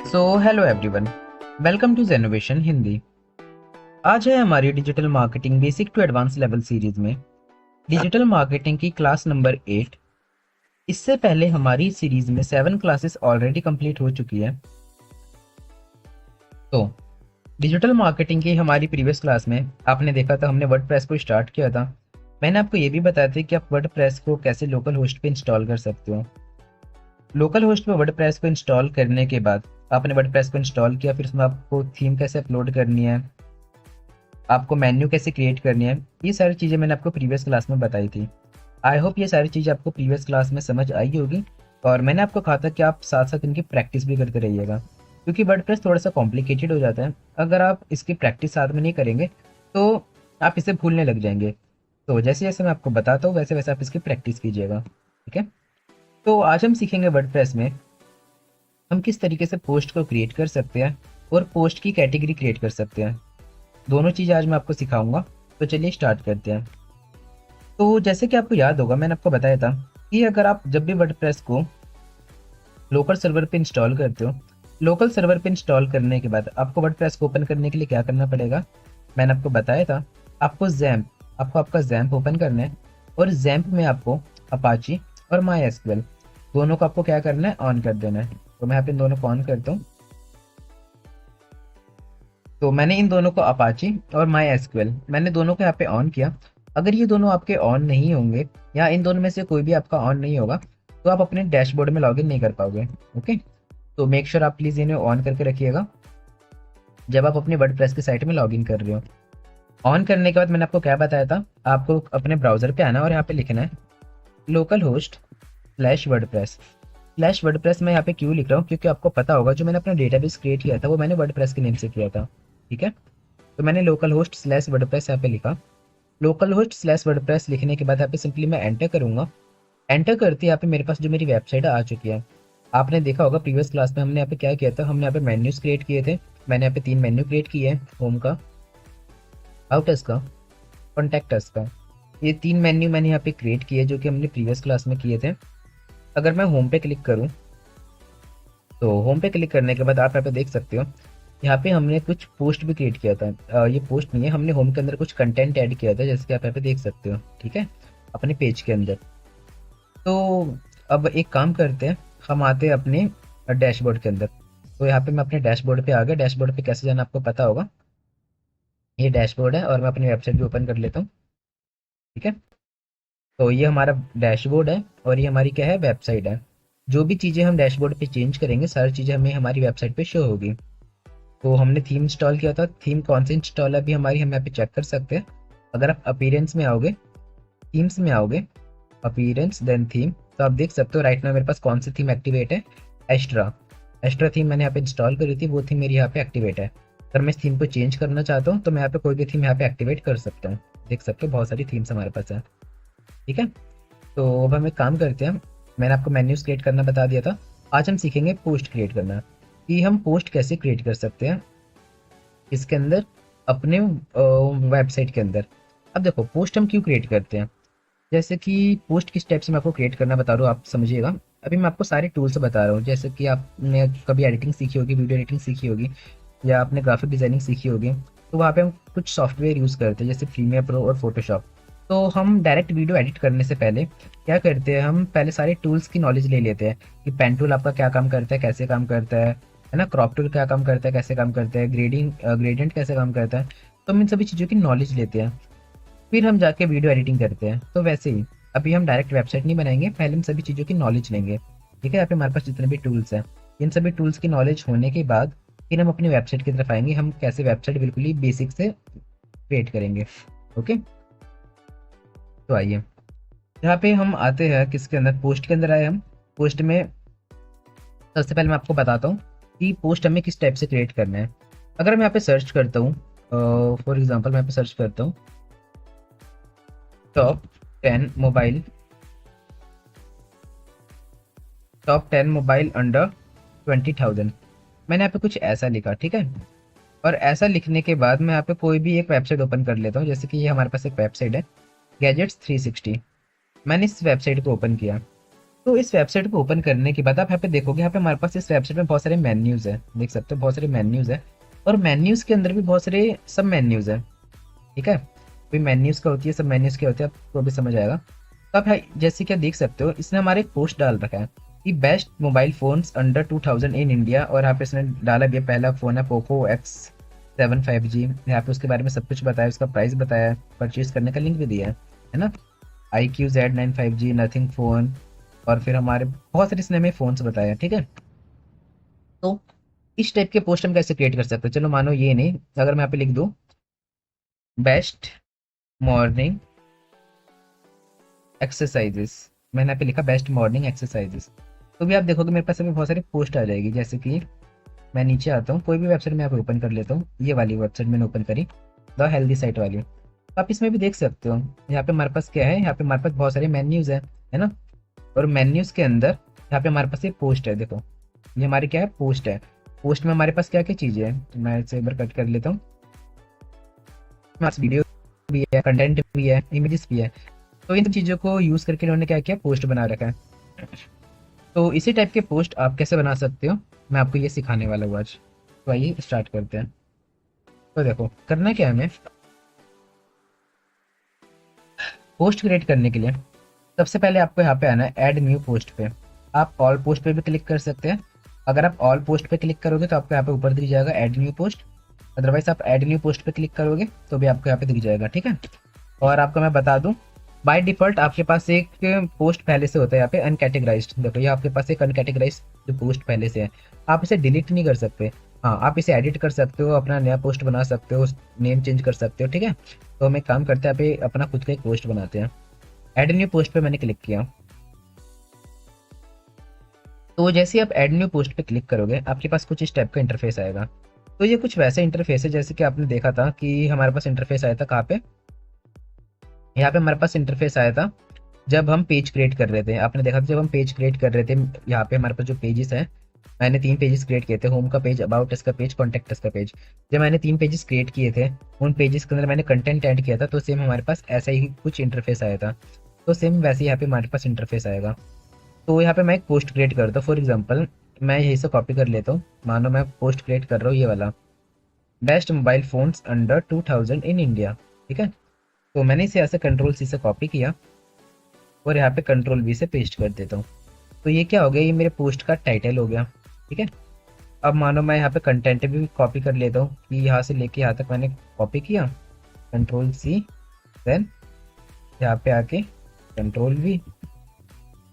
Hello everyone, welcome to Genovation Hindi. आज है हमारी digital marketing basic to advance level series में डिजिटल मार्केटिंग की क्लास नंबर 8। इससे पहले हमारी सीरीज में 7 क्लासेस ऑलरेडी कंप्लीट हो चुकी है। तो डिजिटल मार्केटिंग की हमारी प्रीवियस क्लास में आपने देखा था, हमने वर्डप्रेस को स्टार्ट किया था। मैंने आपको ये भी बताया था कि आप वर्डप्रेस को कैसे लोकल होस्ट पे इंस्टॉल कर सकते हो। लोकल होस्ट पे वर्डप्रेस को इंस्टॉल करने के बाद आपने वर्डप्रेस को इंस्टॉल किया, फिर उसमें आपको थीम कैसे अपलोड करनी है, आपको मेन्यू कैसे क्रिएट करनी है, ये सारी चीज़ें मैंने आपको प्रीवियस क्लास में बताई थी। आई होप ये सारी चीज़ें आपको प्रीवियस क्लास में समझ आई होगी। और मैंने आपको कहा था कि आप साथ साथ इनकी प्रैक्टिस भी करते रहिएगा, क्योंकि वर्डप्रेस थोड़ा सा कॉम्प्लिकेटेड हो जाता है। अगर आप इसकी प्रैक्टिस साथ में नहीं करेंगे तो आप इसे भूलने लग जाएंगे। तो जैसे जैसे मैं आपको बताता हूँ वैसे वैसे आप इसकी प्रैक्टिस कीजिएगा, ठीक है। तो आज हम सीखेंगे वर्डप्रेस में हम किस तरीके से पोस्ट को क्रिएट कर सकते हैं और पोस्ट की कैटेगरी क्रिएट कर सकते हैं। दोनों चीज़ आज मैं आपको सिखाऊंगा। तो चलिए स्टार्ट करते हैं। तो जैसे कि आपको याद होगा, मैंने आपको बताया था कि अगर आप जब भी वर्डप्रेस को लोकल सर्वर पे इंस्टॉल करते हो, लोकल सर्वर पे इंस्टॉल करने के बाद आपको वर्डप्रेस को ओपन करने के लिए क्या करना पड़ेगा, मैंने आपको बताया था। आपको आपका जैम्प ओपन करना है और जैम्प में आपको अपाची और माई एसक्यूएल दोनों को आपको क्या करना है, ऑन कर देना है। तो मैं यहाँ पे इन दोनों को ऑन करता हूँ। तो मैंने इन दोनों को अपाची और माई एसक्यूएल मैंने दोनों को यहाँ पे ऑन किया। अगर ये दोनों आपके ऑन नहीं होंगे या इन दोनों में से कोई भी आपका ऑन नहीं होगा तो आप अपने डैशबोर्ड में लॉगिन नहीं कर पाओगे। ओके, तो मेक श्योर आप प्लीज़ इन्हें ऑन करके रखिएगा जब आप अपने वर्डप्रेस की साइट में लॉगिन कर रहे हो। ऑन करने के बाद मैंने आपको क्या बताया था, आपको अपने ब्राउज़र पे आना और यहाँ पे लिखना है local host slash WordPress. Slash WordPress मैं यहाँ पे क्यों लिख रहा हूँ, क्योंकि आपको पता होगा जो मैंने अपना डेटाबेस क्रिएट किया था वो मैंने वर्डप्रेस के नेम से किया था, ठीक है। तो मैंने लोकल होस्ट स्लैश वर्डप्रेस यहाँ पे लिखा। लोकल होस्ट स्लैश वर्डप्रेस लिखने के बाद यहाँ पे सिंपली मैं एंटर करूंगा। एंटर करते यहाँ पे मेरे पास जो मेरी वेबसाइट आ चुकी है। आपने देखा होगा प्रीवियस क्लास में हमने यहाँ पे क्या किया था, हमने यहाँ पे मेन्यूज क्रिएट किए थे। मैंने यहाँ पे 3 मेन्यू क्रिएट किए हैं, होम का, आउटर्स का, कॉन्टैक्टर्स का। ये 3 मेन्यू मैंने यहाँ पे क्रिएट किए जो कि हमने प्रीवियस क्लास में किए थे। अगर मैं होम पे क्लिक करूँ तो होम पे क्लिक करने के बाद आप यहाँ पे देख सकते हो, यहाँ पे हमने कुछ पोस्ट भी क्रिएट किया था। ये पोस्ट नहीं है, हमने होम के अंदर कुछ कंटेंट ऐड किया था जैसे कि आप यहाँ पे देख सकते हो, ठीक है, अपने पेज के अंदर। तो अब एक काम करते हैं, हम आते हैं अपने डैशबोर्ड के अंदर। तो यहाँ पे मैं अपने डैशबोर्ड पे आ गया। डैशबोर्ड पे कैसे जाना आपको पता होगा, ये डैशबोर्ड है और मैं अपनी वेबसाइट भी ओपन कर लेता हूँ, ठीक है। तो ये हमारा डैशबोर्ड है और ये हमारी क्या है, वेबसाइट है। जो भी चीज़ें हम डैशबोर्ड पे चेंज करेंगे सारी चीज़ें हमें हमारी वेबसाइट पे शो होगी। तो हमने थीम इंस्टॉल किया था, थीम कौन सी इंस्टॉल है अभी हमारी, हम यहाँ पे चेक कर सकते हैं। अगर आप अपीयरेंस में आओगे, थीम्स में आओगे, अपीयरेंस देन थीम, तो आप देख सकते हो राइट नाउ मेरे पास कौन सी थीम एक्टिवेट है, एस्ट्रा। एस्ट्रा थीम मैंने यहाँ पे इंस्टॉल करी थी, वो थीम मेरी यहाँ पे एक्टिवेट है। अगर मैं इस थीम को चेंज करना चाहता हूँ तो मैं यहाँ पे कोई भी थीम यहाँ पे एक्टिवेट कर सकता हूँ। देख सकते हो बहुत सारी थीम्स हमारे पास है, ठीक है। तो अब हम एक काम करते हैं, मैंने आपको मेन्यूज क्रिएट करना बता दिया था। आज हम सीखेंगे पोस्ट क्रिएट करना, कि हम पोस्ट कैसे क्रिएट कर सकते हैं इसके अंदर, अपने वेबसाइट के अंदर। अब देखो पोस्ट हम क्यों क्रिएट करते हैं, जैसे कि पोस्ट किस टाइप से मैं आपको क्रिएट करना बता रहा हूँ, आप समझिएगा। अभी मैं आपको सारे टूल्स बता रहा हूँ, जैसे कि आपने कभी एडिटिंग सीखी होगी, वीडियो एडिटिंग सीखी होगी, या आपने ग्राफिक डिजाइनिंग सीखी होगी। तो वहाँ पे हम कुछ सॉफ्टवेयर यूज़ करते हैं जैसे प्रीमियर प्रो और फोटोशॉप। तो हम डायरेक्ट वीडियो एडिट करने से पहले क्या करते हैं, हम पहले सारे टूल्स की नॉलेज ले लेते हैं कि पेन टूल आपका क्या काम करता है, कैसे काम करता है ना, क्रॉप टूल क्या काम करता है, कैसे काम करता है, ग्रेडियंट कैसे काम करता है। तो हम इन सभी चीज़ों की नॉलेज लेते हैं, फिर हम जाके वीडियो एडिटिंग करते हैं। तो वैसे ही अभी हम डायरेक्ट वेबसाइट नहीं बनाएंगे, पहले हम सभी चीज़ों की नॉलेज लेंगे, ठीक है। यहाँ पे हमारे पास जितने भी टूल्स हैं, इन सभी टूल्स की नॉलेज होने के बाद फिर हम अपनी वेबसाइट की तरफ आएंगे, हम कैसे वेबसाइट बिल्कुल ही बेसिक से क्रिएट करेंगे। ओके, तो आइए यहाँ पे हम आते हैं, किसके अंदर, पोस्ट के अंदर आए हम। पोस्ट में सबसे पहले मैं आपको बताता हूँ कि पोस्ट हमें किस टाइप से क्रिएट करना है। अगर मैं यहाँ पे सर्च करता हूँ, फॉर एग्जाम्पल मैं यहाँ पे सर्च करता हूँ top 10 mobile, top 10 mobile under 20,000, मैंने यहाँ पे कुछ ऐसा लिखा, ठीक है। और ऐसा लिखने के बाद मैं यहाँ पे कोई भी एक वेबसाइट ओपन कर लेता हूँ, जैसे कि ये हमारे पास एक वेबसाइट है गैजेट्स 360। मैंने इस वेबसाइट को ओपन किया। तो इस वेबसाइट को ओपन करने के बाद आप यहाँ पे देखोगे, यहाँ पे हमारे पास इस वेबसाइट में बहुत सारे मेन्यूज़ है, देख सकते हो बहुत सारे मेन्यूज़ है, और मेन्यूज़ के अंदर भी बहुत सारे सब मेन्यूज़ है। ठीक है, कोई मेन्यूज़ का होती है, सब मेन्यूज़ क्या होते हैं आपको भी समझ आएगा। तो आप जैसे क्या देख सकते हो, इसने हमारे एक पोस्ट डाल रखा है कि best mobile phones under 2000 in India, और यहाँ पे इसने डाला भी है, पहला फ़ोन है पोको X7 5G। यहाँ पे उसके बारे में सब कुछ बताया, उसका प्राइस बताया है, परचेज करने का लिंक भी दिया है ना। IQ Z9 5G, nothing phone, और फिर हमारे बहुत सारे इसने हमें फ़ोन्स बताया है। ठीक है, तो इस टाइप के पोस्ट हम कैसे क्रिएट कर सकते हैं। चलो मानो ये नहीं, अगर मैं यहाँ पे लिख दूँ बेस्ट मॉर्निंग एक्सरसाइजेस, मैंने यहाँ पे लिखा बेस्ट मॉर्निंग एक्सरसाइजेस, तो भी आप देखोगे मेरे पास अभी बहुत सारी पोस्ट आ जाएगी। जैसे कि मैं नीचे आता हूँ, कोई भी वेबसाइट मैं यहाँ पे ओपन कर लेता हूँ, ये वाली वेबसाइट मैंने ओपन करी, द हेल्दी साइट वाली। तो आप इसमें भी देख सकते हो, यहाँ पे हमारे पास क्या है, यहाँ पे हमारे पास बहुत सारे मेन्यूज़ है ना। और मेन्यूज़ के अंदर यहाँ पे हमारे पास एक पोस्ट है, देखो ये हमारी क्या है, पोस्ट है। पोस्ट में हमारे पास क्या क्या चीज़ें हैं, तो मैं इसे एक बार कट कर लेता हूँ। हमारे पास वीडियो भी है, कंटेंट भी है, इमेजेस भी है। तो इन सब चीज़ों को यूज़ करके इन्होंने क्या किया, पोस्ट बना रखा है। तो इसी टाइप के पोस्ट आप कैसे बना सकते हो, मैं आपको ये सिखाने वाला हूँ आज। तो आइए स्टार्ट करते हैं। तो देखो करना क्या है हमें, पोस्ट क्रिएट करने के लिए सबसे पहले आपको यहाँ पे आना है ऐड न्यू पोस्ट पे। आप ऑल पोस्ट पे भी क्लिक कर सकते हैं। अगर आप ऑल पोस्ट पे क्लिक करोगे तो आपको यहाँ पे ऊपर दिख जाएगा ऐड न्यू पोस्ट। अदरवाइज आप ऐड न्यू पोस्ट पे क्लिक करोगे तो भी आपको यहाँ पे दिख जाएगा। ठीक है, और आपको मैं बता दूं, बाय डिफॉल्ट आपके पास एक पोस्ट पहले से होता है यहाँ पे अनकैटेगराइज्ड। देखो ये आपके पास एक अनकैटेगराइज्ड जो पोस्ट पहले से है, आप इसे डिलीट नहीं कर सकते। हाँ, आप इसे एडिट कर सकते हो, अपना नया पोस्ट बना सकते हो, नेम चेंज कर सकते हो। ठीक है, तो हम एक काम करते हैं, यहाँ पे अपना खुद का एक पोस्ट बनाते हैं। ऐड न्यू पोस्ट पे मैंने क्लिक किया, तो जैसे ही आप ऐड न्यू पोस्ट पे क्लिक करोगे आपके पास कुछ इस टाइप का इंटरफेस आएगा। तो ये कुछ वैसे इंटरफेस है जैसे कि आपने देखा था कि हमारे पास इंटरफेस आया था कहाँ पे, यहाँ पे हमारे पास इंटरफेस आया था जब हम पेज क्रिएट कर रहे थे। आपने देखा था जब हम पेज क्रिएट कर रहे थे, यहाँ पे हमारे पास जो पेजेस है, मैंने 3 पेजेस क्रिएट किए थे, होम का पेज, अबाउट अस का पेज, कॉन्टैक्ट अस का पेज। जब मैंने 3 पेजेस क्रिएट किए थे, उन पेजेस के अंदर मैंने कंटेंट ऐड किया था, तो सेम हमारे पास ऐसा ही कुछ इंटरफेस आया था। तो सेम वैसे ही यहाँ पे हमारे पास इंटरफेस आएगा। तो यहाँ पे मैं एक पोस्ट क्रिएट करता हूँ, फॉर एग्जाम्पल मैं यही से कॉपी कर लेता हूँ। मानो मैं पोस्ट क्रिएट कर रहा हूँ ये वाला, best mobile phones under 2000 in India. ठीक है, तो मैंने इसे ऐसे कंट्रोल C से कॉपी किया और यहाँ पे कंट्रोल V से पेस्ट कर देता हूँ। तो ये क्या हो गया, ये मेरे पोस्ट का टाइटल हो गया। ठीक है, अब मानो मैं यहाँ पे कंटेंट भी कॉपी कर लेता हूँ कि यहाँ से लेके यहाँ तक मैंने कॉपी किया, कंट्रोल C, देन यहाँ पे आके कंट्रोल V।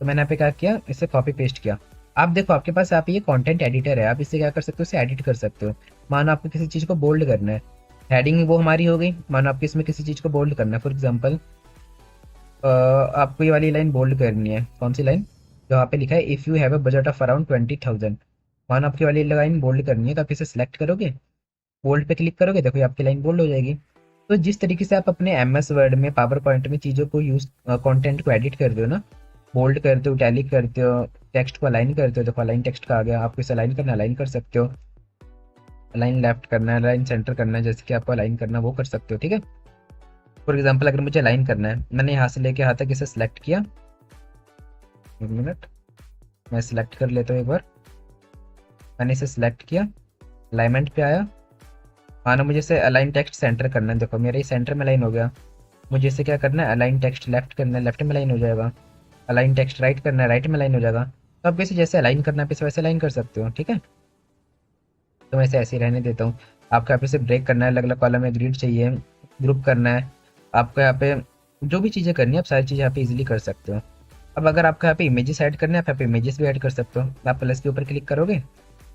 तो मैंने यहाँ पे क्या किया, इसे कॉपी पेस्ट किया। आप देखो आपके पास यहाँ पे ये कंटेंट एडिटर है, आप इसे क्या कर सकते हो, इसे एडिट कर सकते हो। मानो आपको किसी चीज़ को बोल्ड करना है, हेडिंग वो हमारी हो गई। मानो आपको इसमें किसी चीज़ को बोल्ड करना है, फॉर एग्जाम्पल आपको ये वाली लाइन बोल्ड करनी है। कौन सी लाइन, जो यहाँ पे लिखा है if you have a budget of around 20,000, मानो आपकी वाली लाइन बोल्ड करनी है, तो आप इसे सेलेक्ट करोगे, बोल्ड पे क्लिक करोगे, देखो ये आपकी लाइन बोल्ड हो जाएगी। तो जिस तरीके से आप अपने MS वर्ड में, पावर पॉइंट में चीज़ों को यूज, कंटेंट को एडिट करते हो ना, बोल्ड करते हो, टैली करते हो, टेक्स्ट को अलाइन करते हो, देखो अलाइन टेक्स्ट का आ गया। आपको इसे अलाइन करना, अलाइन कर सकते हो, अलाइन लेफ्ट करना है, अलाइन सेंटर करना है, जैसे कि आपको अलाइन करना है वो कर सकते हो। ठीक है, फॉर एग्जाम्पल अगर मुझे अलाइन करना है, मैंने यहाँ से लेके यहाँ तक इसे सेलेक्ट किया, एक मिनट मैं सिलेक्ट कर लेता हूँ एक बार। मैंने इसे सिलेक्ट किया, अलाइनमेंट पे आया, मानो मुझे इसे अलाइन टेक्स्ट सेंटर करना है, देखो मेरा ये सेंटर में लाइन हो गया। मुझे इसे क्या करना है, अलाइन टेक्स्ट लेफ्ट करना है, लेफ्ट में लाइन हो जाएगा। अलाइन टेक्स्ट राइट करना है, राइट में लाइन हो जाएगा। तो आप इसे जैसे अलाइन करना है इसे वैसे अलाइन कर सकते हो। ठीक है, तो मैं इसे ऐसे ही रहने देता हूँ। आपको यहाँ पे इसे ब्रेक करना है, अलग अलग कॉलम में ग्रिड चाहिए, ग्रुप करना है, आपको यहाँ पे जो भी चीज़ें करनी है आप सारी चीज़ें यहाँ पे इजीली कर सकते हो। अब अगर आपको यहाँ पे इमेजेस ऐड करना है, आप यहाँ पे इमेजेस भी ऐड कर सकते हो। आप प्लस के ऊपर क्लिक करोगे,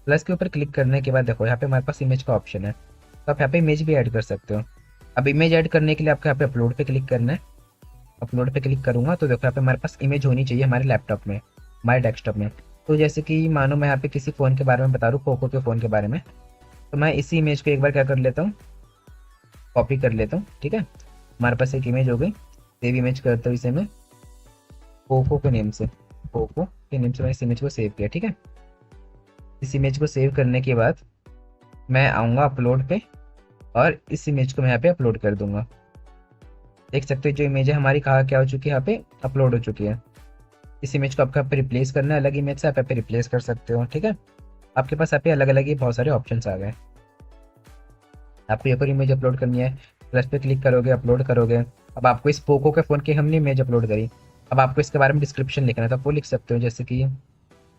प्लस के ऊपर क्लिक करने के बाद देखो यहाँ पे हमारे पास इमेज का ऑप्शन है, तो आप यहाँ पे इमेज भी ऐड कर सकते हो। अब इमेज ऐड करने के लिए आपको यहाँ पे अपलोड पे क्लिक करना है। अपलोड पे क्लिक करूँगा तो देखो यहाँ पे हमारे पास इमेज होनी चाहिए हमारे लैपटॉप में, हमारे डेस्कटॉप में। तो जैसे कि मानो मैं यहाँ पे किसी फ़ोन के बारे में बता रहा हूँ, पोको के फ़ोन के बारे में, तो मैं इसी इमेज को एक बार क्या कर लेता हूँ, कॉपी कर लेता हूँ। ठीक है, हमारे पास एक इमेज हो गई, सेव इमेज करता हूँ इसे मैं पोको के नेम से, पोको के नेम से मैंने इस इमेज को सेव किया। ठीक है, इस इमेज को सेव करने के बाद मैं आऊँगा अपलोड पे और इस इमेज को मैं यहाँ पे अपलोड कर दूंगा। देख सकते हो जो इमेज है हमारी कहाँ क्या हो चुकी है, यहाँ पे अपलोड हो चुकी है। इस इमेज को आपको यहाँ पे रिप्लेस करना है अलग इमेज से, आप यहाँ पे रिप्लेस कर सकते हो। ठीक है, आपके पास यहाँ पे अलग अलग ही बहुत सारे ऑप्शन आ गए। आपको एक और इमेज अपलोड करनी है, प्लस पे क्लिक करोगे, अपलोड करोगे। अब आपको इस पोको के फ़ोन की हमने इमेज अपलोड करी, अब आपको इसके बारे में डिस्क्रिप्शन लिखना है तो आप वो लिख सकते हो, जैसे कि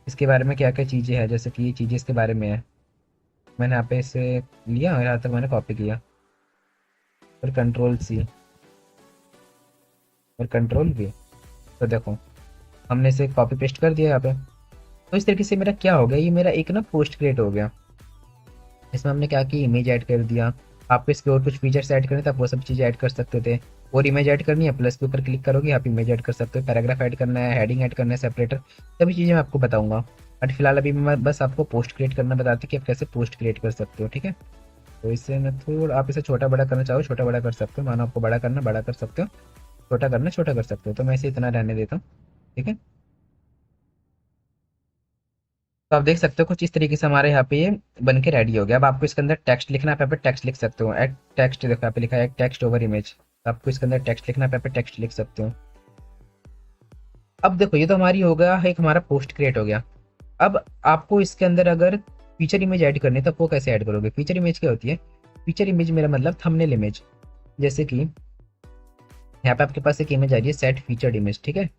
इसके बारे में क्या क्या चीज़ें हैं, जैसे कि ये चीज़ें इसके बारे में है। मैंने यहाँ पे इसे लिया और यहाँ तक मैंने कॉपी किया और कंट्रोल सी और कंट्रोल वी, तो देखो हमने इसे कॉपी पेस्ट कर दिया यहाँ पे। तो इस तरीके से मेरा क्या हो गया, ये मेरा एक ना पोस्ट क्रिएट हो गया। इसमें हमने क्या की, इमेज ऐड कर दिया। आपको इसके और कुछ फीचर्स ऐड करने थे, आप वो सब चीज़ें ऐड कर सकते थे। और इमेज ऐड करनी है, प्लस के ऊपर क्लिक करोगे आप इमेज ऐड कर सकते हो। पैराग्राफ ऐड करना है, हेडिंग ऐड करना है, सेपरेटर, सभी चीज़ें मैं आपको बताऊंगा। बट फिलहाल अभी मैं बस आपको पोस्ट क्रिएट करना बताती कि आप कैसे पोस्ट क्रिएट कर सकते हो। ठीक है, तो इससे मैं थोड़ा, आप इसे छोटा बड़ा करना चाहो छोटा बड़ा कर सकते हो, मानो आपको बड़ा करना बड़ा कर सकते हो, छोटा करना छोटा कर सकते हो, तो मैं इसे इतना रहने देता हूँ। ठीक है, तो आप देख सकते हो कुछ इस तरीके से हमारे यहाँ पे ये बन के रेडी हो गया। अब आपको इसके अंदर टेक्स्ट लिखना है, आप यहाँ पे टेक्स्ट लिख सकते हो। एड टेक्स्ट, देखो यहाँ पे लिखा है टेक्स्ट ओवर इमेज, तो आपको इसके अंदर टेक्स्ट लिखना है, यहाँ पे टेक्स्ट लिख सकते हो। अब देखो ये तो हमारी हो गया, एक हमारा पोस्ट क्रिएट हो गया। अब आपको इसके अंदर अगर फीचर इमेज ऐड करनी है तो आप वो कैसे ऐड करोगे। फीचर इमेज क्या होती है, फीचर इमेज मेरा मतलब थंबनेल इमेज। जैसे कि यहाँ पे आपके पास एक इमेज आ रही है सेट फीचर्ड इमेज। ठीक है,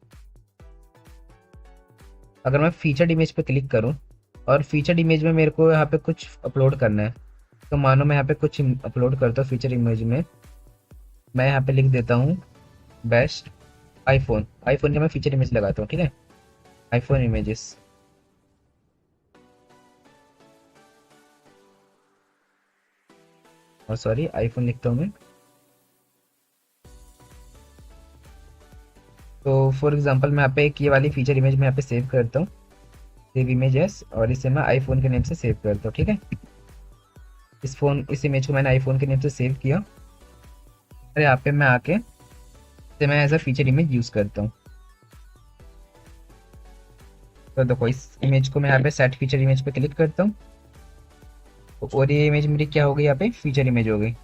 अगर मैं फीचर्ड इमेज पे क्लिक करूँ और फीचर्ड इमेज में मेरे को यहाँ पे कुछ अपलोड करना है, तो मानो मैं यहाँ पे कुछ अपलोड करता हूँ फीचर इमेज में। मैं यहाँ पे लिख देता हूँ बेस्ट आईफोन, आईफोन का मैं फीचर इमेज लगाता हूँ। ठीक है, आईफोन इमेजेस, और सॉरी आईफोन लिखता हूँ मैं। तो फॉर एग्जांपल मैं यहाँ पे एक ये वाली फीचर इमेज में यहाँ पे सेव करता हूँ, सेव इमेजेस, और इसे मैं आईफोन के नेम से सेव करता हूँ। ठीक है, इस इमेज को मैंने आईफोन के नेम से सेव किया और यहाँ पे मैं आके इसे मैं as a feature image use करता हूँ। तो देखो इस इमेज को मैं यहाँ पे सेट फीचर इमेज पे क्लिक करता हूँ, और ये इमेज मेरी क्या हो गई, यहाँ पे फीचर इमेज हो गई।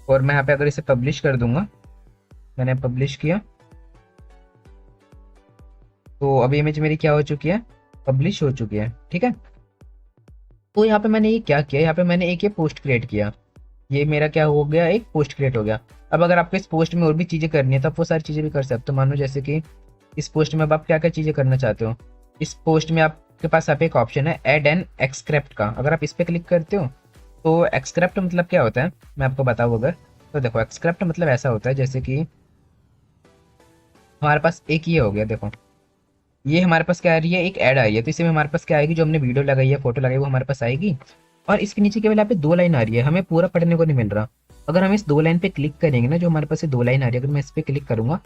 और मैं यहाँ पे अगर इसे पब्लिश कर दूंगा, मैंने पब्लिश किया, तो अभी इमेज मेरी क्या हो चुकी है, पब्लिश हो चुकी है। ठीक है, तो यहाँ पे मैंने ये क्या किया, यहाँ पे मैंने एक ये पोस्ट क्रिएट किया, ये मेरा क्या हो गया, एक पोस्ट क्रिएट हो गया। अब अगर आपको इस पोस्ट में और भी चीज़ें करनी है तो आप वो सारी चीज़ें भी कर सकते हो। मान लो जैसे कि इस पोस्ट में अब आप क्या क्या चीज़ें करना चाहते हो। इस पोस्ट में आपके पास यहाँ पे एक ऑप्शन है ऐड एन एक्सक्रिप्ट का, अगर आप इस पर क्लिक करते हो तो एक्सक्रिप्ट मतलब क्या होता है मैं आपको बताऊँ अगर, तो देखो एक्सक्रिप्ट मतलब ऐसा होता है जैसे कि हमारे पास एक ये हो गया, देखो ये हमारे पास क्या आ रही है, एक ऐड आई है, तो इसमें हमारे पास क्या आएगी, जो हमने वीडियो लगाई है, फोटो लगाई है, वो हमारे पास आएगी। और इसके नीचे केवल यहाँ पे 2 लाइन आ रही है, हमें पूरा पढ़ने को नहीं मिल रहा। अगर हम इस 2 लाइन पे क्लिक करेंगे ना, जो हमारे पास ये 2 लाइन आ रही है, अगर मैं इस पे क्लिक करूंगा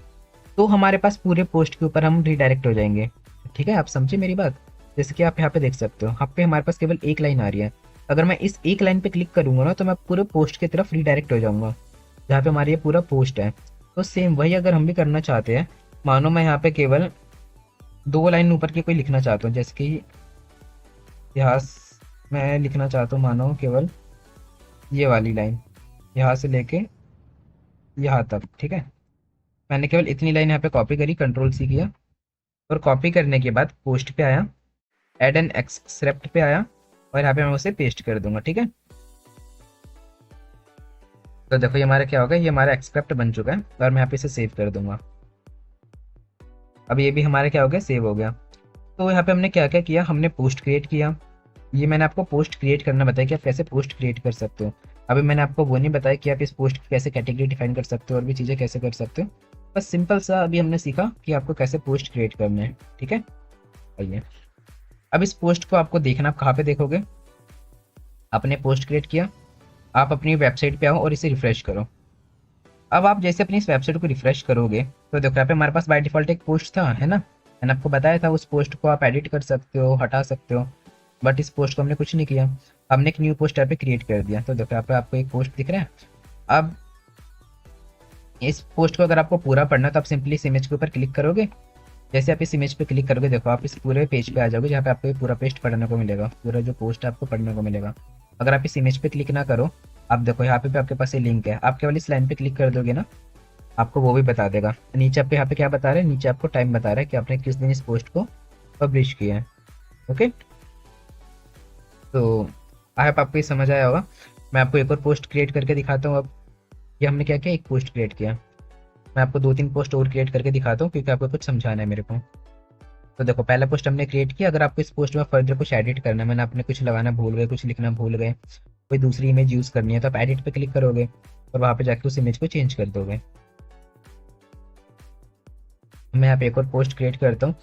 तो हमारे पास पूरे पोस्ट के ऊपर हम रिडायरेक्ट हो जाएंगे। ठीक है, आप समझे मेरी बात। जैसे कि आप यहाँ पे देख सकते हो, यहाँ पे हमारे पास केवल एक लाइन आ रही है, अगर मैं इस एक लाइन पे क्लिक करूंगा ना तो मैं पूरे पोस्ट की तरफ रिडायरेक्ट हो जाऊंगा, जहाँ पे हमारी ये पूरा पोस्ट है। तो सेम वही अगर हम भी करना चाहते हैं, मानो मैं यहाँ पे केवल 2 लाइन ऊपर की कोई लिखना चाहता हूँ, जैसे कि इतिहास मैं लिखना चाहता हूँ, मानो केवल ये वाली लाइन यहाँ से लेके यहाँ तक। ठीक है, मैंने केवल इतनी लाइन यहाँ पे कॉपी करी, कंट्रोल सी किया, और कॉपी करने के बाद पोस्ट पे आया, एड एन एक्सेप्ट पे आया, और यहाँ पे मैं उसे पेस्ट कर दूंगा। ठीक है, तो देखो ये हमारा क्या होगा, ये हमारा एक्सेप्ट बन चुका है, और मैं यहाँ पे इसे सेव कर दूंगा। अब ये भी हमारा क्या हो गया, सेव हो गया। तो यहाँ पे हमने क्या क्या किया, हमने पोस्ट क्रिएट किया, ये मैंने आपको पोस्ट क्रिएट करना बताया कि आप कैसे पोस्ट क्रिएट कर सकते हो। अभी मैंने आपको वो नहीं बताया कि आप इस पोस्ट की कैसे कैटेगरी डिफाइन कर सकते हो और भी चीज़ें कैसे कर सकते हो। बस सिंपल सा अभी हमने सीखा कि आपको कैसे पोस्ट क्रिएट करना है। ठीक है, आइए अब इस पोस्ट को आपको देखना, आप कहाँ पे देखोगे, आपने पोस्ट क्रिएट किया, आप अपनी वेबसाइट पे आओ और इसे रिफ्रेश करो। अब आप जैसे अपनी इस वेबसाइट को रिफ्रेश करोगे तो देखो यहाँ पे हमारे पास बाय डिफॉल्ट एक पोस्ट था, है ना, मैंने आपको बताया था उस पोस्ट को आप एडिट कर सकते हो, हटा सकते हो। बट इस पोस्ट को हमने कुछ नहीं किया, हमने एक न्यू पोस्ट यहाँ पे क्रिएट कर दिया। तो देखो यहाँ पे आपको एक पोस्ट दिख रहा है। अब इस पोस्ट को अगर आपको पूरा पढ़ना है तो आप सिंपली इस इमेज के ऊपर क्लिक करोगे, जैसे आप इस इमेज पे क्लिक करोगे देखो आप इस पूरे पेज पे आ जाओगे, जहाँ पे आपको ये पूरा पेज पढ़ने को मिलेगा, पूरा जो पोस्ट है आपको पढ़ने को मिलेगा। अगर आप इस इमेज पे क्लिक ना करो, आप देखो यहाँ पे भी आपके पास ये लिंक है, आप केवल इस लाइन पे क्लिक कर दोगे ना आपको वो भी बता देगा। नीचे आपको यहाँ पे क्या बता रहा है, नीचे आपको टाइम बता रहा है कि आपने किस दिन इस पोस्ट को पब्लिश किया है। ओके, तो आई होप आपको ये समझ आया होगा। मैं आपको एक और पोस्ट क्रिएट करके दिखाता हूँ अब। ये हमने क्या किया, एक पोस्ट क्रिएट किया। मैं आपको 2-3 पोस्ट और क्रिएट करके दिखाता हूँ क्योंकि आपको कुछ समझाना है मेरे को। तो देखो, पहला पोस्ट हमने क्रिएट किया। अगर आपको इस पोस्ट में फर्दर कुछ एडिट करना है, मैंने आपने कुछ लगाना भूल गए, कुछ लिखना भूल गए, कोई दूसरी इमेज यूज़ करनी है, तो आप एडिट पे क्लिक करोगे और वहाँ पे जाके उस इमेज को चेंज कर दोगे। मैं यहाँ पे एक और पोस्ट क्रिएट करता हूँ।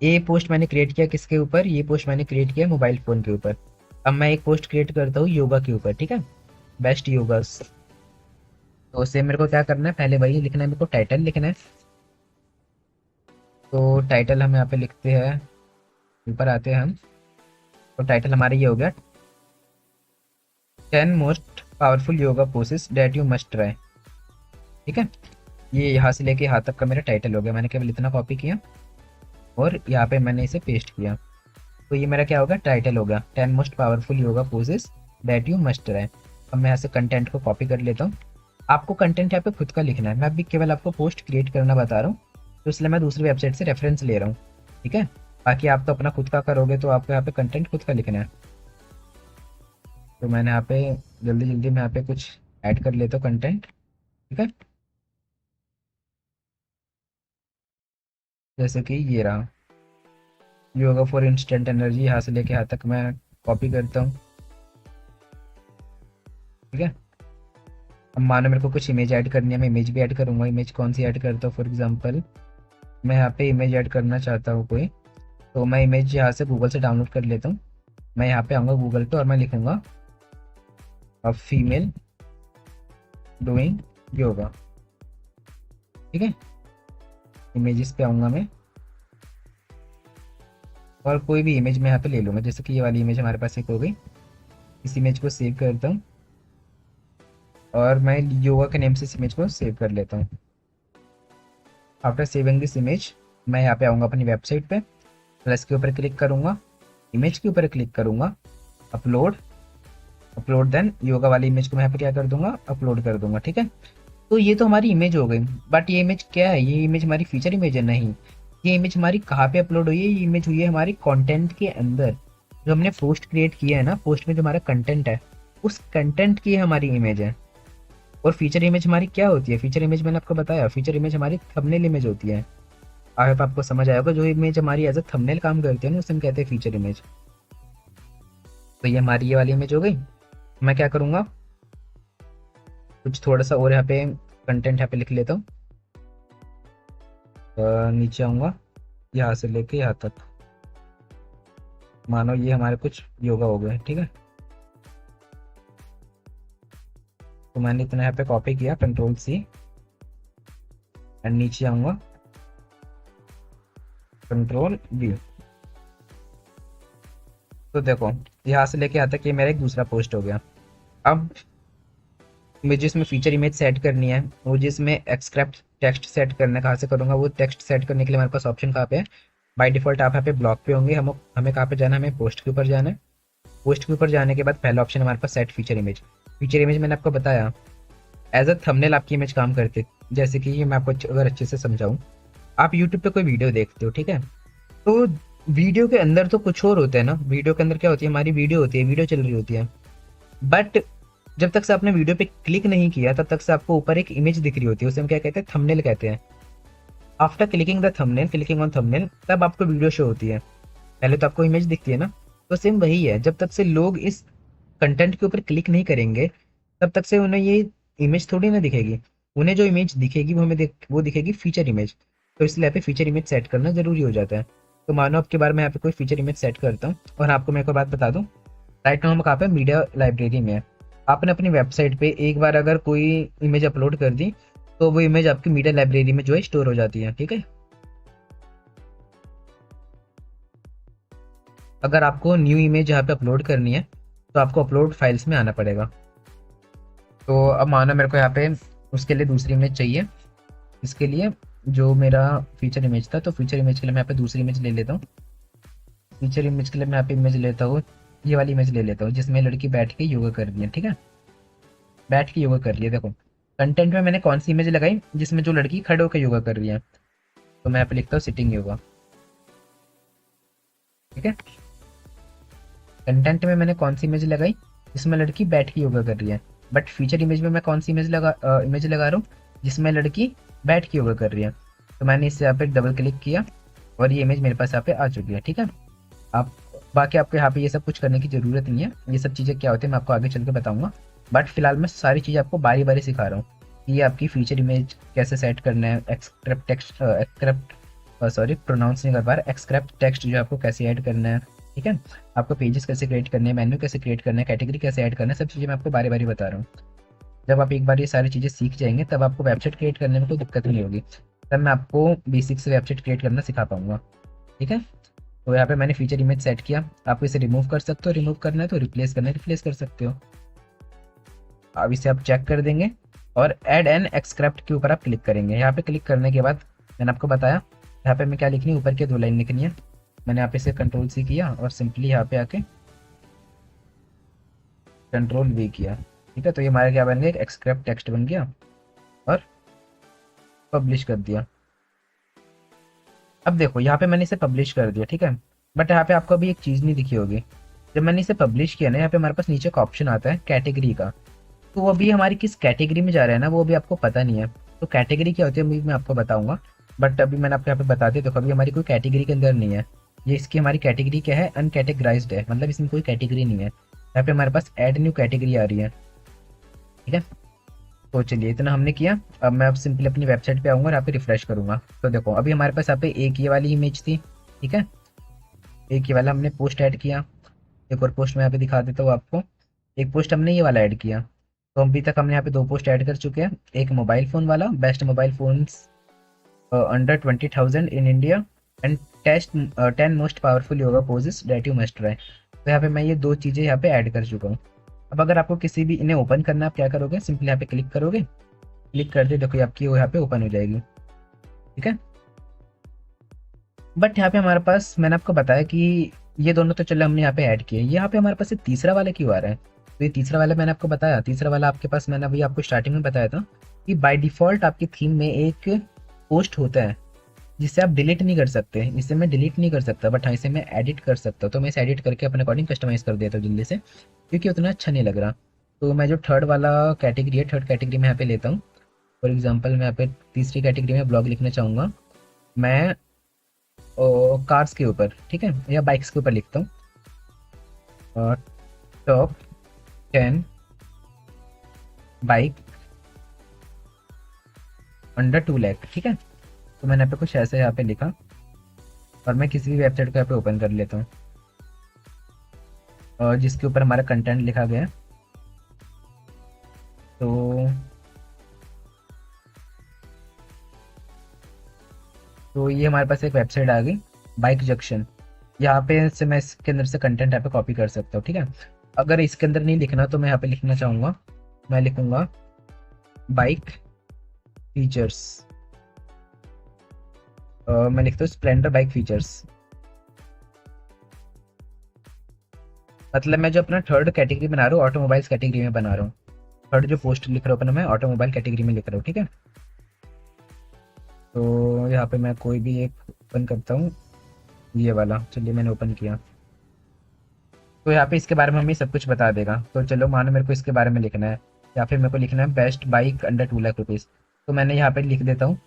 ये पोस्ट मैंने क्रिएट किया किसके ऊपर, ये पोस्ट मैंने क्रिएट किया मोबाइल फ़ोन के ऊपर। अब मैं एक पोस्ट क्रिएट करता हूँ योगा के ऊपर, ठीक है, बेस्ट योगास। तो उससे मेरे को क्या करना है, पहले वही लिखना है, मेरे को टाइटल लिखना है। तो टाइटल हम यहाँ पे लिखते हैं, ऊपर आते हैं हम। तो टाइटल हमारा ये हो गया, 10 most powerful yoga poses that you must try. ठीक है, ये यहाँ से लेके यहाँ तक का मेरा टाइटल हो गया। मैंने केवल इतना कॉपी किया और यहाँ पे मैंने इसे पेस्ट किया। तो ये मेरा क्या होगा, टाइटल हो गया, 10 most powerful yoga poses that you must try. अब मैं यहाँ से कंटेंट को कॉपी कर लेता हूँ। आपको कंटेंट यहाँ पे खुद का लिखना है, मैं अभी केवल आपको पोस्ट क्रिएट करना बता रहा हूँ, तो इसलिए मैं दूसरी वेबसाइट से रेफरेंस ले रहा हूँ। ठीक है, बाकी आप तो अपना खुद का करोगे तो आपको यहाँ पे कंटेंट खुद का लिखना है। तो मैंने यहाँ पे जल्दी जल्दी मैं यहाँ पे कुछ ऐड कर लेता हूँ कंटेंट। ठीक है, जैसे कि ये रहा, योगा फॉर इंस्टेंट एनर्जी, यहाँ से लेके यहाँ तक मैं कॉपी करता हूँ। ठीक है, अब मानो मेरे को कुछ इमेज ऐड करनी है, मैं इमेज भी ऐड करूँगा। इमेज कौन सी ऐड करता हूँ, फॉर एग्जांपल मैं यहाँ पे इमेज ऐड करना चाहता हूँ कोई, तो मैं इमेज यहाँ से गूगल से डाउनलोड कर लेता हूँ। मैं यहाँ पे आऊँगा गूगल पे और मैं लिखूँगा अ फीमेल डूइंग योगा। ठीक है, इमेजेस पे आऊँगा मैं और कोई भी इमेज मैं यहाँ पे ले लूँगा, जैसे कि ये वाली इमेज हमारे पास एक हो गई। इस इमेज को सेव करता हूँ और मैं योगा के नेम से इस इमेज को सेव कर लेता हूँ। आफ्टर सेविंग दिस इमेज, मैं यहाँ पे आऊँगा अपनी वेबसाइट पे, प्लस के ऊपर क्लिक करूँगा, इमेज के ऊपर क्लिक करूँगा, अपलोड, अपलोड देन योगा वाली इमेज को मैं यहाँ पे क्या कर दूंगा, अपलोड कर दूंगा। ठीक है, तो ये तो हमारी इमेज हो गई, बट ये इमेज क्या है, ये इमेज हमारी फीचर इमेज है नहीं। ये इमेज हमारी कहाँ पे अपलोड हुई है, ये इमेज हुई है हमारी कंटेंट के अंदर। जो हमने पोस्ट क्रिएट किया है ना, पोस्ट में जो हमारा कंटेंट है, उस कंटेंट की हमारी इमेज है। और फीचर इमेज हमारी क्या होती है, फीचर इमेज मैंने आपको बताया, फीचर इमेज हमारी थंबनेल इमेज होती है। आई होप आपको समझ आएगा, जो इमेज हमारी एज अ थंबनेल काम करती है ना, उसे हम कहते हैं फीचर इमेज। तो ये हमारी ये वाली इमेज हो गई। मैं क्या करूँगा, कुछ थोड़ा सा और यहाँ पे कंटेंट यहाँ पे लिख लेता हूँ। नीचे आऊँगा, यहाँ से लेके यहाँ तक, मानो ये हमारे कुछ योगा हो गए। ठीक है, तो मैंने इतना यहाँ पे कॉपी किया, Ctrl+C, एंड नीचे आऊँगा, Ctrl+V। तो देखो, यहाँ से लेके यहाँ तक ये मेरा एक दूसरा पोस्ट हो गया। अब मुझे इसमें फीचर इमेज सेट करनी है, मुझे इसमें एक्सक्रेप्ट टेक्स्ट सेट करना है। कहाँ से करूँगा, वो टेक्स्ट सेट करने के लिए हमारे पास ऑप्शन कहाँ पे है, बाय डिफॉल्ट आप यहाँ पे ब्लॉग पे होंगे। हमें कहाँ पे जाना है, हमें पोस्ट के ऊपर जाना है। पोस्ट के ऊपर जाने के बाद पहला ऑप्शन हमारे पास set feature image. Feature image मैंने आपको बताया एज अ थंबनेल आपकी इमेज काम करती है। जैसे कि ये मैं आपको अगर अच्छे से समझाऊँ, आप यूट्यूब पे कोई वीडियो देखते हो, ठीक है, तो वीडियो के अंदर तो कुछ और होता है ना। वीडियो के अंदर क्या होती है, हमारी वीडियो होती है, वीडियो चल रही होती है, बट जब तक से आपने वीडियो पे क्लिक नहीं किया तब तक से आपको ऊपर एक इमेज दिख रही होती है, उसे हम क्या कहते हैं, थंबनेल कहते हैं। After clicking the thumbnail, clicking on thumbnail, तब आपको वीडियो शो होती है। पहले तो आपको इमेज दिखती है ना। तो सेम वही है, जब तक से लोग इस कंटेंट के ऊपर क्लिक नहीं करेंगे तब तक से उन्हें ये इमेज थोड़ी ना दिखेगी। उन्हें जो इमेज दिखेगी वो वो दिखेगी फीचर इमेज। तो इसलिए यहाँ पे फीचर इमेज सेट करना जरूरी हो जाता है। तो मानो आपके बारे में यहाँ पे कोई फीचर इमेज सेट करता हूँ। और आपको मैं एक और बात बता दूँ, राइट नाउ हम कहाँ पे, मीडिया लाइब्रेरी में है। आपने अपनी वेबसाइट पे एक बार अगर कोई इमेज अपलोड कर दी तो वो इमेज आपकी मीडिया लाइब्रेरी में जो है स्टोर हो जाती है। ठीक है, अगर आपको न्यू इमेज यहाँ पे अपलोड करनी है तो आपको अपलोड फाइल्स में आना पड़ेगा। तो अब मानो मेरे को यहाँ पे उसके लिए दूसरी इमेज चाहिए। इसके लिए जो मेरा फीचर इमेज था, तो फीचर इमेज के लिए मैं यहाँ पे दूसरी इमेज ले लेता हूँ। फीचर इमेज के लिए मैं यहाँ पे इमेज लेता हूँ, ये वाली इमेज ले लेता हूँ जिसमें लड़की बैठ के योगा कर रही है। ठीक है, बैठ के योगा कर रही है, देखो। कंटेंट में मैंने कौन सी इमेज लगाई जिसमें जो लड़की खड़े होकर योगा कर रही है, तो मैं यहाँ पे लिखता हूँ सिटिंग योगा। ठीक है। कंटेंट में मैंने कौन सी इमेज लगाई जिसमें लड़की बैठ के योगा कर रही है, बट फीचर इमेज में मैं कौन सी इमेज लगा रहा हूँ जिसमें लड़की बैठ के योगा कर रही है। तो मैंने इससे यहाँ पे डबल क्लिक किया और ये इमेज मेरे पास यहाँ पे आ चुकी है। ठीक है। आप बाकी आपको यहाँ पे ये सब कुछ करने की ज़रूरत नहीं है, ये सब चीज़ें क्या होती है मैं आपको आगे चल के बताऊंगा। बट फिलहाल मैं सारी चीज़ें आपको बारी बारी सिखा रहा हूँ कि ये आपकी फीचर इमेज कैसे सेट करना है, एक्सक्रिप्ट टेक्स्ट एक्सक्रिप्ट सॉरी प्रोनाउंस नहीं कर पा रहा, एक्सक्रिप्ट टेक्स्ट जो आपको कैसे ऐड करना है। ठीक है। आपको पेजेस कैसे क्रिएट करने हैं, मेन्यू कैसे क्रिएट करना है, कैटेगरी कैसे ऐड करना है, सब चीज़ें मैं आपको बारी बारी बता रहा हूँ। जब आप एक बार ये सारी चीज़ें सीख जाएंगे तब आपको वेबसाइट क्रिएट करने में कोई दिक्कत नहीं होगी, तब मैं आपको बेसिक से वेबसाइट क्रिएट करना सिखा पाऊंगा। ठीक है। तो यहाँ पे मैंने फीचर इमेज सेट किया, आपको इसे रिमूव कर सकते हो, रिमूव करना है तो रिप्लेस करना है रिप्लेस कर सकते हो। अब इसे आप चेक कर देंगे और ऐड एन एक्सक्रिप्ट के ऊपर आप क्लिक करेंगे। यहाँ पे क्लिक करने के बाद मैंने आपको बताया यहाँ पे मैं क्या लिखनी है, ऊपर के 2 लाइन लिखनी है। मैंने यहाँ पे इसे कंट्रोल सी किया और सिंपली यहाँ पे आके कंट्रोल वी किया। ठीक है। तो ये हमारा क्या बन गया, एक एक्सक्रिप्ट टेक्स्ट बन गया और पब्लिश कर दिया। अब देखो यहाँ पे मैंने इसे पब्लिश कर दिया। ठीक है। बट यहाँ पे आपको अभी एक चीज़ नहीं दिखी होगी, जब मैंने इसे पब्लिश किया ना यहाँ पे हमारे पास नीचे का ऑप्शन आता है कैटेगरी का, तो वो अभी हमारी किस कैटेगरी में जा रहा है ना वो अभी आपको पता नहीं है। तो कैटेगरी क्या होती है अभी मैं आपको बताऊंगा, बट अभी मैंने आपको यहाँ पे बता दिया। देखो अभी हमारी कोई कैटेगरी के अंदर नहीं है, ये इसकी हमारी कैटेगरी क्या है, अनकैटेगराइज्ड है, मतलब इसमें कोई कैटेगरी नहीं है। यहाँ पे हमारे पास ऐड न्यू कैटेगरी आ रही है। ठीक है। तो चलिए इतना हमने किया। अब मैं अब सिंपली अपनी वेबसाइट पे आऊँगा और यहाँ पे रिफ्रेश करूँगा। तो देखो अभी हमारे पास यहाँ पे एक ये वाली इमेज थी। ठीक है। एक ये वाला हमने पोस्ट ऐड किया, एक और पोस्ट मैं यहाँ पे दिखा देता हूँ आपको। एक पोस्ट हमने ये वाला ऐड किया। तो अभी तक हमने यहाँ पे 2 पोस्ट ऐड कर चुके हैं। एक मोबाइल फ़ोन वाला, best mobile phones under 20,000 in India and test 10 most powerful yoga poses that you must try. तो यहाँ पे मैं ये 2 चीज़ें यहाँ पे ऐड कर चुका हूँ। अब अगर आपको किसी भी इन्हें ओपन करना है, आप क्या करोगे, सिंपली यहाँ पे क्लिक करोगे, क्लिक कर दे देखो आपकी वो यहाँ पे ओपन हो जाएगी। ठीक है। बट यहाँ पे हमारे पास मैंने आपको बताया कि ये दोनों तो चलो हमने यहाँ पे ऐड किए, यहाँ पे हमारे पास ये तीसरा वाला क्यों आ रहा है। तो ये तीसरा वाला मैंने आपको बताया, तीसरा वाला आपके पास मैंने अभी आपको स्टार्टिंग में बताया था कि बाय डिफ़ॉल्ट आपकी थीम में एक पोस्ट होता है जिसे आप डिलीट नहीं कर सकते। इसे मैं डिलीट नहीं कर सकता, बट हाँ इसे मैं एडिट कर सकता हूँ। तो मैं इसे एडिट करके अपने अकॉर्डिंग कस्टमाइज़ कर देता हूँ जल्दी से, क्योंकि उतना अच्छा नहीं लग रहा। तो मैं जो थर्ड वाला कैटेगरी है, थर्ड कैटेगरी में यहाँ पे लेता हूँ। फॉर एग्जाम्पल मैं यहाँ पे तीसरी कैटेगरी में ब्लॉग लिखना चाहूँगा मैं कार्स के ऊपर, ठीक है, या बाइक्स के ऊपर लिखता हूँ, टॉप 10 बाइक अंडर 2 लाख। ठीक है। तो मैंने यहाँ पे कुछ ऐसे यहाँ पे लिखा और मैं किसी भी वेबसाइट को यहाँ पे ओपन कर लेता हूँ और जिसके ऊपर हमारा कंटेंट लिखा गया है। तो ये हमारे पास एक वेबसाइट आ गई, बाइक जंक्शन। यहाँ पे से मैं इसके अंदर से कंटेंट यहाँ पे कॉपी कर सकता हूँ। ठीक है। अगर इसके अंदर नहीं लिखना तो मैं यहाँ पे लिखना चाहूँगा, मैं लिखूँगा बाइक फीचर्स, मैं लिखता हूँ स्प्लेंडर बाइक फीचर्स। मतलब मैं जो अपना थर्ड कैटेगरी बना रहा हूँ ऑटोमोबाइल्स कैटेगरी में बना रहा हूँ। थर्ड जो पोस्ट लिख रहा हूँ अपना मैं ऑटोमोबाइल कैटेगरी में लिख रहा हूँ। ठीक है। तो यहाँ पे मैं कोई भी एक ओपन करता हूँ, ये वाला, चलिए मैंने ओपन किया। तो यहाँ पे इसके बारे में हमें सब कुछ बता देगा। तो चलो मानो मेरे को इसके बारे में लिखना है या फिर मेरे को लिखना है best bike under 2 lakh rupees. तो मैंने यहाँ पे लिख देता हूँ,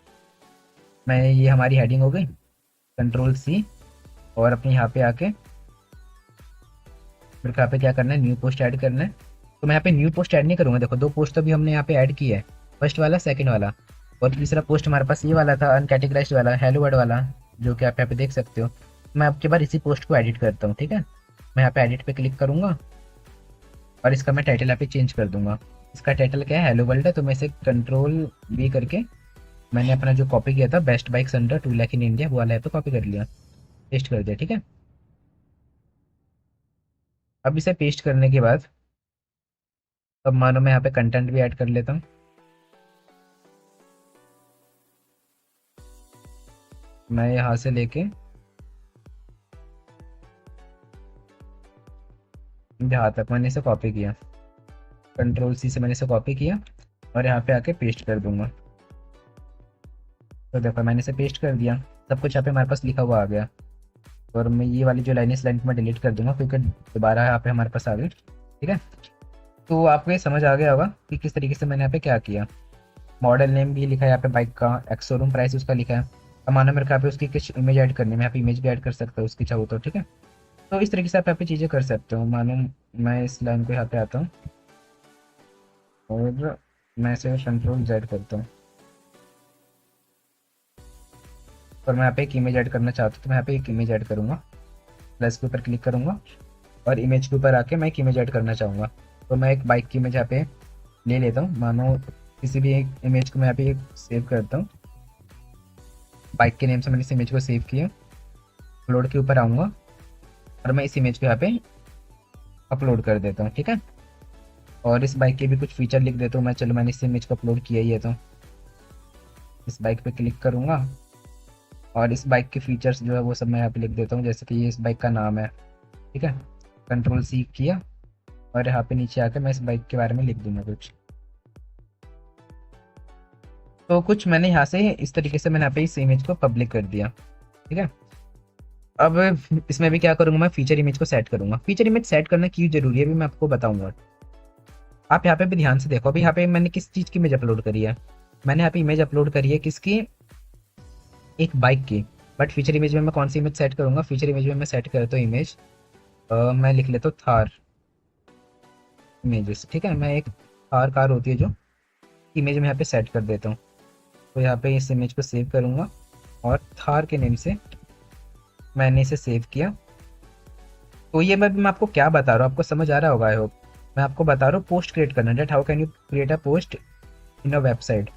मैं ये हमारी हेडिंग हो गई, कंट्रोल सी, और अपने यहाँ पे आके मेरे को यहाँ पे क्या करना है, न्यू पोस्ट ऐड करना है। तो मैं यहाँ पे न्यू पोस्ट ऐड नहीं करूँगा, देखो 2 पोस्ट तो अभी हमने यहाँ पे ऐड की है, फर्स्ट वाला सेकंड वाला, और तीसरा पोस्ट हमारे पास ये वाला था अनकैटेगराइज्ड वाला हेलो वर्ड वाला, जो कि आप यहाँ पे देख सकते हो। मैं आपके बार इसी पोस्ट को एडिट करता हूँ। ठीक है। मैं यहाँ पे एडिट पे क्लिक करूँगा और इसका मैं टाइटल यहाँ पे चेंज कर दूंगा। इसका टाइटल क्या है, हेलो वर्ल्ड है, तो मैं इसे कंट्रोल बी करके मैंने अपना जो कॉपी किया था best bikes under 2 lakh in India, वो वाला यहाँ पे कॉपी कर लिया, पेस्ट कर दिया। ठीक है। अब इसे पेस्ट करने के बाद अब मानो मैं यहाँ पे कंटेंट भी ऐड कर लेता हूँ। मैं यहाँ से लेके यहाँ तक मैंने इसे कॉपी किया, कंट्रोल सी से मैंने इसे कॉपी किया और यहाँ पे आके पेस्ट कर दूंगा। तो देखो मैंने इसे पेस्ट कर दिया, सब कुछ यहाँ पे हमारे पास लिखा हुआ आ गया। और मैं ये वाली जो लाइन इस लाइन को मैं डिलीट कर दूंगा क्योंकि दोबारा यहाँ पे हमारे पास आ गई। ठीक है, तो आपको ये समझ आ गया होगा कि किस तरीके से मैंने यहाँ पे क्या किया। मॉडल नेम भी लिखा है यहाँ पे बाइक का, एक्स शोरूम प्राइस उसका लिखा है। अब मानो मेरे को यहाँ पे उसकी कुछ इमेज ऐड करनी है, मैं यहाँ पे इमेज भी ऐड कर सकता हूँ उसकी चाहो तो। ठीक है, तो इस तरीके से आप यहाँ पे चीज़ें कर सकते हो। मानो मैं इस लाइन को यहाँ पे आता हूँ और मैं इसे कंट्रोल जेड करता हूँ और मैं यहाँ पे एक इमेज ऐड करना चाहता हूँ, तो मैं यहाँ पे एक इमेज ऐड करूँगा। प्लस के ऊपर क्लिक करूँगा और इमेज के ऊपर आके मैं एक इमेज ऐड करना चाहूँगा। तो मैं एक बाइक की इमेज यहाँ पे ले लेता हूँ। मानो किसी भी एक इमेज को मैं यहाँ पे सेव करता हूँ, बाइक के नेम से मैंने इस इमेज को सेव किया। अपलोड के ऊपर आऊँगा और मैं इस इमेज को यहाँ पे अपलोड कर देता हूँ। ठीक है, और इस बाइक के भी कुछ फीचर लिख देता हूँ मैं। चलो मैंने इस इमेज को अपलोड किया ही है, तो इस बाइक पे क्लिक करूँगा और इस बाइक के फीचर्स जो है वो सब मैं यहाँ पे लिख देता हूँ, जैसे कि ये इस बाइक का नाम है। ठीक है, कंट्रोल सी किया और यहाँ पे नीचे आकर मैं इस बाइक के बारे में लिख दूंगा कुछ। तो कुछ मैंने यहाँ से इस तरीके से मैंने यहाँ पे इस इमेज को पब्लिक कर दिया। ठीक है, अब इसमें भी क्या करूँगा, मैं फीचर इमेज को सेट करूँगा। फीचर इमेज सेट करना क्यों जरूरी है भी मैं आपको बताऊँगा। आप यहाँ पे भी ध्यान से देखो, अभी यहाँ पे मैंने किस चीज़ की इमेज अपलोड करी है। मैंने यहाँ पे इमेज अपलोड करी है किसकी, एक बाइक की। बट फीचर इमेज में मैं कौन सी इमेज सेट करूँगा, फीचर इमेज में मैं सेट करता हूँ इमेज, मैं लिख लेता हूँ थार इमेजेस। ठीक है, मैं एक थार कार होती है जो इमेज में यहाँ पे सेट कर देता हूँ। तो यहाँ पे इस इमेज को सेव करूँगा और थार के नेम से मैंने इसे सेव किया। तो ये मैं आपको क्या बता रहा हूँ, आपको समझ आ रहा होगा आई होप। मैं आपको बता रहा हूँ पोस्ट क्रिएट करना, that how can you create a post in a website.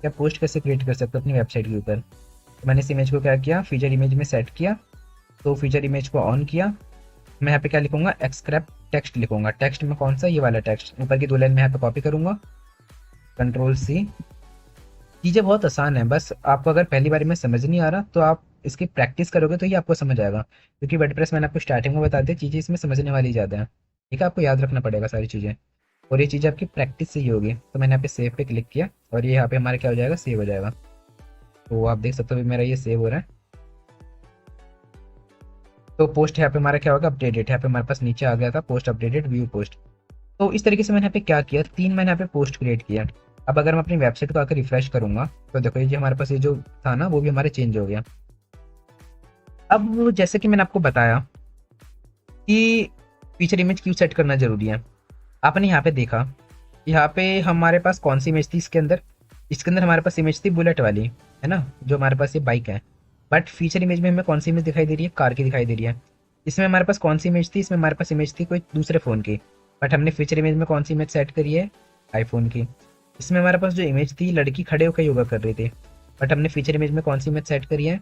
क्या पोस्ट कैसे क्रिएट कर सकते हो अपनी वेबसाइट के ऊपर। तो मैंने इस इमेज को क्या किया, फीचर इमेज में सेट किया। तो फीचर इमेज को ऑन किया। मैं यहाँ पे क्या लिखूंगा, एक्सक्रैप टेक्स्ट लिखूंगा। टेक्स्ट में कौन सा, ये वाला टेक्स्ट, ऊपर की 2 लाइन में यहाँ पे कॉपी करूंगा, कंट्रोल सी। चीज़ें बहुत आसान है, बस आपको अगर पहली बार में समझ नहीं आ रहा तो आप इसकी प्रैक्टिस करोगे तो ये आपको समझ आएगा। क्योंकि वर्डप्रेस मैंने आपको स्टार्टिंग में बता दी, चीज़ें इसमें समझने वाली ज़्यादा है। ठीक है, आपको याद रखना पड़ेगा सारी चीज़ें और ये चीज़ें आपकी प्रैक्टिस से ही होगी। तो मैंने यहाँ पे सेव पे क्लिक किया और ये यहाँ पे हमारा क्या हो जाएगा, सेव हो जाएगा। तो आप देख सकते हो मेरा ये सेव हो रहा है। तो पोस्ट यहाँ पे हमारा क्या होगा, अपडेटेड। यहाँ पे हमारे पास नीचे आ गया था पोस्ट अपडेटेड, व्यू पोस्ट। तो इस तरीके से मैंने यहाँ पे क्या किया, 3 मैंने यहाँ पे पोस्ट क्रिएट किया। अब अगर मैं अपनी वेबसाइट को आकर रिफ्रेश करूंगा तो देखो ये जो हमारे पास ये जो था ना वो भी हमारे चेंज हो गया। अब जैसे कि मैंने आपको बताया कि फीचर इमेज क्यों सेट करना जरूरी है, आपने यहाँ पे देखा, यहाँ पे हमारे पास कौन सी इमेज थी इसके अंदर हमारे पास इमेज थी बुलेट वाली, है ना, जो हमारे पास ये बाइक है। बट फीचर इमेज में हमें कौन सी इमेज दिखाई दे रही है, कार की दिखाई दे रही है। इसमें हमारे पास कौन सी इमेज थी, इसमें हमारे पास इमेज थी कोई दूसरे फ़ोन की। बट हमने फीचर इमेज में कौन सी इमेज सेट करी है, आईफोन की। इसमें हमारे पास जो इमेज थी लड़की खड़े होकर योगा कर रही थी। बट हमने फीचर इमेज में कौन सी इमेज सेट करी है,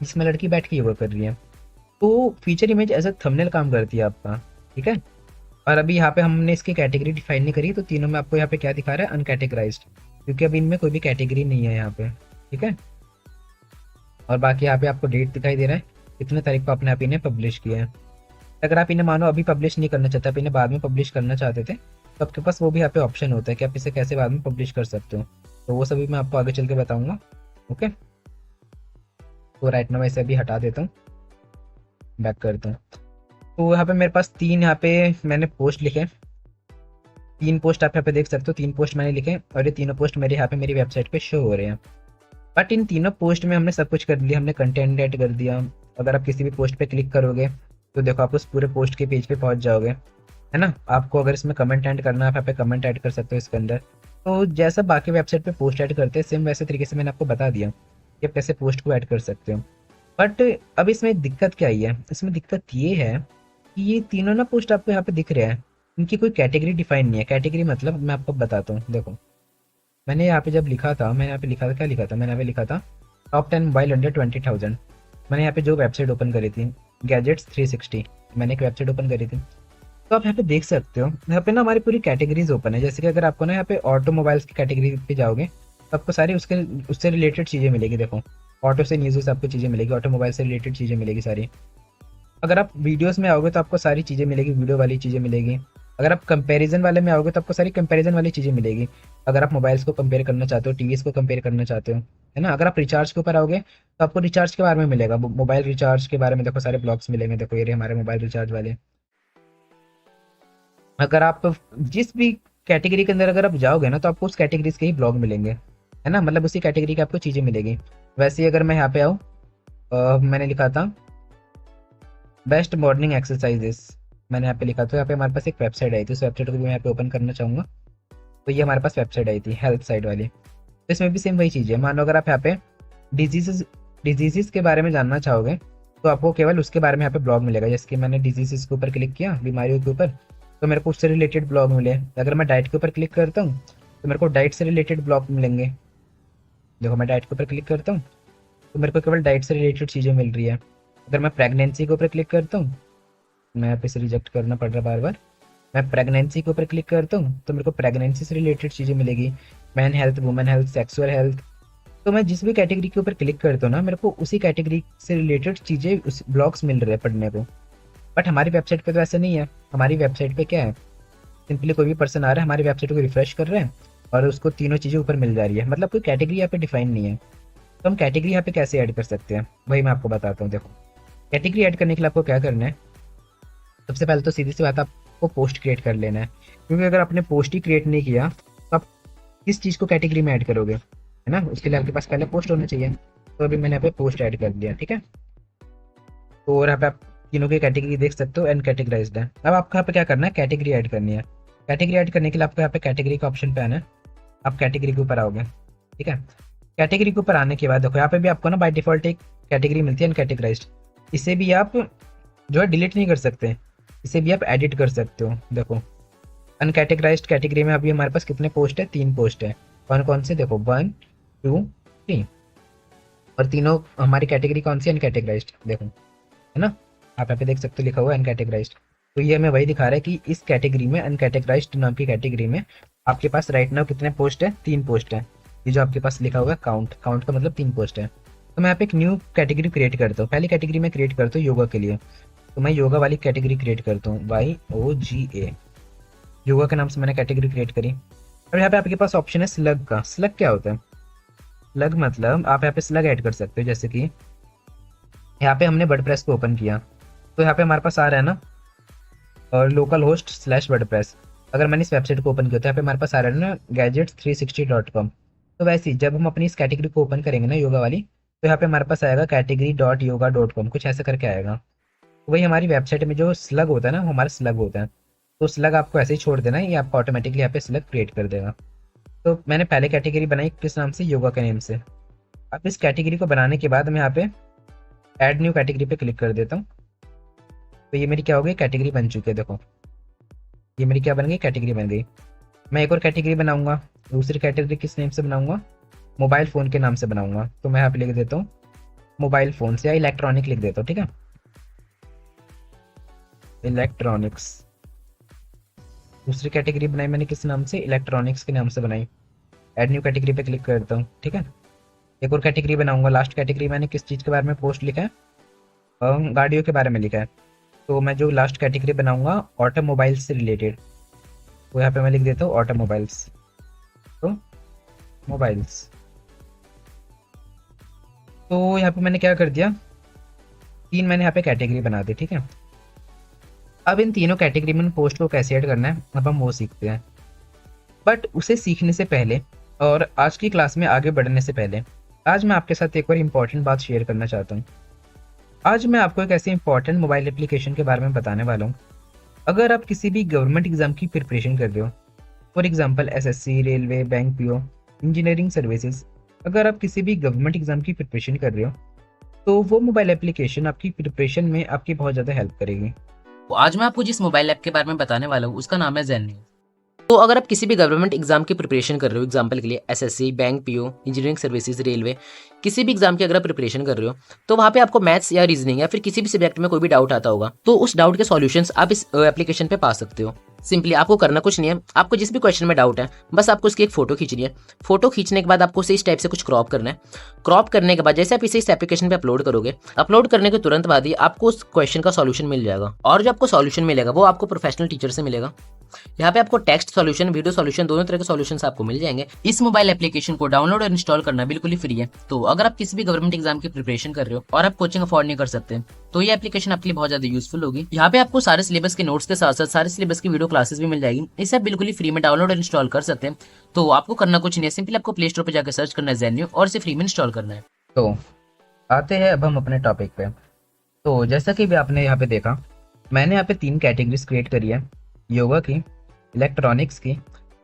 जिसमें लड़की बैठ के योगा कर रही है। तो feature image as a thumbnail काम करती है आपका। ठीक है, और अभी यहाँ पे हमने इसकी कैटेगरी डिफाइन नहीं करी, तो तीनों में आपको यहाँ पे क्या दिखा रहा है, अनकैटेगराइज्ड, क्योंकि अभी इनमें कोई भी कैटेगरी नहीं है यहाँ पे। ठीक है, और बाकी यहाँ पे आपको डेट दिखाई दे रहा है, कितने तारीख को आपने इन्हें पब्लिश किया है। अगर आप इन्हें मानो अभी पब्लिश नहीं करना चाहते, आप इन्हें बाद में पब्लिश करना चाहते थे, तो आपके पास वो भी यहाँ पे ऑप्शन होता है कि आप इसे कैसे बाद में पब्लिश कर सकते हो। तो वो सभी मैं आपको आगे चल के बताऊँगा। ओके, तो राइट नाउ मैं इसे अभी हटा देता हूँ, बैक करता हूँ। तो यहाँ पे मेरे पास 3 यहाँ पे मैंने पोस्ट लिखे, 3 पोस्ट आप यहाँ पे देख सकते हो, 3 पोस्ट मैंने लिखे और ये तीनों पोस्ट मेरे यहाँ पे मेरी वेबसाइट पे शो हो रहे हैं। बट इन तीनों पोस्ट में हमने सब कुछ कर लिया, हमने कंटेंट ऐड कर दिया। अगर आप किसी भी पोस्ट पे क्लिक करोगे तो देखो आप उस पूरे पोस्ट के पेज पे पहुंच जाओगे, है ना। आपको अगर इसमें कमेंट ऐड करना है, आप यहाँ पे कमेंट ऐड कर सकते हो इसके अंदर। तो जैसा बाकी वेबसाइट पे पोस्ट ऐड करते हैं सेम वैसे तरीके से मैंने आपको बता दिया कि आप कैसे पोस्ट को ऐड कर सकते हो। बट अब इसमें दिक्कत क्या आई है, इसमें दिक्कत ये है कि ये तीनों ना पोस्ट आपको यहाँ पे दिख रहे हैं, इनकी कोई कैटेगरी डिफाइन नहीं है। कैटेगरी मतलब मैं आपको बताता हूँ, देखो मैंने यहाँ पे जब लिखा था, मैंने यहाँ पे लिखा था, क्या लिखा था, मैंने यहाँ पे लिखा था टॉप 10 मोबाइल अंडर 20,000। मैंने यहाँ पे जो वेबसाइट ओपन करी थी गैजेट्स 360, मैंने एक वेबसाइट ओपन करी थी। तो आप यहाँ पे देख सकते हो, यहाँ पे ना हमारी पूरी कैटेगरीज ओपन है। जैसे कि अगर आपको ना यहाँ पे ऑटोमोबाइल्स की कैटेगरी पे जाओगे तो आपको सारी उससे रिलेटेड चीज़ें मिलेगी। देखो ऑटो से न्यूज़ से आपको चीज़ें मिलेगी, ऑटोमोबाइल से रिलेटेड चीज़ें मिलेगी सारी। अगर आप वीडियोस में आओगे तो आपको सारी चीज़ें मिलेगी, वीडियो वाली चीज़ें मिलेगी। अगर आप कंपैरिजन वाले में आओगे तो आपको सारी कंपैरिजन वाली चीज़ें मिलेगी। अगर आप मोबाइल्स को कंपेयर करना चाहते हो, टीवीज़ को कंपेयर करना चाहते हो, है ना? अगर आप रिचार्ज के ऊपर आओगे तो आपको रिचार्ज के बारे में मिलेगा। मोबाइल रिचार्ज के बारे में देखो सारे ब्लॉग्स मिलेंगे। देखो ये रहे हमारे मोबाइल रिचार्ज वाले। अगर आप जिस भी कैटेगरी के अंदर अगर आप जाओगे ना तो आपको उस कैटेगरीज के ही ब्लॉग मिलेंगे, है ना? मतलब उसी कैटेगरी की आपको चीज़ें मिलेगी। वैसे ही अगर मैं यहाँ पे आऊँ, मैंने लिखा था बेस्ट मॉर्निंग एक्सरसाइजेस, मैंने यहाँ पे लिखा था। यहाँ पे हमारे पास एक वेबसाइट आई थी, उस वेबसाइट को भी मैं यहाँ पे ओपन करना चाहूँगा। तो ये हमारे पास वेबसाइट आई थी हेल्थ साइट वाली। तो इसमें भी सेम वही चीज़ है। मान लो अगर आप यहाँ पे डिजीज़ के बारे में जानना चाहोगे तो आपको केवल उसके बारे में यहाँ पे ब्लॉग मिलेगा। जैसे कि मैंने डिजीज़ के ऊपर क्लिक किया, बीमारियों के ऊपर, तो मेरे को उससे रिलेटेड ब्लॉग मिले। अगर मैं डाइट के ऊपर क्लिक करता हूँ तो मेरे को डाइट से रिलेटेड ब्लॉग मिलेंगे। देखो मैं डाइट के ऊपर क्लिक करता हूँ तो मेरे को केवल डाइट से रिलेटेड चीज़ें मिल रही है। अगर मैं प्रेगनेंसी के ऊपर क्लिक करता हूँ, मैं यहाँ पे से रिजेक्ट करना पड़ रहा है बार बार। मैं प्रेगनेंसी के ऊपर क्लिक करता हूँ तो मेरे को प्रेगनेंसी से रिलेटेड चीज़ें मिलेगी। Man health, women health, sexual health. तो मैं जिस भी कैटेगरी के ऊपर क्लिक करता हूँ ना, मेरे को उसी कैटेगरी से रिलेटेड चीज़ें, उस ब्लॉग्स मिल रहे हैं पढ़ने को। बट हमारी वेबसाइट पे तो ऐसा नहीं है। हमारी वेबसाइट पे क्या है, सिंपली कोई भी पर्सन आ रहा है, हमारी वेबसाइट को रिफ्रेश कर रहे हैं और उसको तीनों चीज़ें ऊपर मिल जा रही है। मतलब कोई कैटेगरी यहाँ पे डिफाइन नहीं है। तो हम कैटेगरी यहाँ पे कैसे ऐड कर सकते हैं, वही मैं आपको बताता हूँ। देखो कैटेगरी ऐड करने के लिए आपको क्या करना है, सबसे पहले तो सीधी सी बात, आपको पोस्ट क्रिएट कर लेना है। क्योंकि अगर आपने पोस्ट ही क्रिएट नहीं किया तो आप किस चीज़ को कैटेगरी में ऐड करोगे, है ना? उसके लिए आपके पास पहले पोस्ट होना चाहिए। तो अभी मैंने यहाँ पे पोस्ट ऐड कर दिया, ठीक है। तो और यहाँ पे आप तीनों की कैटेगरी देख सकते हो, एंड कैटेगराइज्ड है। अब आपको यहाँ पे क्या करना है, कैटेगरी ऐड करनी है। कैटेगरी ऐड करने के लिए आपको यहाँ पे कैटेगरी का ऑप्शन पे आना है। आप कैटेगरी के ऊपर आओगे, ठीक है। कैटेगरी के ऊपर आने के बाद देखो यहाँ पे भी आपको ना बाय डिफॉल्ट एक कैटेगरी मिलती है अनकैटेगराइज्ड। इसे भी आप जो है डिलीट नहीं कर सकते, इसे भी आप एडिट कर सकते हो। देखो अनकैटेगराइज्ड कैटेगरी में अभी हमारे पास कितने पोस्ट है, 3 पोस्ट है। कौन कौन से, देखो 1 2 3। और तीनों हमारी कैटेगरी कौन सी, अनकैटेगराइज्ड, देखो, है ना? आप यहाँ पे देख सकते हो लिखा हुआ है अनकैटेगराइज्ड। तो ये हमें वही दिखा रहा है कि इस कैटेगरी में, अनकैटेगराइज्ड नाम की कैटेगरी में आपके पास राइट नाउ कितने पोस्ट है, 3 पोस्ट है। ये जो आपके पास लिखा हुआ है काउंट, काउंट का मतलब 3 पोस्ट है। तो मैं यहाँ पे एक न्यू कैटेगरी क्रिएट करता हूँ। पहली कैटेगरी में क्रिएट करता हूँ योगा के लिए। तो मैं योगा वाली कैटेगरी क्रिएट करता हूँ, YOGA, योगा के नाम से मैंने कैटेगरी क्रिएट करी। और यहाँ पे आपके पास ऑप्शन है स्लग का। स्लग क्या होता है? स्लग मतलब आप यहाँ पे स्लग ऐड कर सकते हो। जैसे कि यहाँ पे हमने वर्डप्रेस को ओपन किया तो यहाँ पे हमारे पास आ रहा है ना, और लोकल होस्ट स्लैश वर्डप्रेस। अगर मैंने इस वेबसाइट को ओपन किया तो यहाँ पे हमारे पास आ रहा है ना gadgets360.com। तो वैसे ही जब हम अपनी इस कैटेगरी को ओपन करेंगे ना योगा वाली, तो यहाँ पे हमारे पास आएगा category.yoga.com, कुछ ऐसा करके आएगा। तो वही हमारी वेबसाइट में जो स्लग होता है ना, वो हमारा स्लग होता है। तो स्लग आपको ऐसे ही छोड़ देना है, ये आपको ऑटोमेटिकली यहाँ पे स्लग क्रिएट कर देगा। तो मैंने पहले कैटेगरी बनाई किस नाम से, योगा के नेम से। अब इस कैटेगरी को बनाने के बाद मैं यहाँ पे ऐड न्यू कैटेगरी पे क्लिक कर देता हूँ। तो ये मेरी क्या हो गई, कैटेगरी बन चुकी है। देखो ये मेरी क्या बन गई, कैटेगरी बन गई। मैं एक और कैटेगरी बनाऊंगा। दूसरी कैटेगरी किस नेम से बनाऊंगा, मोबाइल फ़ोन के नाम से बनाऊंगा। तो मैं यहाँ पे लिख देता हूँ मोबाइल फ़ोन से, या इलेक्ट्रॉनिक लिख देता हूँ, ठीक है, इलेक्ट्रॉनिक्स। दूसरी कैटेगरी बनाई मैंने किस नाम से, इलेक्ट्रॉनिक्स के नाम से बनाई। ऐड न्यू कैटेगरी पे क्लिक करता हूँ, ठीक है। एक और कैटेगरी बनाऊंगा। लास्ट कैटेगरी मैंने किस चीज़ के बारे में पोस्ट लिखा है, गाड़ियों के बारे में लिखा है। तो मैं जो लास्ट कैटेगरी बनाऊंगा ऑटोमोबाइल्स से रिलेटेड, तो यहाँ पे मैं लिख देता हूँ ऑटोमोबाइल्स। तो मोबाइल्स, तो यहाँ पे मैंने क्या कर दिया, 3 मैंने यहाँ पे कैटेगरी बना दी, ठीक है। अब इन तीनों कैटेगरी में पोस्ट को कैसे ऐड करना है अब हम वो सीखते हैं। बट उसे सीखने से पहले और आज की क्लास में आगे बढ़ने से पहले, आज मैं आपके साथ एक और इम्पॉर्टेंट बात शेयर करना चाहता हूँ। आज मैं आपको एक ऐसे इंपॉर्टेंट मोबाइल एप्लीकेशन के बारे में बताने वाला हूँ। अगर आप किसी भी गवर्नमेंट एग्जाम की प्रिपरेशन कर रहे हो, for example SSC, railway, bank PO, engineering services, अगर आप किसी भी गवर्नमेंट एग्जाम की प्रिपरेशन कर रहे हो तो वो मोबाइल एप्लीकेशन आपकी प्रिपरेशन में आपकी बहुत ज़्यादा हेल्प करेगी। तो आज मैं आपको जिस मोबाइल ऐप के बारे में बताने वाला हूँ उसका नाम है ज़ेन। तो अगर आप किसी भी गवर्नमेंट एग्जाम की प्रिपरेशन कर रहे हो, एग्जाम्पल के लिए SSC, bank PO, engineering services, railway, किसी भी एग्जाम की अगर आप प्रिपरेशन कर रहे हो, तो वहाँ पे आपको मैथ्स या रीजनिंग या फिर किसी भी सब्जेक्ट में कोई भी डाउट आता होगा, तो उस डाउट के सॉल्यूशंस आप इस एप्लीकेशन पे पा सकते हो। सिंपली आपको करना कुछ नहीं है, आपको जिस भी क्वेश्चन में डाउट है बस आपको उसकी एक फोटो खींचनी है। फोटो खींचने के बाद आपको इसे इस टाइप से कुछ क्रॉप करना है। क्रॉप करने के बाद जैसे आप इसे इस एप्लीकेशन पे अपलोड करोगे, अपलोड करने के तुरंत बाद ही आपको उस क्वेश्चन का सॉल्यूशन मिल जाएगा। और जो आपको सॉल्यूशन मिलेगा वो आपको प्रोफेशनल टीचर से मिलेगा। यहाँ पे आपको टेक्स्ट सॉल्यूशन, वीडियो सॉल्यूशन, दोनों तरह के सॉल्यूशंस आपको मिल जाएंगे। इस मोबाइल एप्लीकेशन को डाउनलोड और इंस्टॉल करना बिल्कुल ही फ्री है। तो अगर आप किसी भी गवर्नमेंट एग्जाम की प्रिपरेशन कर रहे हो और आप कोचिंग अफोर्ड नहीं कर सकते, तो ये एप्लीकेशन आपके लिए बहुत ज्यादा यूजफुल होगी। यहाँ पे आपको सारे सिलेबस के नोट्स के साथ साथ सारे सिलेबस की वीडियो क्लासेस भी मिल जाएगी। इसे आप बिल्कुल ही फ्री में डाउनलोड और इंस्टॉल कर सकते हैं। तो आपको करना कुछ नहीं है, सिंपली आपको प्ले स्टोर पर जाकर सर्च करना है ज़ेन्यू और इसे फ्री में इंस्टॉल करना है। तो आते हैं अब हम अपने टॉपिक पे। तो जैसा कि भी आपने यहाँ पे देखा, मैंने यहाँ पे 3 कैटेगरीज क्रिएट करी है, योगा की, इलेक्ट्रॉनिक्स की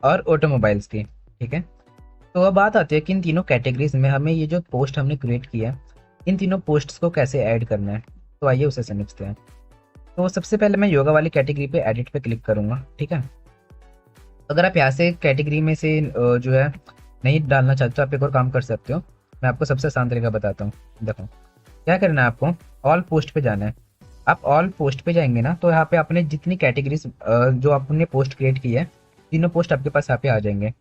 और ऑटोमोबाइल्स की। ठीक है, तो अब बात आती है कि इन तीनों कैटेगरीज में हमें ये जो पोस्ट हमने क्रिएट किया है, इन तीनों पोस्ट्स को कैसे ऐड करना है। तो आइए उसे समझते हैं। तो सबसे पहले मैं योगा वाली कैटेगरी पे एडिट पे क्लिक करूँगा। ठीक है, अगर आप यहाँ से कैटेगरी में से जो है नहीं डालना चाहते हो, आप एक और काम कर सकते हो। मैं आपको सबसे आसान तरीका बताता हूँ। देखो, क्या करना है आपको, ऑल पोस्ट पे जाना है। आप ऑल पोस्ट पे जाएंगे ना, तो यहाँ पे आपने जितनी कैटेगरीज जो आपने पोस्ट क्रिएट की है, तीनों पोस्ट आपके पास यहाँ पे आ जाएंगे।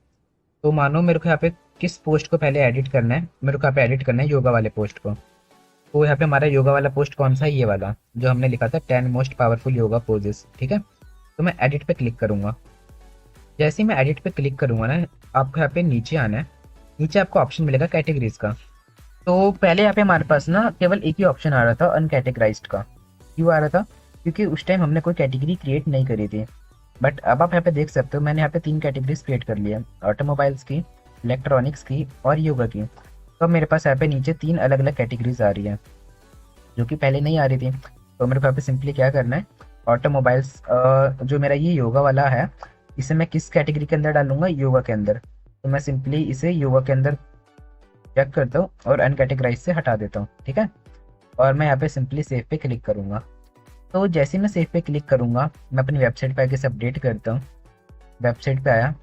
तो मानो मेरे को यहाँ पे किस पोस्ट को पहले एडिट करना है, मेरे को यहाँ पे एडिट करना है योगा वाले पोस्ट को। तो यहाँ पे हमारा योगा वाला पोस्ट कौन सा है, ये वाला जो हमने लिखा था 10 मोस्ट पावरफुल योगा पोजेस। ठीक है, तो मैं एडिट पे क्लिक करूंगा। जैसे ही मैं एडिट पे क्लिक करूंगा ना, आपको यहाँ पे नीचे आना है। नीचे आपको ऑप्शन मिलेगा कैटेगरीज का। तो पहले यहाँ पे हमारे पास ना केवल एक ही ऑप्शन आ रहा था, अनकैटेगराइज्ड का। क्यों आ रहा था? क्योंकि उस टाइम हमने कोई कैटेगरी क्रिएट नहीं करी थी। बट अब आप यहाँ पे देख सकते हो, मैंने यहाँ पे 3 कैटेगरीज क्रिएट कर ली है, ऑटोमोबाइल्स की, इलेक्ट्रॉनिक्स की और योगा की। तो अब मेरे पास यहाँ पे नीचे 3 अलग अलग कैटेगरीज आ रही है, जो कि पहले नहीं आ रही थी। तो मेरे को यहाँ पे सिंपली क्या करना है, ऑटोमोबाइल्स जो मेरा ये योगा वाला है, इसे मैं किस कैटेगरी के अंदर डालूंगा, योगा के अंदर। तो मैं सिंपली इसे योगा के अंदर चेक करता हूँ और अनकैटेगराइज से हटा देता हूँ। ठीक है, और मैं यहाँ पे सिंपली सेव पे क्लिक करूँगा। तो जैसे ही मैं सेव पे क्लिक करूँगा, मैं अपनी वेबसाइट पे आके इसे अपडेट करता हूँ। वेबसाइट पे आया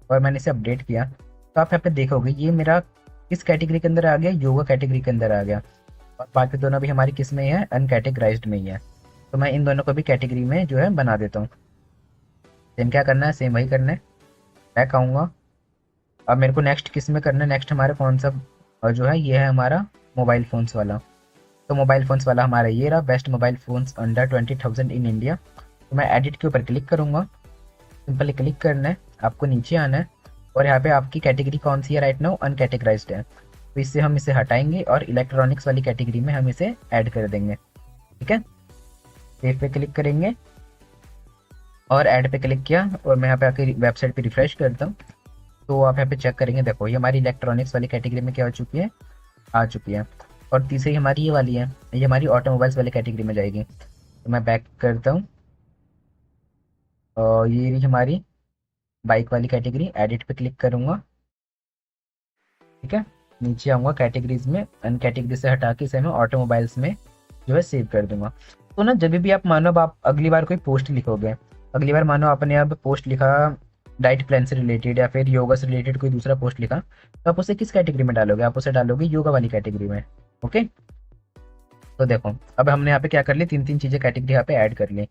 और मैंने इसे अपडेट किया, तो आप यहाँ पे देखोगे ये मेरा किस कैटेगरी के अंदर आ गया, योगा कैटेगरी के अंदर आ गया। और बाकी दोनों भी हमारी किस में ही है, अनकैटेगराइज्ड में ही है। तो मैं इन दोनों को भी कैटेगरी में जो है बना देता हूँ। सेम क्या करना है, सेम वही करना है। बैक आऊँगा। अब मेरे को नेक्स्ट किस में करना है, नेक्स्ट हमारे कौन सा जो है, ये है हमारा मोबाइल फ़ोन्स वाला। तो मोबाइल फ़ोन्स वाला हमारा ये रहा, best mobile phones under 20,000 in India. तो मैं एडिट के ऊपर क्लिक करूँगा। सिंपली क्लिक करना है, आपको नीचे आना है और यहाँ पे आपकी कैटेगरी कौन सी है, राइट नाउ अनकैटेगराइज्ड है। तो इससे हम इसे हटाएंगे और इलेक्ट्रॉनिक्स वाली कैटेगरी में हम इसे ऐड कर देंगे। ठीक है, सेव पे क्लिक करेंगे और ऐड पे क्लिक किया और मैं यहाँ पे आके वेबसाइट पे रिफ्रेश करता हूँ। तो आप यहाँ पे चेक करेंगे, देखो ये हमारी इलेक्ट्रॉनिक्स वाली कैटेगरी में क्या हो चुकी है, आ चुकी है। और तीसरी हमारी ये वाली है, ये हमारी ऑटोमोबाइल्स वाली कैटेगरी में जाएगी। तो मैं बैक करता हूँ और ये रही हमारी बाइक वाली कैटेगरी, एडिट पे क्लिक करूँगा। ठीक है, नीचे आऊँगा कैटेगरीज में, अन कैटेगरी से हटा के इसे मैं ऑटोमोबाइल्स में जो है सेव कर दूंगा। तो ना जब भी आप मानो अब आप अगली बार कोई पोस्ट लिखोगे, अगली बार मानो आपने अब पोस्ट लिखा डाइट प्लान से रिलेटेड या फिर योगा से रिलेटेड कोई दूसरा पोस्ट लिखा, तो आप उसे किस कैटेगरी में डालोगे, आप उसे डालोगे योगा वाली कैटेगरी में। ओके, तो देखो अब हमने यहाँ पे क्या कर ली, 3 चीज़ें कैटेगरी यहाँ पे ऐड कर ली।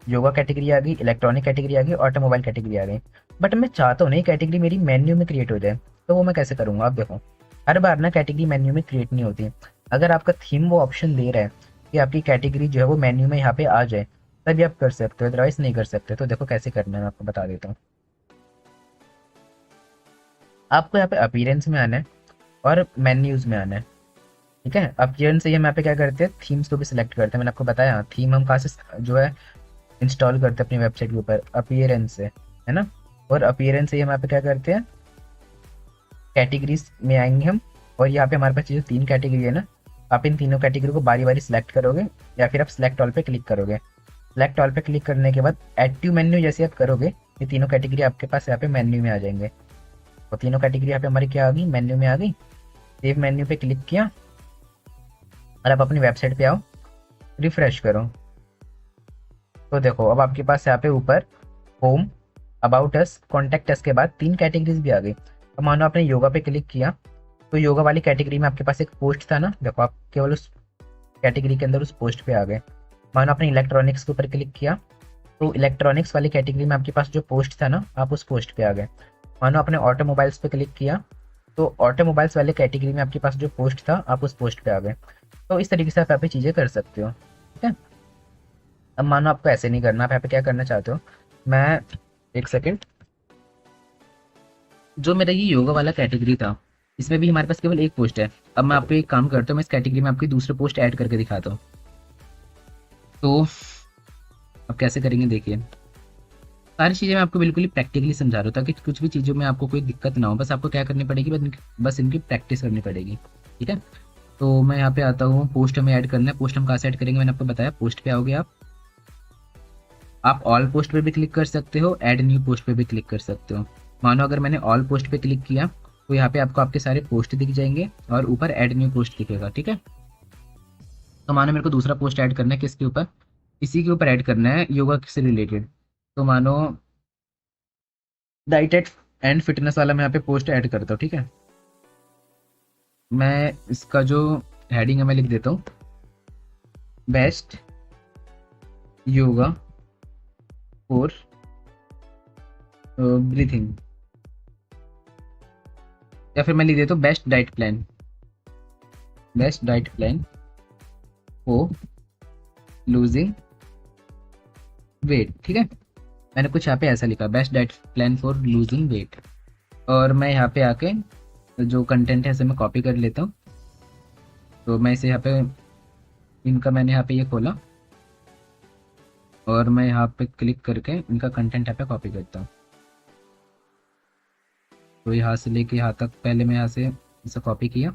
योगा कैटेगरी आ गई, इलेक्ट्रॉनिक कैटेगरी आ गई, ऑटोमोबाइल कैटेगरी आ गई। बट मैं चाहता हूँ नहीं कैटेगरी मेरी मेन्यू में क्रिएट हो जाए, तो वो मैं कैसे करूँगा। आप देखो, हर बार ना कैटेगरी मेन्यू में क्रिएट नहीं होती। अगर आपका थीम वो ऑप्शन दे रहा है कि आपकी कैटेगरी जो है वो मेन्यू में यहाँ पे आ जाए, तभी आप कर सकते हो, अदरवाइज नहीं कर सकते। तो देखो कैसे करना है, मैं आपको बता देता हूँ। आपको यहाँ पे अपीयरेंस में आना है और मेन्यूज में आना है। ठीक है, अपीयरेंस से हम यहाँ पे क्या करते हैं, थीम्स को भी सिलेक्ट करते हैं। मैंने आपको बताया थीम हम कहाँ से जो है इंस्टॉल करते हैं अपनी वेबसाइट के ऊपर, अपीयरेंस से, है ना। और अपीयरेंस से हम यहाँ पे क्या करते हैं, कैटेगरीज में आएंगे हम। और यहाँ पे हमारे पास जो 3 कैटेगरी है ना, आप इन तीनों कैटेगरी को बारी बारी सिलेक्ट करोगे या फिर आप सिलेक्ट ऑल पे क्लिक करोगे। सिलेक्ट ऑल पे क्लिक करने के बाद एक्टिव मेन्यू जैसे आप करोगे, ये तीनों कैटेगरी आपके पास यहाँ पे मेन्यू में आ जाएंगे। तो तीनों कैटेगरी यहाँ पे हमारी क्या आ गई, मेन्यू में आ गई। सेव मेन्यू पे क्लिक किया और आप अपनी वेबसाइट पे आओ, रिफ्रेश करो। तो देखो अब आपके पास यहाँ पे ऊपर home, about us, contact us के बाद 3 कैटेगरीज भी आ गई। अब मानो आपने योगा पे क्लिक किया, तो योगा वाली कैटेगरी में आपके पास एक पोस्ट था ना, देखो आप केवल उस कैटेगरी के अंदर उस पोस्ट पे आ गए। मानो आपने इलेक्ट्रॉनिक्स के ऊपर क्लिक किया, तो इलेक्ट्रॉनिक्स वाली कैटेगरी में आपके पास जो पोस्ट था ना, आप उस पोस्ट पे आ गए। मानो आपने ऑटोमोबाइल्स पे क्लिक किया, तो ऑटोमोबाइल्स वाले कैटेगरी में आपके पास जो पोस्ट था, आप उस पोस्ट पे आ गए। तो इस तरीके से आप यहाँ पे चीज़ें कर सकते हो। ठीक है, अब मानो आपको ऐसे नहीं करना, आप यहाँ पे क्या करना चाहते हो, मैं एक सेकंड। जो मेरा ये योगा वाला कैटेगरी था, इसमें भी हमारे पास केवल एक पोस्ट है। अब मैं आपको एक काम करता हूँ, मैं इस कैटेगरी में आपकी दूसरी पोस्ट ऐड करके दिखाता हूँ। तो अब कैसे करेंगे देखिए, सारी चीज़ें मैं आपको बिल्कुल ही प्रैक्टिकली समझा रहा हूँ, ताकि कुछ भी चीज़ों में आपको कोई दिक्कत ना हो। बस आपको क्या करनी पड़ेगी, बस इनकी प्रैक्टिस करनी पड़ेगी। ठीक है, तो मैं यहाँ पे आता हूँ, पोस्ट हमें ऐड करना है। पोस्ट हम कहाँ से ऐड करेंगे, मैंने आपको बताया, पोस्ट पे आओगे आप ऑल पोस्ट पे भी क्लिक कर सकते हो, ऐड न्यू पोस्ट पे भी क्लिक कर सकते हो। मानो अगर मैंने ऑल पोस्ट पे क्लिक किया तो यहाँ पे आपको आपके सारे पोस्ट दिख जाएंगे और ऊपर ऐड न्यू पोस्ट दिखेगा। ठीक है, तो मानो मेरे को दूसरा पोस्ट ऐड करना है, किसके ऊपर, इसी के ऊपर ऐड करना है, योगा से रिलेटेड। तो मानो डाइट एंड फिटनेस वाला मैं यहाँ पे पोस्ट ऐड करता हूँ। ठीक है, मैं इसका जो हेडिंग है मैं लिख देता हूँ, बेस्ट योगा फॉर ब्रीथिंग, या फिर मैं लिख देता हूँ best diet plan, best diet plan for losing weight. ठीक है, मैंने कुछ यहाँ पे ऐसा लिखा, best diet plan for losing weight. और मैं यहाँ पे आके जो कंटेंट है इसे मैं कॉपी कर लेता हूँ। तो मैं इसे यहाँ पे, इनका मैंने यहाँ पे ये खोला और मैं यहाँ पे क्लिक करके इनका कंटेंट यहाँ पे कॉपी करता हूँ। तो यहाँ से लेके यहाँ तक पहले मैं यहाँ से इसे कॉपी किया,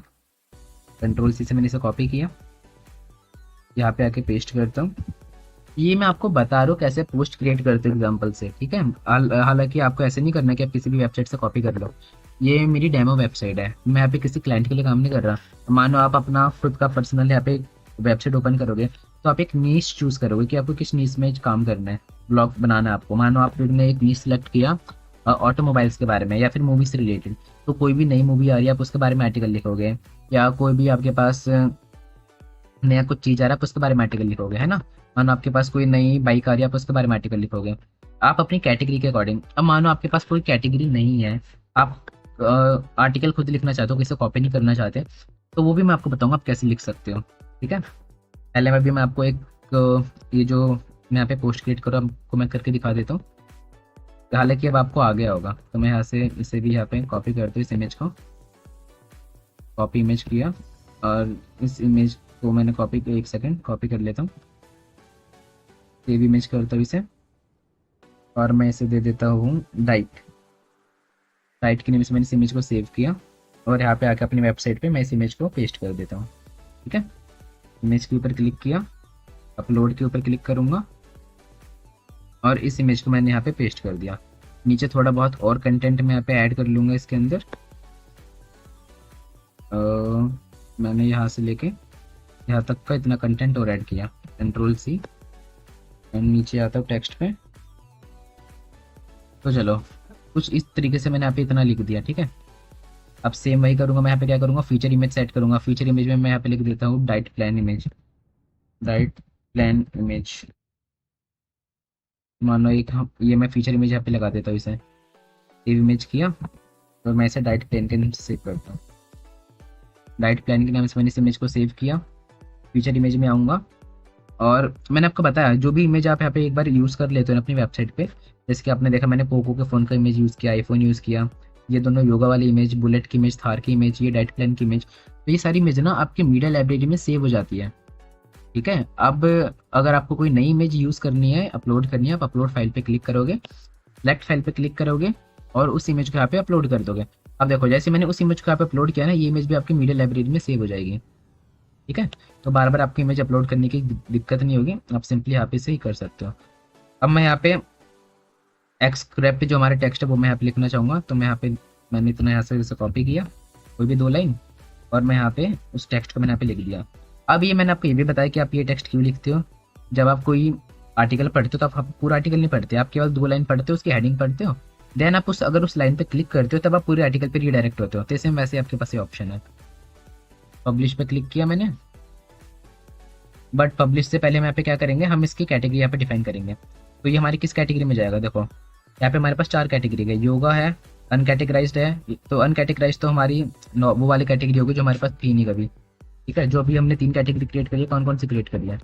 कंट्रोल सी से मैंने इसे कॉपी किया, यहाँ पे आके पेस्ट करता हूँ। ये मैं आपको बता रहा हूँ कैसे पोस्ट क्रिएट करते हो एग्जाम्पल से। ठीक है, हालांकि आपको ऐसे नहीं करना कि आप किसी भी वेबसाइट से कॉपी कर लो। ये मेरी डेमो वेबसाइट है, मैं यहाँ पे किसी क्लाइंट के लिए काम नहीं कर रहा। मानो आप अपना खुद का पर्सनल यहाँ पे वेबसाइट ओपन करोगे तो आप एक नीश चूज करोगे कि आपको किस नीश में काम करना है, ब्लॉग बनाना है आपको। मानो आपने एक नीश सेलेक्ट किया ऑटोमोबाइल्स के बारे में या फिर मूवी से रिलेटेड, तो कोई भी नई मूवी आ रही है आप उसके बारे में आर्टिकल लिखोगे, या कोई भी आपके पास नया कुछ चीज़ आ रहा है आप उसके बारे में आर्टिकल लिखोगे, है ना। मानो आपके पास कोई नई बाइक आ रही है आप उसके बारे में आर्टिकल लिखोगे, आप अपनी कैटेगरी के अकॉर्डिंग। अब मानो आपके पास कोई कैटेगरी नहीं है, आप आर्टिकल खुद लिखना चाहते हो, किसी कॉपी नहीं करना चाहते, तो वो भी मैं आपको बताऊंगा आप कैसे लिख सकते हो। ठीक है, पहले मैं आपको एक ये जो मैं यहाँ पे पोस्ट क्रिएट करूँ आपको मैं करके दिखा देता हूँ। हालांकि अब आपको आ गया होगा, तो मैं यहाँ से इसे भी यहाँ पे कॉपी करता हूँ, इस इमेज को कॉपी इमेज किया और इस इमेज को मैंने कॉपी, एक सेकंड कॉपी कर लेता हूँ, सेव इमेज करता हूँ इसे और मैं इसे दे देता हूँ डाइट के नेम से। मैंने इस इमेज को सेव किया और यहाँ पे आके अपनी वेबसाइट पे मैं इस इमेज को पेस्ट कर देता हूँ। ठीक है, इमेज के ऊपर क्लिक किया, अपलोड के ऊपर क्लिक करूँगा और इस इमेज को मैंने यहाँ पे पेस्ट कर दिया। नीचे थोड़ा बहुत और कंटेंट मैं यहाँ पे ऐड कर लूँगा इसके अंदर। मैंने यहाँ से लेके यहाँ तक का इतना कंटेंट और ऐड किया, कंट्रोल सी, एंड नीचे आता हूँ टेक्स्ट पे। तो चलो कुछ इस तरीके से मैंने यहाँ पे इतना लिख दिया। ठीक है, अब सेम वही करूँगा, मैं यहाँ पे क्या करूँगा, फीचर इमेज सेट करूँगा। फीचर इमेज में मैं यहाँ पे लिख देता हूँ diet plan image, diet plan image. मानो एक ये मैं फीचर इमेज यहाँ पे लगा देता हूँ, इसे सेव इमेज किया और मैं इसे डाइट प्लान के नाम से सेव करता हूँ। डाइट प्लान के नाम से मैंने इस इमेज को सेव किया, फीचर इमेज में आऊँगा और मैंने आपको बताया जो भी इमेज आप यहाँ पे एक बार यूज़ कर लेते हो अपनी वेबसाइट पे, जैसे कि आपने देखा मैंने पोको के फ़ोन का इमेज यूज़ किया, आईफोन यूज़ किया, ये दोनों योगा वाली इमेज, बुलेट की इमेज, थार की इमेज, ये डाइट प्लान की इमेज, तो ये सारी इमेज ना आपकी मीडिया लाइब्रेरी में सेव हो जाती है। ठीक है, अब अगर आपको कोई नई इमेज यूज़ करनी है, अपलोड करनी है, आप अपलोड फाइल पे क्लिक करोगे, सेलेक्ट फाइल पे क्लिक करोगे और उस इमेज को यहाँ पे अपलोड कर दोगे। अब देखो जैसे मैंने उस इमेज को यहाँ पे अपलोड किया ना, ये इमेज भी आपकी मीडिया लाइब्रेरी में सेव हो जाएगी। ठीक है, तो बार बार आपकी इमेज अपलोड करने की दिक्कत नहीं होगी, आप सिंपली यहाँ पे से ही कर सकते हो। अब मैं यहाँ पे एक्सक्रिप्ट जो हमारे टेक्स्ट है वो मैं यहाँ पे लिखना चाहूँगा, तो मैं यहाँ पे मैंने इतना यहाँ से कॉपी किया, कोई भी 2 लाइन, और मैं यहाँ पे उस टेक्स्ट को मैंने यहाँ पे लिख दिया। अब ये मैंने आपको ये भी बताया कि आप ये टेक्स्ट क्यों लिखते हो। जब आप कोई आर्टिकल पढ़ते हो तो आप पूरा आर्टिकल नहीं पढ़ते, आप केवल 2 लाइन पढ़ते हो, उसकी हेडिंग पढ़ते हो, देन आप अगर उस लाइन पे क्लिक करते हो तब आप पूरे आर्टिकल पे रीडायरेक्ट होते हो। तो सेम वैसे आपके पास ये ऑप्शन है। पब्लिश पे क्लिक किया मैंने, बट पब्लिश से पहले हम यहाँ पे क्या करेंगे, हम इसकी कैटेगरी यहाँ पे डिफाइन करेंगे। तो ये हमारी किस कैटेगरी में जाएगा, देखो यहाँ पे हमारे पास 4 कैटेगरी है, योगा है, अनकैटेगराइज्ड है। तो अनकैटेगराइज्ड तो हमारी वो वाली कैटेगरी होगी जो हमारे पास थी नहीं कभी। ठीक है, जो अभी हमने 3 कैटेगरी क्रिएट करी है, कौन कौन सी क्रिएट करी है,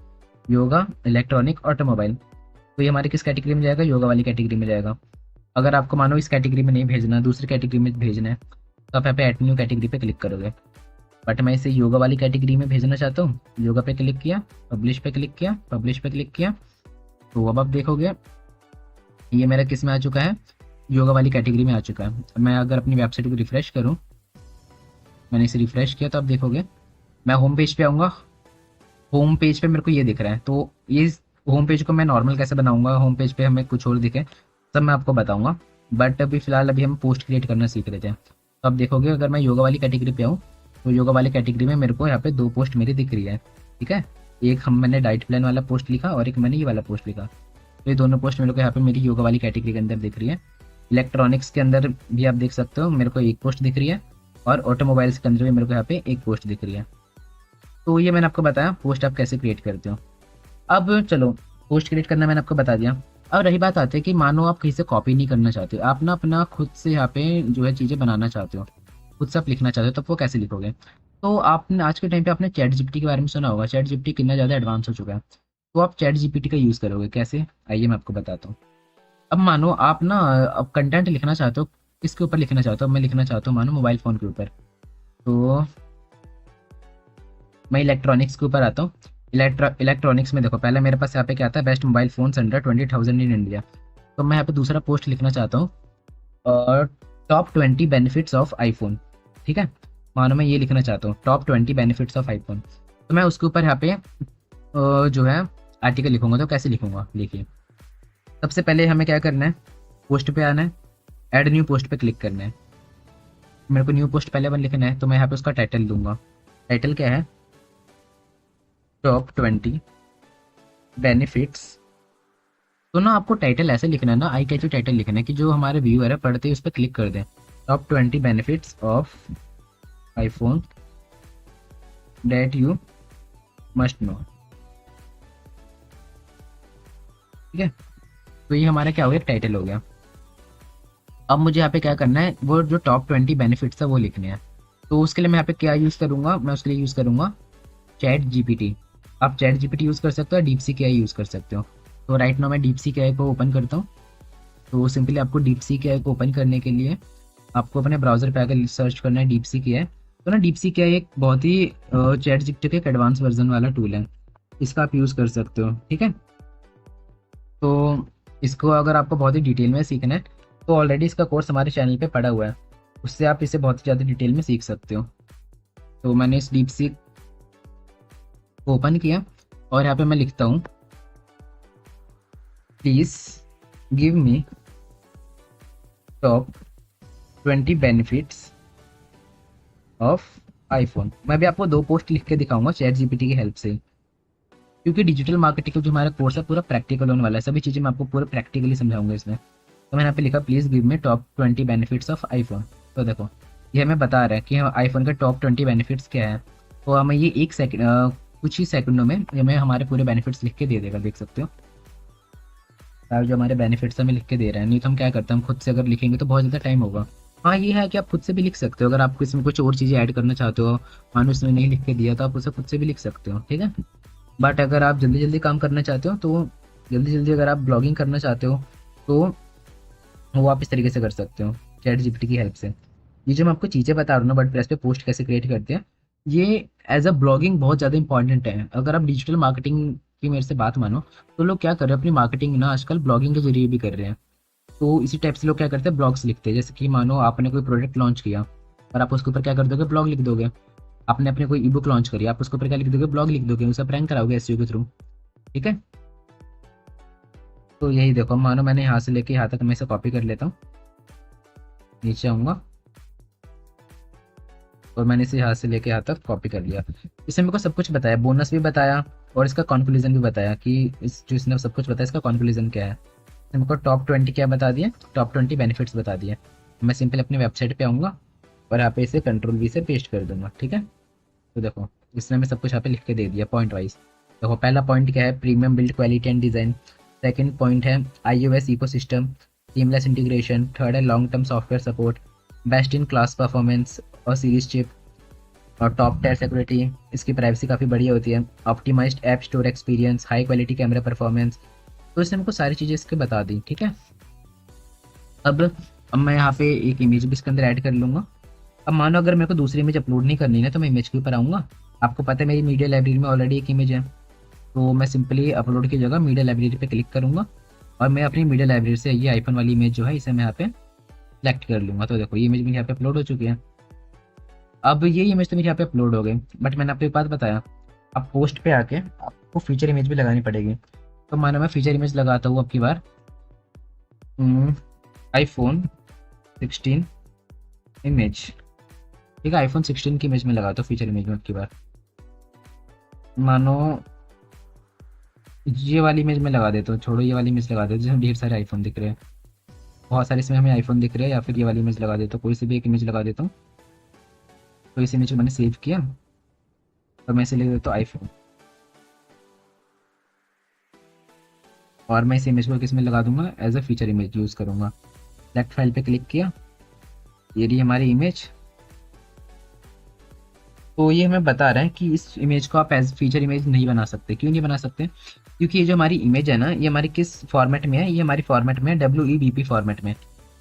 योगा, इलेक्ट्रॉनिक, ऑटोमोबाइल। तो ये हमारे किस कैटेगरी में जाएगा, योगा वाली कैटेगरी में जाएगा। अगर आपको मानो इस कैटेगरी में नहीं भेजना, दूसरी कैटेगरी में भेजना है, तो आप यहाँ पे ऐड न्यू कैटेगरी पे क्लिक करोगे। बट मैं इसे योगा वाली कैटेगरी में भेजना चाहता हूँ। योगा पे क्लिक किया, पब्लिश पे क्लिक किया, पब्लिश पे क्लिक किया, तो अब आप देखोगे ये मेरा किस में आ चुका है, योगा वाली कैटेगरी में आ चुका है। मैं अगर अपनी वेबसाइट को रिफ्रेश करूँ, मैंने इसे रिफ्रेश किया तो आप देखोगे मैं होम पेज पे आऊँगा। होम पेज पे मेरे को ये दिख रहा है, तो ये होम पेज को मैं नॉर्मल कैसे बनाऊंगा, होम पेज पे हमें कुछ और दिखे, सब मैं आपको बताऊंगा। बट अभी फिलहाल अभी हम पोस्ट क्रिएट करना सीख रहे थे। तो आप देखोगे अगर मैं योगा वाली कैटेगरी पे आऊँ, तो योगा वाली कैटेगरी में मेरे को यहाँ पे 2 पोस्ट मेरी दिख रही है। ठीक है, एक मैंने डाइट प्लान वाला पोस्ट लिखा और एक मैंने ये वाला पोस्ट लिखा। तो ये दोनों पोस्ट मेरे को यहाँ पे मेरी योगा वाली कैटेगरी के अंदर दिख रही है। इलेक्ट्रॉनिक्स के अंदर भी आप देख सकते हो मेरे को एक पोस्ट दिख रही है, और ऑटोमोबाइल्स के अंदर भी मेरे को यहाँ पे एक पोस्ट दिख रही है। तो ये मैंने आपको बताया पोस्ट आप कैसे क्रिएट करते हो। अब चलो, पोस्ट क्रिएट करना मैंने आपको बता दिया। अब रही बात आती है कि मानो आप कहीं से कॉपी नहीं करना चाहते हो, आप ना अपना खुद से यहाँ पे जो है चीज़ें बनाना चाहते हो, खुद से आप लिखना चाहते हो, तो वो कैसे लिखोगे। तो आपने आज के टाइम पे आपने चैट जीपीटी के बारे में सुना होगा। चैट जीपीटी कितना ज़्यादा एडवांस हो चुका है। तो आप चैट जीपीटी का यूज़ करोगे कैसे, आइए मैं आपको बताता हूँ। अब मानो आप ना अब कंटेंट लिखना चाहते हो, किसके ऊपर लिखना चाहते हो। मैं लिखना चाहता हूँ मानो मोबाइल फ़ोन के ऊपर। तो मैं इलेक्ट्रॉनिक्स के ऊपर आता हूँ। इलेक्ट्रॉनिक्स में देखो पहले मेरे पास यहाँ पे क्या आता है, best mobile phones under 20,000 in India. तो मैं यहाँ पे दूसरा पोस्ट लिखना चाहता हूँ, और टॉप 20 बेनिफिट्स ऑफ आईफोन। ठीक है, मानो मैं ये लिखना चाहता हूँ टॉप 20 बेनिफिट्स ऑफ आईफोन। तो मैं उसके ऊपर यहाँ पे जो है आर्टिकल लिखूंगा। तो कैसे लिखूंगा, देखिए सबसे पहले हमें क्या करना है, पोस्ट पे आना है, ऐड न्यू पोस्ट पे क्लिक करना है। मेरे को न्यू पोस्ट पहले वन लिखना है, तो मैं यहाँ पे उसका टाइटल दूंगा। टाइटल क्या है, टॉप 20 बेनिफिट्स। तो ना आपको टाइटल ऐसे लिखना है ना, आई कैची टाइटल लिखना है कि जो हमारे व्यूअर है पढ़ते ही उस पर क्लिक कर दें। Top 20 benefits of iPhone that you must know. ठीक है, तो ये हमारा क्या हो गया, टाइटल हो गया। अब मुझे यहाँ पे क्या करना है, वो जो टॉप 20 बेनिफिट्स है वो लिखने हैं। तो उसके लिए मैं यहाँ पे क्या यूज़ करूँगा, मैं उसके लिए यूज़ करूँगा चैट जीपीटी। आप चैट जीपीटी यूज़ कर सकते हो, डीप सी के आई यूज़ कर सकते हो। तो राइट नाउ मैं डीप सी के आई को ओपन करता हूँ। तो सिंपली आपको डीप सी के आई को ओपन करने के लिए आपको अपने ब्राउजर पे आकर सर्च करना है डीप सी के आई। तो ना डीप सी के आई एक बहुत ही चैट जीपीटी का एक एडवांस वर्जन वाला टूल है, इसका आप यूज़ कर सकते हो। ठीक है, तो इसको अगर आपको बहुत ही डिटेल में सीखना है तो ऑलरेडी इसका कोर्स हमारे चैनल पे पड़ा हुआ है, उससे आप इसे बहुत ही ज़्यादा डिटेल में सीख सकते हो। तो मैंने इस डीप सी को ओपन किया और यहाँ पे मैं लिखता हूँ please give me top 20 benefits of iPhone. मैं भी आपको 2 पोस्ट लिख के दिखाऊंगा चैट जीपीटी की हेल्प से, क्योंकि डिजिटल मार्केटिंग का जो हमारा कोर्स है पूरा प्रैक्टिकल होने वाला है, सभी चीज़ें मैं आपको पूरा प्रैक्टिकली समझाऊंगा इसमें। तो मैंने यहाँ पे लिखा please give me top 20 benefits of iPhone. तो देखो ये हमें बता रहा है कि आईफोन के टॉप 20 बेनिफिट्स क्या है। तो हमें ये एक सेकंड कुछ ही सेकंडों में हमें हमारे पूरे बेनिफिट्स लिख के दे देगा, देख सकते हो यार जो हमारे बेनिफिट्स हमें लिख के दे रहे हैं। नहीं तो हम क्या करते हैं, हम खुद से अगर लिखेंगे तो बहुत ज़्यादा टाइम होगा। हाँ ये है कि आप खुद से भी लिख सकते हो, अगर आप इसमें कुछ और चीज़ें ऐड करना चाहते हो, मानो इसमें नहीं लिख के दिया तो आप उसे खुद से भी लिख सकते हो। ठीक है, बट अगर आप जल्दी जल्दी काम करना चाहते हो, तो जल्दी जल्दी अगर आप ब्लॉगिंग करना चाहते हो तो वो आप इस तरीके से कर सकते हो चैट जीपीटी की हेल्प से। ये जो मैं आपको चीज़ें बता रहा हूँ ना, वर्डप्रेस पे पोस्ट कैसे क्रिएट करते हैं, ये एज अ ब्लॉगिंग बहुत ज़्यादा इंपॉर्टेंट है। अगर आप डिजिटल मार्केटिंग की मेरे से बात मानो तो लोग क्या कर रहे हैं, अपनी मार्केटिंग ना आजकल ब्लॉगिंग के जरिए भी कर रहे हैं। तो इसी टाइप से लोग क्या करते हैं, ब्लॉग्स लिखते हैं। जैसे कि मानो आपने कोई प्रोडक्ट लॉन्च किया और आप उसके ऊपर क्या कर दोगे, ब्लॉग लिख दोगे। आपने अपने कोई ई बुक लॉन्च करी, आप उसके ऊपर क्या लिख दोगे, ब्लॉग लिख दोगे, उसे प्रैंक कराओगे एसईओ के थ्रू। ठीक है, तो यही देखो मानो मैंने यहाँ से लेके यहाँ तक मैं इसे कॉपी कर लेता हूँ, नीचे आऊँगा और मैंने इसे यहाँ से लेके यहाँ तक कॉपी कर लिया। इसने मेरे को सब कुछ बताया, बोनस भी बताया और इसका कंक्लूजन भी बताया कि इस जो इसने सब कुछ बताया इसका कंक्लूजन क्या है। इसने मेरे को टॉप 20 क्या बता दिए, टॉप 20 बेनिफिट्स बता दिए। मैं सिंपल अपनी वेबसाइट पे आऊँगा और यहाँ पे इसे कंट्रोल वी से पेस्ट कर दूंगा। ठीक है, तो देखो इसने हमें सब कुछ यहाँ पे लिख के दे दिया पॉइंट वाइज। देखो पहला पॉइंट क्या है, premium build quality and design. Second point है iOS ecosystem, seamless integration. Third है long term software support, best in class performance और सीरीज चिप और टॉप टायर सिक्योरिटी, इसकी प्राइवेसी काफ़ी बढ़िया होती है। Optimised app store experience, high quality camera performance. तो इसने हमको सारी चीज़ें इसके बता दी। ठीक है, अब मैं यहाँ पे एक इमेज भी इसके अंदर ऐड कर लूँगा। अब मानो अगर मेरे को दूसरी इमेज अपलोड नहीं करनी है तो मैं इमेज के ऊपर आऊँगा। आपको पता है मेरी मीडिया लाइब्रेरी में ऑलरेडी एक इमेज है, तो मैं सिंपली अपलोड की जगह मीडिया लाइब्रेरी पे क्लिक करूँगा और मैं अपनी मीडिया लाइब्रेरी से ये आईफोन वाली इमेज जो है इसे मैं यहाँ पे सेलेक्ट कर लूँगा। तो देखो ये इमेज मेरी यहाँ पे अपलोड हो चुकी है। अब ये इमेज तो मेरे यहाँ पे अपलोड हो गई, बट मैंने आपको एक बात बताया, अब पोस्ट पे आके आपको फीचर इमेज भी लगानी पड़ेगी। तो मानो मैं फीचर इमेज लगाता हूँ अब की बार आईफोन 16 इमेज, ठीक है, आईफोन 16 की इमेज में लगाता हूँ फीचर इमेज में अब की बार। मानो ये वाली इमेज में लगा देता हूँ, छोड़ो ये वाली इमेज लगा देता हूँ जिसमें ढेर सारे आईफोन दिख रहे हैं, बहुत सारे इसमें हमें आईफोन दिख रहे हैं। या फिर ये वाली इमेज लगा देता हूँ, कोई सी भी एक इमेज लगा देता हूँ। तो इस इमेज को मैंने सेव किया और मैं इसे लिख देता हूँ आईफोन, और मैं इस इमेज को किस में लगा दूंगा, as a feature image use करूँगा। सेलेक्ट फाइल पे क्लिक किया, ये रही हमारी इमेज। तो ये हमें बता रहा है कि इस इमेज को आप एज फीचर इमेज नहीं बना सकते। क्यों नहीं बना सकते? क्योंकि ये जो हमारी इमेज है ना, ये हमारी किस फॉर्मेट में है, ये हमारी फॉर्मेट में है WEBP फॉर्मेट में।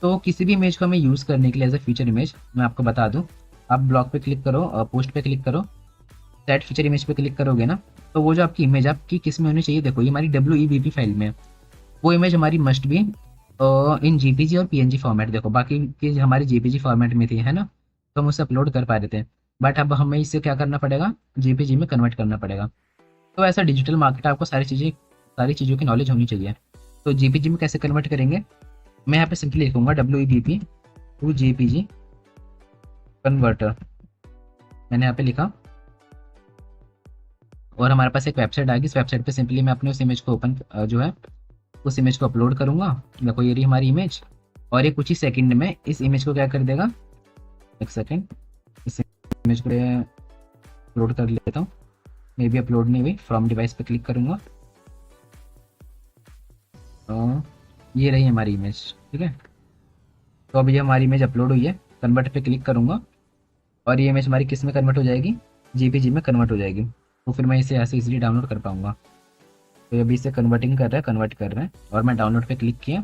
तो किसी भी इमेज को हमें यूज़ करने के लिए एज ए फीचर इमेज, मैं आपको बता दूँ, आप ब्लॉग पे क्लिक करो और पोस्ट पे क्लिक करो, सेट फीचर इमेज पे क्लिक करोगे ना, तो वो जो आपकी इमेज आपकी किस में होनी चाहिए, देखो ये हमारी WEBP फाइल में है। वो इमेज हमारी मस्ट बी इन JPG और PNG फॉर्मेट। देखो बाकी की हमारी JPG फॉर्मेट में थी, है ना, तो हम उसे अपलोड कर पा रहे थे, बट अब हमें इसे क्या करना पड़ेगा, JPG में कन्वर्ट करना पड़ेगा। तो ऐसा डिजिटल मार्केट आपको सारी चीज़ों की नॉलेज होनी चाहिए। तो JPG में कैसे कन्वर्ट करेंगे, मैं यहाँ पे सिंपली लिखूंगा WEBP टू JPG कन्वर्टर, मैंने यहाँ पे लिखा और हमारे पास एक वेबसाइट आएगी। इस वेबसाइट पे सिंपली मैं अपने उस इमेज को ओपन जो है उस इमेज को अपलोड करूंगा। देखो ये रही हमारी इमेज, और ये कुछ ही सेकंड में इस इमेज को क्या कर देगा, एक सेकंड, इस इमेज को अपलोड कर लेता हूँ। मे बी अपलोड नहीं हुई, फ्रॉम डिवाइस पे क्लिक करूंगा, तो ये रही हमारी इमेज, ठीक है। तो अभी हमारी इमेज अपलोड हुई है, कन्वर्ट पे क्लिक करूंगा और ये इमेज हमारी किस में कन्वर्ट हो जाएगी, JPG में कन्वर्ट हो जाएगी। तो फिर मैं इसे ऐसे इजीली डाउनलोड कर पाऊंगा। तो अभी इसे कन्वर्ट कर रहे हैं और मैं डाउनलोड पे क्लिक किया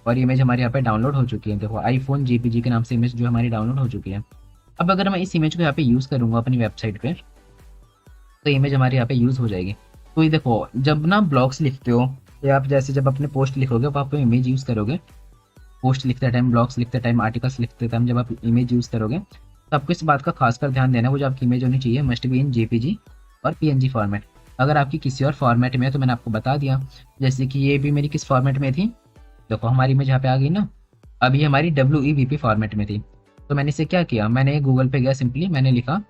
और ये इमेज हमारे यहाँ पे डाउनलोड हो चुकी है। देखो आईफोन JPG के नाम से इमेज जो हमारी डाउनलोड हो चुकी है। अब अगर मैं इस इमेज को यहाँ पे यूज़ करूँगा अपनी वेबसाइट पे, तो इमेज हमारे यहाँ पे यूज़ हो जाएगी। तो ये देखो जब ना ब्लॉग्स लिखते हो या आप जैसे जब अपने पोस्ट लिखोगे तो आप इमेज यूज़ करोगे, पोस्ट लिखते टाइम, ब्लॉग्स लिखते टाइम, आर्टिकल्स लिखते टाइम जब आप इमेज यूज़ करोगे तो आपको इस बात का खासकर ध्यान देना है, वो जो आपकी इमेज होनी चाहिए मस्ट बी इन JPG और PNG फॉर्मेट। अगर आपकी किसी और फॉर्मेट में है तो मैंने आपको बता दिया, जैसे कि ये भी मेरी किस फॉर्मेट में थी, देखो हमारी इमेज यहाँ पे आ गई ना, अभी हमारी WEBP फॉर्मेट में थी। तो मैंने इसे क्या किया, मैंने गूगल पे गया, सिंपली मैंने लिखा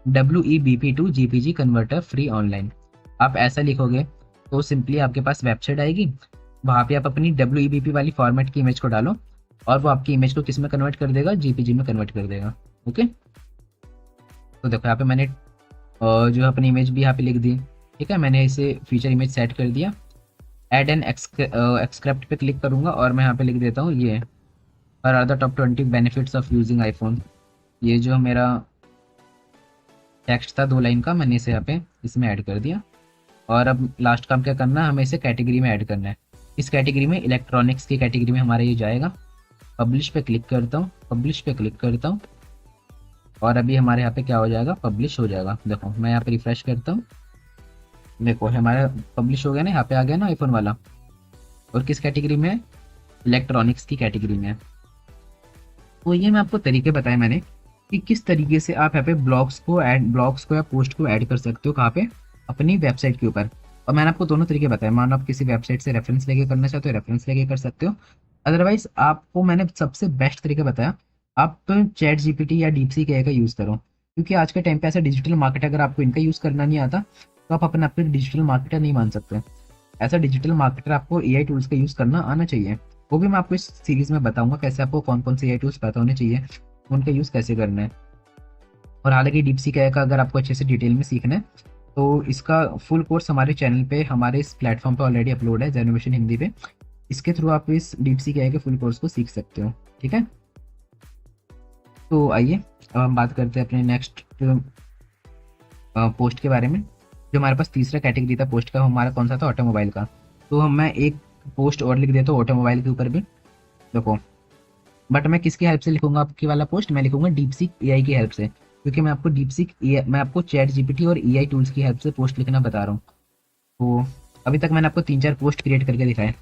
WEBP to JPG converter free online. आप ऐसा लिखोगे तो सिंपली आपके पास वेबसाइट आएगी, वहाँ पे आप अपनी WEBP वाली फॉर्मेट की इमेज को डालो और वो आपकी इमेज को किस में कन्वर्ट कर देगा, JPG में कन्वर्ट कर देगा। ओके, तो देखो यहाँ पे मैंने जो अपनी इमेज भी यहाँ पे लिख दी, ठीक है। मैंने इसे फीचर इमेज सेट कर दिया, ऐड एन एक्सक्रिप्ट पे क्लिक करूंगा और मैं यहाँ पे लिख देता हूँ ये और are the top 20 benefits of using iPhone. ये जो मेरा टेक्स्ट था 2 लाइन का, मैंने इसे यहाँ पे इसमें ऐड कर दिया। और अब लास्ट काम क्या करना है, हमें इसे कैटेगरी में ऐड करना है। इस कैटेगरी में इलेक्ट्रॉनिक्स की कैटेगरी में हमारा ये जाएगा। पब्लिश पे क्लिक करता हूँ, पब्लिश पे क्लिक करता हूँ और अभी हमारे यहाँ पे क्या हो जाएगा, पब्लिश हो जाएगा। देखो मैं यहाँ पे रिफ्रेश करता हूँ, देखो हमारा पब्लिश हो गया ना, यहाँ पे आ गया ना आईफोन वाला। और किस कैटेगरी में है, इलेक्ट्रॉनिक्स की कैटेगरी में है। तो ये मैं आपको तरीके बताए मैंने कि किस तरीके से आप यहाँ पे ब्लॉग्स को या पोस्ट को ऐड कर सकते हो, कहाँ पे, अपनी वेबसाइट के ऊपर। और मैंने आपको दोनों तरीके बताए, मानो आप किसी वेबसाइट से रेफरेंस लेके करना चाहते हो, रेफरेंस लेके कर सकते हो। अदरवाइज आपको मैंने सबसे बेस्ट तरीका बताया, आप चैट GPT या DeepSeek AI का यूज़ करो, क्योंकि आज के टाइम पे ऐसा डिजिटल मार्केट, अगर आपको इनका यूज़ करना नहीं आता तो आप अपने आप को डिजिटल मार्केटर नहीं मान सकते। ऐसा डिजिटल मार्केटर आपको AI टूल्स का यूज़ करना आना चाहिए। वो भी मैं आपको इस सीरीज़ में बताऊंगा कैसे आपको कौन कौन से AI टूल्स पता होने चाहिए, उनका यूज़ कैसे करना है। और हालांकि DeepSeek AI का अगर आपको अच्छे से डिटेल में सीखना है तो इसका फुल कोर्स हमारे चैनल पे, हमारे इस प्लेटफॉर्म पे ऑलरेडी अपलोड है, जेनोवेशन हिंदी पे। इसके थ्रू आप इस DeepSeek AI के फुल कोर्स को सीख सकते हो, ठीक है। तो आइए अब हम बात करते हैं अपने नेक्स्ट पोस्ट के बारे में। जो हमारे पास तीसरा कैटेगरी था पोस्ट का, हमारा कौन सा था, ऑटोमोबाइल का। तो हम मैं एक पोस्ट और लिख देता हूँ ऑटोमोबाइल के ऊपर भी। देखो, बट मैं किसकी हेल्प से लिखूंगा आपकी वाला पोस्ट? मैं लिखूंगा डीपसीक एआई की हेल्प से, क्योंकि मैं आपको डीपसीक एआई, मैं आपको चैट जीपीटी और एआई टूल्स की हेल्प से पोस्ट लिखना बता रहा हूँ। तो अभी तक मैंने आपको 3-4 पोस्ट क्रिएट करके दिखाए।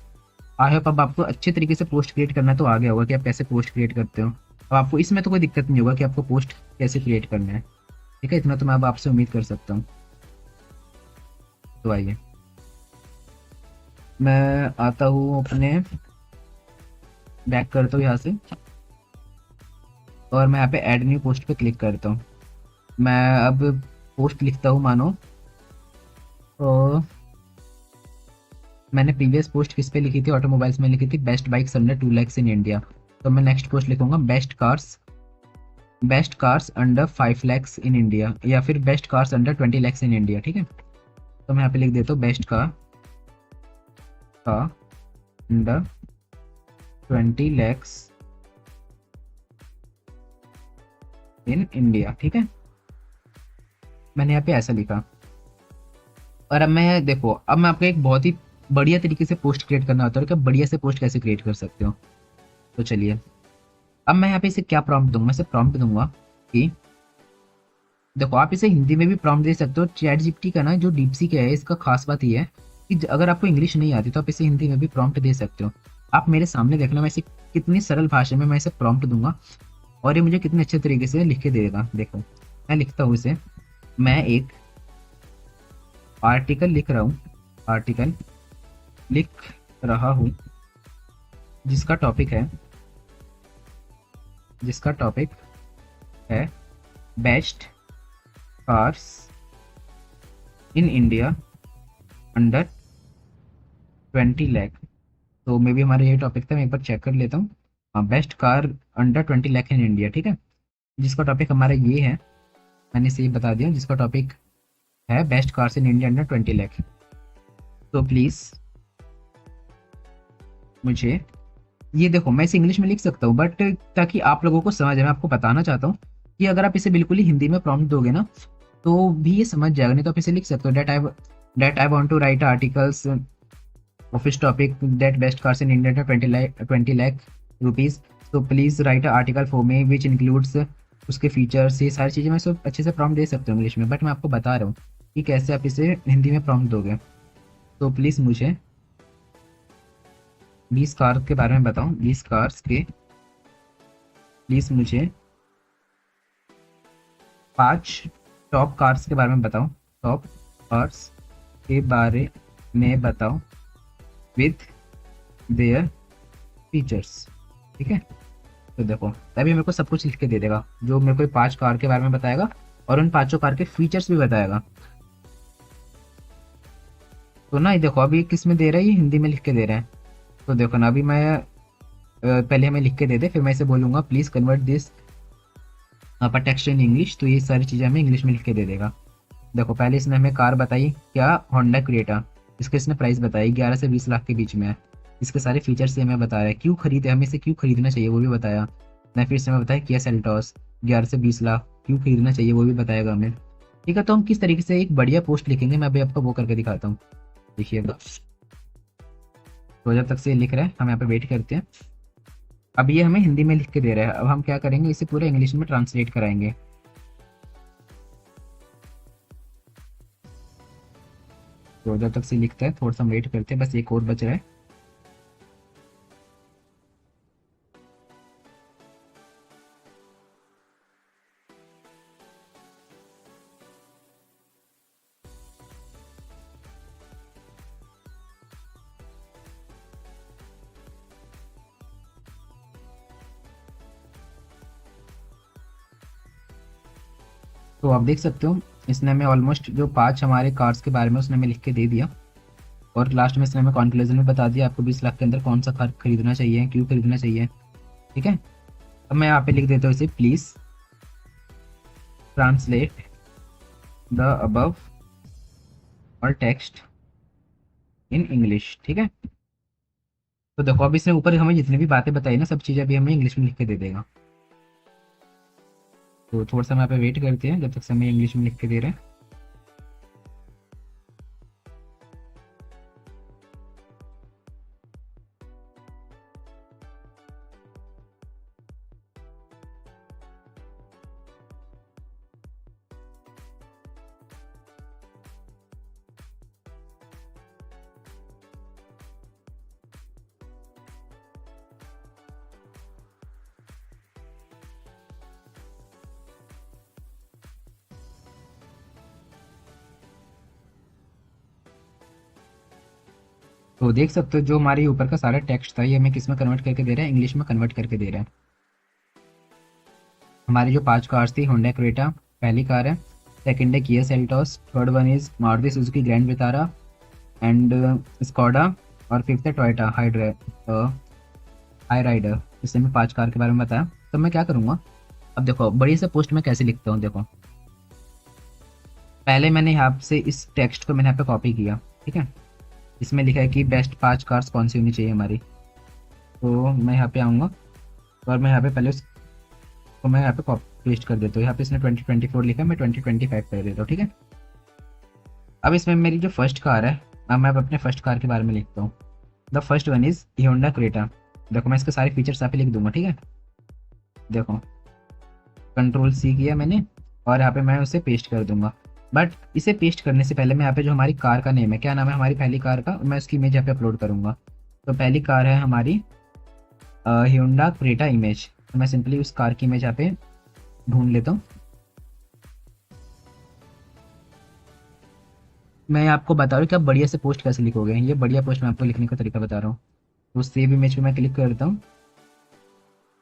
आई होप अब आपको अच्छे तरीके से पोस्ट क्रिएट करना तो आ गया होगा कि आप कैसे पोस्ट क्रिएट करते हो। अब आपको इसमें तो कोई दिक्कत नहीं होगा कि आपको पोस्ट कैसे क्रिएट करना है। ठीक है, इतना तो मैं अब आपसे उम्मीद कर सकता हूँ। तो आइए, मैं आता हूँ अपने, बैक करता हूँ यहाँ से, और मैं यहाँ पे ऐड न्यू पोस्ट पे क्लिक करता हूँ। मैं अब पोस्ट लिखता हूँ, मानो तो मैंने प्रीवियस पोस्ट किस पे लिखी थी? ऑटोमोबाइल्स में लिखी थी, best bikes under 2 lakhs in India. तो मैं नेक्स्ट पोस्ट लिखूंगा best cars under 5 lakhs in India, या फिर best cars under 20 lakhs in India. ठीक है, तो मैं यहाँ पे लिख देता हूँ best car under 20 lakhs in India. ठीक है, मैंने यहाँ पे ऐसा लिखा। और अब मैं देखो, अब मैं आपको एक बहुत ही बढ़िया तरीके से पोस्ट क्रिएट करना होता है, कि बढ़िया से पोस्ट कैसे क्रिएट कर सकते हो। तो चलिए, अब मैं यहाँ पे इसे क्या प्रॉम्प्ट दूंगा? मैं इसे प्रॉम्प्ट दूंगा कि देखो, आप इसे हिंदी में भी प्रॉम्प्ट दे सकते हो। चैट जीपीटी का ना जो डीपसीक है, इसका खास बात ये है कि अगर आपको इंग्लिश नहीं आती तो आप इसे हिंदी में भी प्रॉम्प्ट दे सकते हो। आप मेरे सामने देखना, मैं इसे कितनी सरल भाषा में मैं इसे प्रॉम्प्ट दूंगा और ये मुझे कितने अच्छे तरीके से लिख के देगा। देखो, मैं लिखता हूँ इसे, मैं एक आर्टिकल लिख रहा हूँ, आर्टिकल लिख रहा हूँ जिसका टॉपिक है, best cars in India under 20 lakh. तो मे बी हमारा ये टॉपिक था, मैं एक बार चेक कर लेता हूँ। हाँ, best car under 20 lakh in India. ठीक है, जिसका टॉपिक हमारा ये है, मैंने इसे ये बता दिया, जिसका टॉपिक है best cars in India under 20 lakh. तो प्लीज़ मुझे ये देखो, मैं इसे इंग्लिश में लिख सकता हूँ, बट ताकि आप लोगों को समझ आए, मैं आपको बताना चाहता हूँ कि अगर आप इसे बिल्कुल ही हिंदी में प्रॉम्प्ट दोगे ना, तो भी ये समझ जाएगा। नहीं तो आप इसे लिख सकते हो, that I want to write articles of इस topic, that best cars in India 20 lakh rupees. तो please write article for me which includes, उसके फीचर्स, ये सारी चीज़ें मैं सब अच्छे से प्रॉम्प्ट दे सकता हूँ इंग्लिश में, बट मैं आपको बता रहा हूँ कि कैसे आप इसे हिंदी में प्रॉम्प्ट दोगे। तो प्लीज़ मुझे 20 कार के बारे में बताओ, 20 कार्स के, प्लीज़ मुझे 5 टॉप कार्स के बारे में बताओ, टॉप कार्स के बारे में बताओ विथ देयर फीचर्स। ठीक है, तो देखो, तभी मेरे को सब कुछ लिख के दे देगा, जो मेरे को 5 कार के बारे में बताएगा और उन पांचों कार के फीचर्स भी बताएगा। तो ना, ये देखो, अभी किस में दे रहा है? ये हिंदी में लिख के दे रहा है। तो देखो ना, अभी मैं पहले हमें लिख के दे दे, फिर मैं इसे बोलूंगा प्लीज़ कन्वर्ट दिस पर टेक्स्ट इन इंग्लिश, तो ये सारी चीज़ें हमें इंग्लिश में लिख के दे देगा। देखो, पहले इसने हमें कार बताई क्या, होंडा क्रेटा, इसके इसने प्राइस बताई 11 से 20 लाख के बीच में है। इसके सारे फीचर्स ये हमें बता रहा है, क्यों खरीदे, हमें इसे क्यों खरीदना चाहिए वो भी बताया। ना फिर इसने हमें बताया किया सेल्टॉस 11 से 20 लाख क्यों खरीदना चाहिए वो भी बताएगा हमें। ठीक है, तो हम किस तरीके से एक बढ़िया पोस्ट लिखेंगे, मैं अभी आपको वो करके दिखाता हूँ। देखिएगा, तो जब तक से ये लिख रहा है हम यहाँ पे वेट करते हैं। अब ये हमें हिंदी में लिख के दे रहा है, अब हम क्या करेंगे, इसे पूरे इंग्लिश में ट्रांसलेट कराएंगे। तो जब तक से लिखता है, थोड़ा सा वेट करते हैं, बस एक और बच रहा है। तो आप देख सकते हो, इसने हमें ऑलमोस्ट जो 5 हमारे कार्स के बारे में उसने हमें लिख के दे दिया, और लास्ट में इसने हमें कंक्लूजन में बता दिया आपको 20 लाख के अंदर कौन सा कार खरीदना चाहिए, क्यों खरीदना चाहिए। ठीक है, अब मैं यहाँ पे लिख देता हूँ इसे, प्लीज़ ट्रांसलेट द अबव और टेक्स्ट इन इंग्लिश। ठीक है, तो देखो, अब इसने ऊपर हमें जितनी भी बातें बताई ना, सब चीज़ें अभी हमें इंग्लिश में लिख के दे देगा। तो थोड़ा सा हम यहाँ पे वेट करते हैं जब तक से हमें इंग्लिश में लिख के दे रहे हैं। तो देख सकते हो जो हमारे ऊपर का सारा टेक्स्ट था ये हमें किस में कन्वर्ट करके दे रहा है, इंग्लिश में कन्वर्ट करके दे रहा है। हमारी जो 5 कार्स थी, होंडा क्रेटा पहली कार है, सेकंड है Kia Seltos, third one is Maruti Suzuki Grand Vitara and Skoda, और फिफ्थ है टोयोटा हाई राइडर। इससे मैं 5 कार के बारे में बताया। तो मैं क्या करूँगा, अब देखो बड़ी से पोस्ट में कैसे लिखता हूँ। देखो पहले मैंने यहाँ से इस टेक्स्ट को मैंने यहाँ पे कॉपी किया, ठीक है। इसमें लिखा है कि बेस्ट 5 कार्स कौन सी होनी चाहिए हमारी। तो मैं यहाँ पे आऊँगा और मैं यहाँ पे पहले उसको मैं यहाँ पे कॉपी पेस्ट कर देता हूँ। यहाँ पे इसने 2024 लिखा है, मैं 2025 कर देता हूँ, ठीक है। अब इसमें मेरी जो फर्स्ट कार है, अब मैं अब अपने फर्स्ट कार के बारे में लिखता हूँ। The first one is Honda Creta. देखो मैं इसके सारे फीचर्स यहाँ पे लिख दूंगा, ठीक है। देखो कंट्रोल सी किया मैंने और यहाँ पे मैं उसे पेस्ट कर दूंगा। बट इसे पेस्ट करने से पहले मैं यहाँ पे जो हमारी कार का नेम है, क्या नाम है हमारी पहली कार का, मैं उसकी इमेज यहाँ पे अपलोड करूंगा। तो पहली कार है हमारी होंडा क्रेटा इमेज। तो मैं सिंपली उस कार की इमेज यहाँ पे ढूंढ लेता हूँ। मैं आपको बता रहा हूँ कि आप बढ़िया से पोस्ट कैसे लिखोगे, ये बढ़िया पोस्ट मैं आपको लिखने का तरीका बता रहा हूँ। तो सेव इमेज पे मैं क्लिक करता हूँ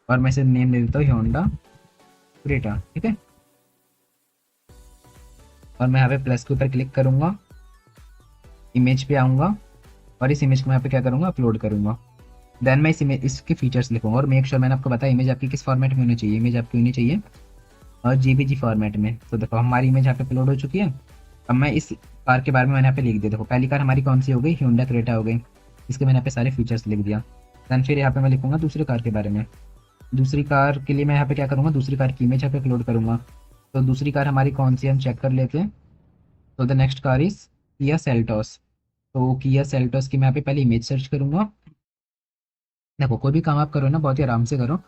और मैं इसे नेम दे देता हूँ होंडा क्रेटा, ठीक है। और मैं यहाँ पे प्लस के ऊपर क्लिक करूँगा, इमेज पे आऊँगा और इस इमेज को मैं यहाँ पे क्या करूँगा, अपलोड करूँगा। देन मैं इस इमेज इसके फीचर्स लिखूँगा और मेक श्योर मैंने आपको बताया इमेज आपकी किस फॉर्मेट में होनी चाहिए। इमेज आपकी होनी चाहिए और जेपीजी फॉर्मेट में। तो देखो हमारी इमेज यहाँ पे अपलोड हो चुकी है। अब मैं इस कार के बारे में मैंने यहाँ पे लिख दिया। देखो पहली कार हमारी कौन सी हो गई, होंडा क्रेटा हो गई। इसके मैंने यहाँ पे सारे फीचर्स लिख दिया। देन फिर यहाँ पे मैं लिखूंगा दूसरी कार के बारे में। दूसरी कार के लिए मैं यहाँ पे क्या करूँगा, दूसरी कार की इमेज यहाँ पे अपलोड करूँगा। तो दूसरी कार हमारी कौन सी है हम चेक कर लेते हैं। तो the next car is Kia Seltos. तो किया सेल्टोस की मैं यहाँ पे पहले इमेज सर्च करूँगा। देखो कोई भी काम आप करो ना बहुत ही आराम से करो,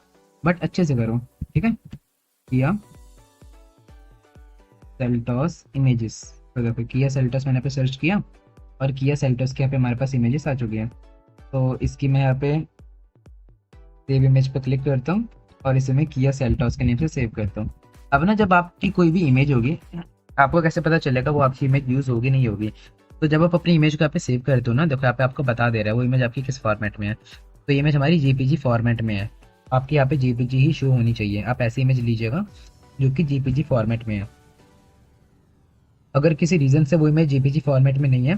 बट अच्छे से करो, ठीक है। Kia Seltos images. तो देखो किया सेल्टोस मैंने यहाँ पे सर्च किया और किया सेल्टोस के यहाँ पे हमारे पास इमेजेस आ चुकी हैं। तो इसकी मैं यहाँ पे सेव इमेज पर क्लिक करता हूँ और इसे मैं किया सेल्टोस के नेम से सेव करता हूँ। अब ना जब आपकी कोई भी इमेज होगी, आपको कैसे पता चलेगा वो आपकी इमेज यूज़ होगी नहीं होगी। तो जब आप अपनी इमेज को यहाँ पे सेव करते हो ना, देखो यहाँ पे आपको बता दे रहा है वो इमेज आपकी किस फॉर्मेट में है। तो ये इमेज हमारी जेपीजी फॉर्मेट में है। आपकी यहाँ पे जेपीजी ही शो होनी चाहिए। आप ऐसी इमेज लीजिएगा जो कि जेपीजी फॉर्मेट में है। अगर किसी रीज़न से वो इमेज जेपीजी फॉर्मेट में नहीं है,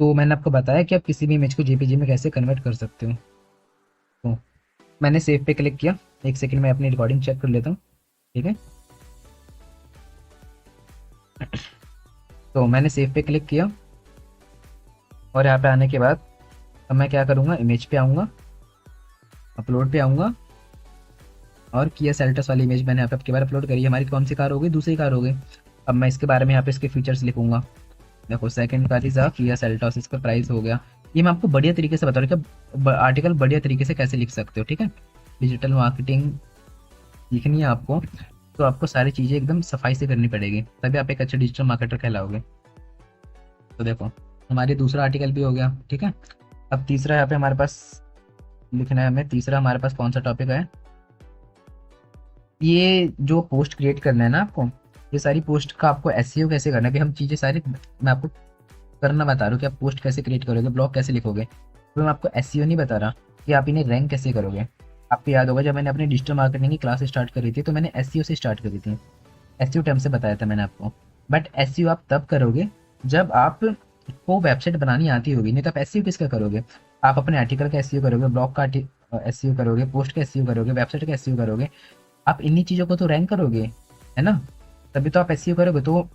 तो मैंने आपको बताया कि आप किसी भी इमेज को जेपीजी में कैसे कन्वर्ट कर सकते हो। तो मैंने सेव पे क्लिक किया, एक सेकंड में अपनी रिकॉर्डिंग चेक कर लेता हूँ, ठीक है। तो मैंने सेव पे क्लिक किया और यहाँ पे आने के बाद अब मैं क्या करूँगा, इमेज पे आऊँगा, अपलोड पे आऊँगा और किया सेल्टोस वाली इमेज मैंने यहाँ पे आपकी बार अपलोड करी। हमारी कौन सी कार हो गई, दूसरी कार हो गई। अब मैं इसके बारे में यहाँ पे इसके फीचर्स लिखूंगा। देखो second car is Kia Seltos, इसका प्राइस हो गया। ये मैं आपको बढ़िया तरीके से बता रहा हूँ कि आर्टिकल बढ़िया तरीके से कैसे लिख सकते हो, ठीक है। डिजिटल मार्केटिंग लिखनी है आपको, तो आपको सारी चीज़ें एकदम सफाई से करनी पड़ेगी, तभी आप एक अच्छे डिजिटल मार्केटर कहलाओगे। तो देखो हमारी दूसरा आर्टिकल भी हो गया, ठीक है। अब तीसरा यहाँ पे हमारे पास लिखना है हमें। तीसरा हमारे पास कौन सा टॉपिक है, ये जो पोस्ट क्रिएट करना है ना आपको, ये सारी पोस्ट का आपको एसईओ कैसे करना है, अभी हम चीज़ें सारी मैं आपको करना बता रहा हूँ कि आप पोस्ट कैसे क्रिएट करोगे, ब्लॉग कैसे लिखोगे। तो मैं आपको एसईओ नहीं बता रहा कि आप इन्हें रैंक कैसे करोगे। आपको याद होगा जब मैंने अपनी डिजिटल मार्केटिंग की क्लास स्टार्ट करी थी तो मैंने एसईओ से स्टार्ट करी थी, एसईओ टर्म से बताया था मैंने आपको। बट एसईओ आप तब करोगे जब आपको वेबसाइट बनानी आती होगी, नहीं तो आप एसईओ किसका करोगे। आप अपने आर्टिकल का एसईओ करोगे, ब्लॉग का एसईओ करोगे, पोस्ट का एसईओ करोगे, वेबसाइट का एसईओ करोगे। आप इन्हीं चीज़ों को तो रैंक करोगे, है ना, तभी तो आप एसईओ करोगे। तो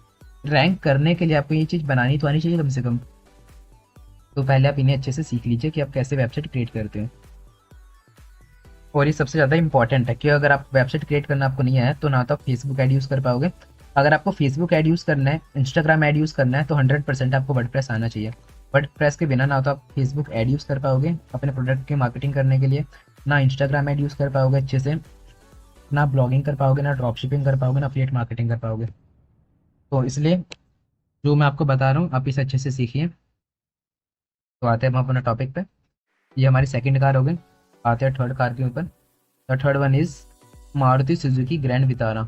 रैंक करने के लिए आपको ये चीज़ बनानी तो आनी चाहिए कम से कम। तो पहले आप इन्हें अच्छे से सीख लीजिए कि आप कैसे वेबसाइट क्रिएट करते हो। और ये सबसे ज़्यादा इंपॉर्टेंट है कि अगर आप वेबसाइट क्रिएट करना आपको नहीं आया तो ना तो आप फेसबुक ऐड यूज़ कर पाओगे। अगर आपको फेसबुक ऐड यूज़ करना है, इंस्टाग्राम ऐड यूज़ करना है, तो 100% आपको वर्डप्रेस आना चाहिए। वर्डप्रेस के बिना ना तो आप फेसबुक ऐड यूज़ कर पाओगे अपने प्रोडक्ट की मार्केटिंग करने के लिए, ना इंस्टाग्राम ऐड यूज़ कर पाओगे अच्छे से, ना ब्लॉगिंग कर पाओगे, ना ड्रॉप शिपिंग कर पाओगे, ना अफिलिएट मार्केटिंग कर पाओगे। तो इसलिए जो मैं आपको बता रहा हूँ आप इसे अच्छे से सीखिए। तो आते हैं हम अपने टॉपिक पे। ये हमारी सेकंड कार हो गई। आते हैं थर्ड कार के ऊपर। The third one is Maruti Suzuki Grand Vitara.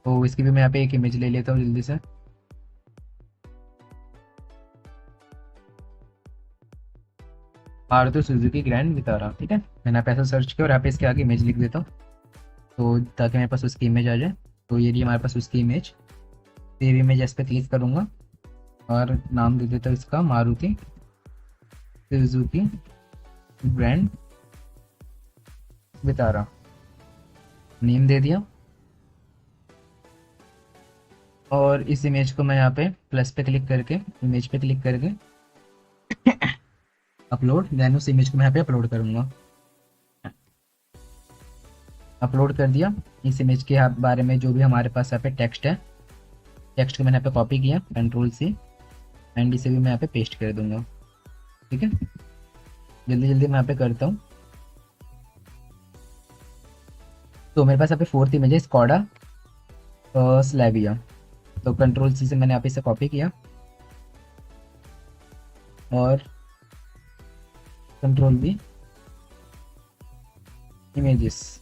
तो इसकी भी मैं यहाँ पे एक इमेज ले लेता हूँ जल्दी से। Maruti Suzuki Grand Vitara. ठीक है, मैंने आप ऐसा सर्च किया और यहाँ पे इसके आगे इमेज लिख देता हूँ, तो ताकि मेरे पास उसकी इमेज आ जाए। तो ये रही हमारे पास उसकी इमेज। सेव इमेज इस पर क्लिक करूँगा और नाम दे देता हूँ इसका Maruti Suzuki Grand Vitara, name दे दिया। और इस इमेज को मैं यहाँ पे प्लस पे क्लिक करके, इमेज पे क्लिक करके अपलोड, देन उस इमेज को मैं यहाँ पे अपलोड करूँगा। अपलोड कर दिया। इस इमेज के बारे में जो भी हमारे पास यहाँ पे टेक्स्ट है, टेक्स्ट को मैंने यहाँ पे कॉपी किया, कंट्रोल सी, एंड इसे भी मैं यहाँ पे पेस्ट कर दूंगा। ठीक है, जल्दी जल्दी मैं यहाँ पे करता हूँ। तो मेरे पास यहाँ पे फोर्थ इमेज है स्कोडा स्लैविया। तो कंट्रोल सी से मैंने यहाँ पे इसे कॉपी किया और कंट्रोल बी, इमेजेस,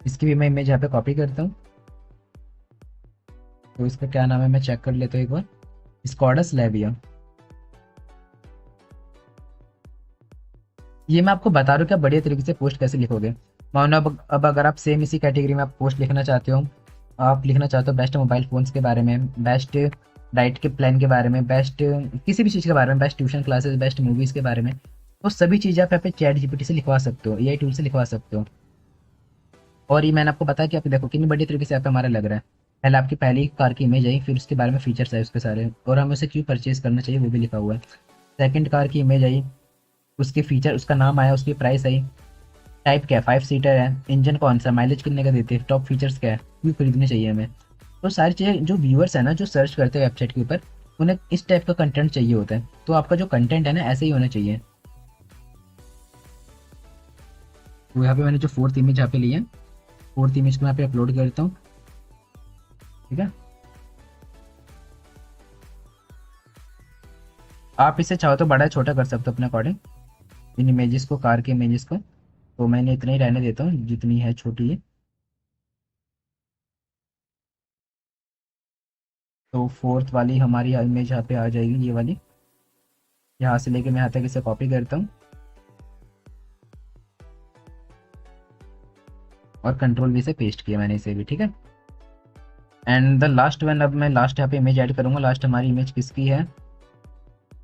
इसकी भी मैं इमेज यहाँ पे कॉपी करता हूँ। तो इसका क्या नाम है मैं चेक कर लेता हूँ एक बार, स्कोडा स्लैविया। ये मैं आपको बता रहा हूँ कि आप बढ़िया तरीके से पोस्ट कैसे लिखोगे। मानो अब अगर आप सेम इसी कैटेगरी में आप पोस्ट लिखना चाहते हो, आप लिखना चाहते हो बेस्ट मोबाइल फ़ोन्स के बारे में, बेस्ट डाइट के प्लान के बारे में, बेस्ट किसी भी चीज़ के बारे में, best tuition classes, best movies के बारे में, तो सभी चीज़ें आप यहाँ पे चैट जीपीटी से लिखवा सकते हो, एआई टूल से लिखवा सकते हो। और ये मैंने आपको बताया कि आप देखो कितनी बढ़िया तरीके से यहाँ पे हमारा लग रहा है। पहले आपकी पहली कार की इमेज आई, फिर उसके बारे में फीचर्स आए उसके सारे, और हमें उसे क्यों परचेज करना चाहिए वो भी लिखा हुआ है। सेकंड कार की इमेज आई, उसके फीचर, उसका नाम आया, उसकी प्राइस आई, टाइप क्या है, 5 सीटर है, इंजन कौन सा, माइलेज कितने का देते हैं, टॉप फीचर्स क्या है, क्यों खरीदने चाहिए हमें। तो सारी चीज़ें जो व्यूअर्स है ना, जो सर्च करते हैं वेबसाइट के ऊपर, उन्हें इस टाइप का कंटेंट चाहिए होता है। तो आपका जो कंटेंट है ना ऐसे ही होना चाहिए। तो यहाँ पे मैंने जो फोर्थ इमेज यहाँ पे ली है, फोर्थ इमेज को यहाँ पे अपलोड करता हूँ। ठीक है, आप इसे चाहो तो बड़ा छोटा कर सकते हो अपने अकॉर्डिंग, इन इमेजेस को, कार के इमेजेस को। तो मैंने इतना ही रहने देता हूँ जितनी है छोटी है। तो फोर्थ वाली हमारी इमेज यहाँ पे आ जाएगी, ये वाली। यहाँ से लेके मैं यहाँ तक इसे कॉपी करता हूँ और कंट्रोल वी से पेस्ट किया मैंने इसे भी। ठीक है, एंड द लास्ट वन, अब मैं लास्ट यहाँ पे इमेज ऐड करूँगा। लास्ट हमारी इमेज किसकी है,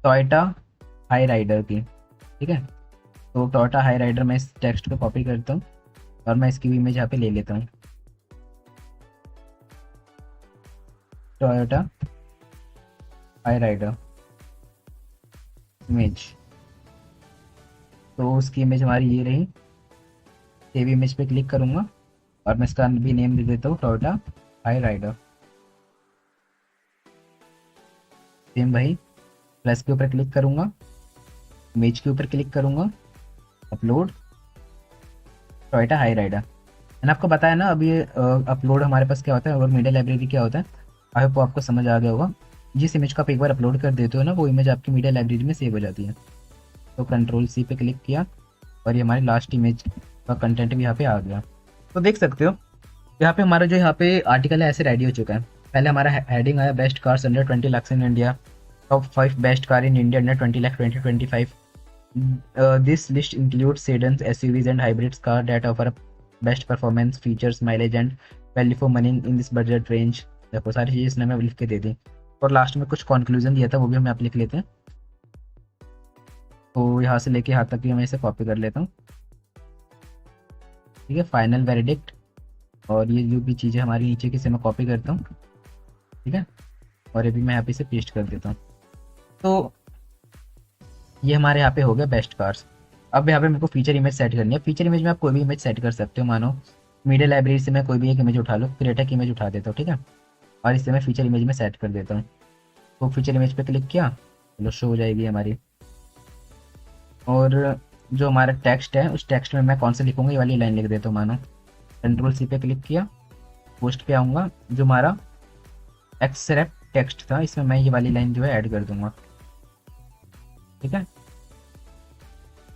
टोयोटा हाई राइडर की। ठीक है, तो टोयोटा हाई राइडर, मैं इस टेक्स्ट को कॉपी करता हूँ और मैं इसकी भी इमेज यहाँ पे ले लेता हूँ, टोयोटा हाई राइडर इमेज। तो उसकी इमेज हमारी ये रही। सेव इमेज पे क्लिक करूँगा और मैं इसका भी नेम दे देता हूँ, टोयोटा हाई राइडर। सेम भाई, प्लस के ऊपर क्लिक करूँगा, इमेज के ऊपर क्लिक करूँगा, अपलोड, टोयोटा हाई राइडर। मैंने आपको बताया ना अभी अपलोड हमारे पास क्या होता है और मीडिया लाइब्रेरी क्या होता है। आई होप आपको समझ आ गया होगा। जिस इमेज को आप एक बार अपलोड कर देते हो ना, वो इमेज आपकी मीडिया लाइब्रेरी में सेव हो जाती है। तो कंट्रोल सी पे क्लिक किया और ये हमारी लास्ट इमेज का कंटेंट भी यहाँ पे आ गया। तो देख सकते हो यहाँ पे हमारा जो यहाँ पे आर्टिकल है ऐसे रेडी हो चुका है। पहले हमारा हेडिंग आया best cars under 20 lakh in India, top 5 best car in India under 20 lakh 2025। This list include sedans, SUVs and hybrids car that offer best performance, features, mileage and value for money in this budget range. देखो सारी चीज़ें इसने मैं लिख के दे दी और last में कुछ कंक्लूजन दिया था वो भी हम आप लिख लेते हैं। तो यहाँ से लेके यहाँ तक भी मैं इसे कॉपी कर लेता हूँ। ठीक है, फाइनल वेरिडिक्ट, और ये जो भी चीज़ें हमारी नीचे की से मैं कॉपी करता हूँ। ठीक है, और ये भी मैं यहाँ पे इसे पेस्ट कर देता हूँ। तो ये हमारे यहाँ पे हो गया बेस्ट कार्स। अब यहाँ पे मेरे को फीचर इमेज सेट करनी है। फीचर इमेज में आप कोई भी इमेज सेट कर सकते हो। मानो मीडिया लाइब्रेरी से मैं कोई भी एक इमेज उठा लो, क्रिएटा की इमेज उठा देता हूँ। ठीक है, और इसे मैं फीचर इमेज में सेट कर देता हूँ। तो फीचर इमेज पे क्लिक किया, चलो शो हो जाएगी हमारी। और जो हमारा टेक्स्ट है उस टेक्स्ट में मैं कौन सा लिखूंगा, ये वाली लाइन लिख देता हूँ। मानो कंट्रोल सी पे क्लिक किया, पोस्ट पे आऊँगा, जो हमारा एक्सरेप्ट टेक्स्ट था इसमें मैं ये वाली लाइन जो है ऐड कर दूंगा। ठीक है,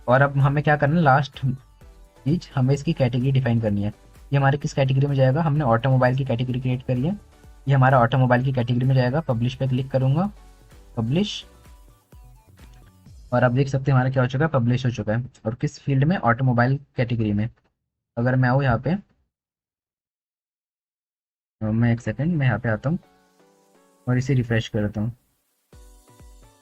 और अब हमें क्या करना है, लास्ट चीज हमें इसकी कैटेगरी डिफाइन करनी है। ये हमारे किस कैटेगरी में जाएगा, हमने ऑटोमोबाइल की कैटेगरी क्रिएट करी है, ये हमारा ऑटोमोबाइल की कैटेगरी में जाएगा। पब्लिश पे क्लिक करूंगा, पब्लिश, और आप देख सकते हैं हमारा क्या हो चुका है, पब्लिश हो चुका है। और किस फील्ड में, ऑटोमोबाइल कैटेगरी में। अगर मैं आऊँ यहाँ पे, मैं एक सेकंड मैं यहाँ पे आता हूँ और इसे रिफ्रेश करता हूँ।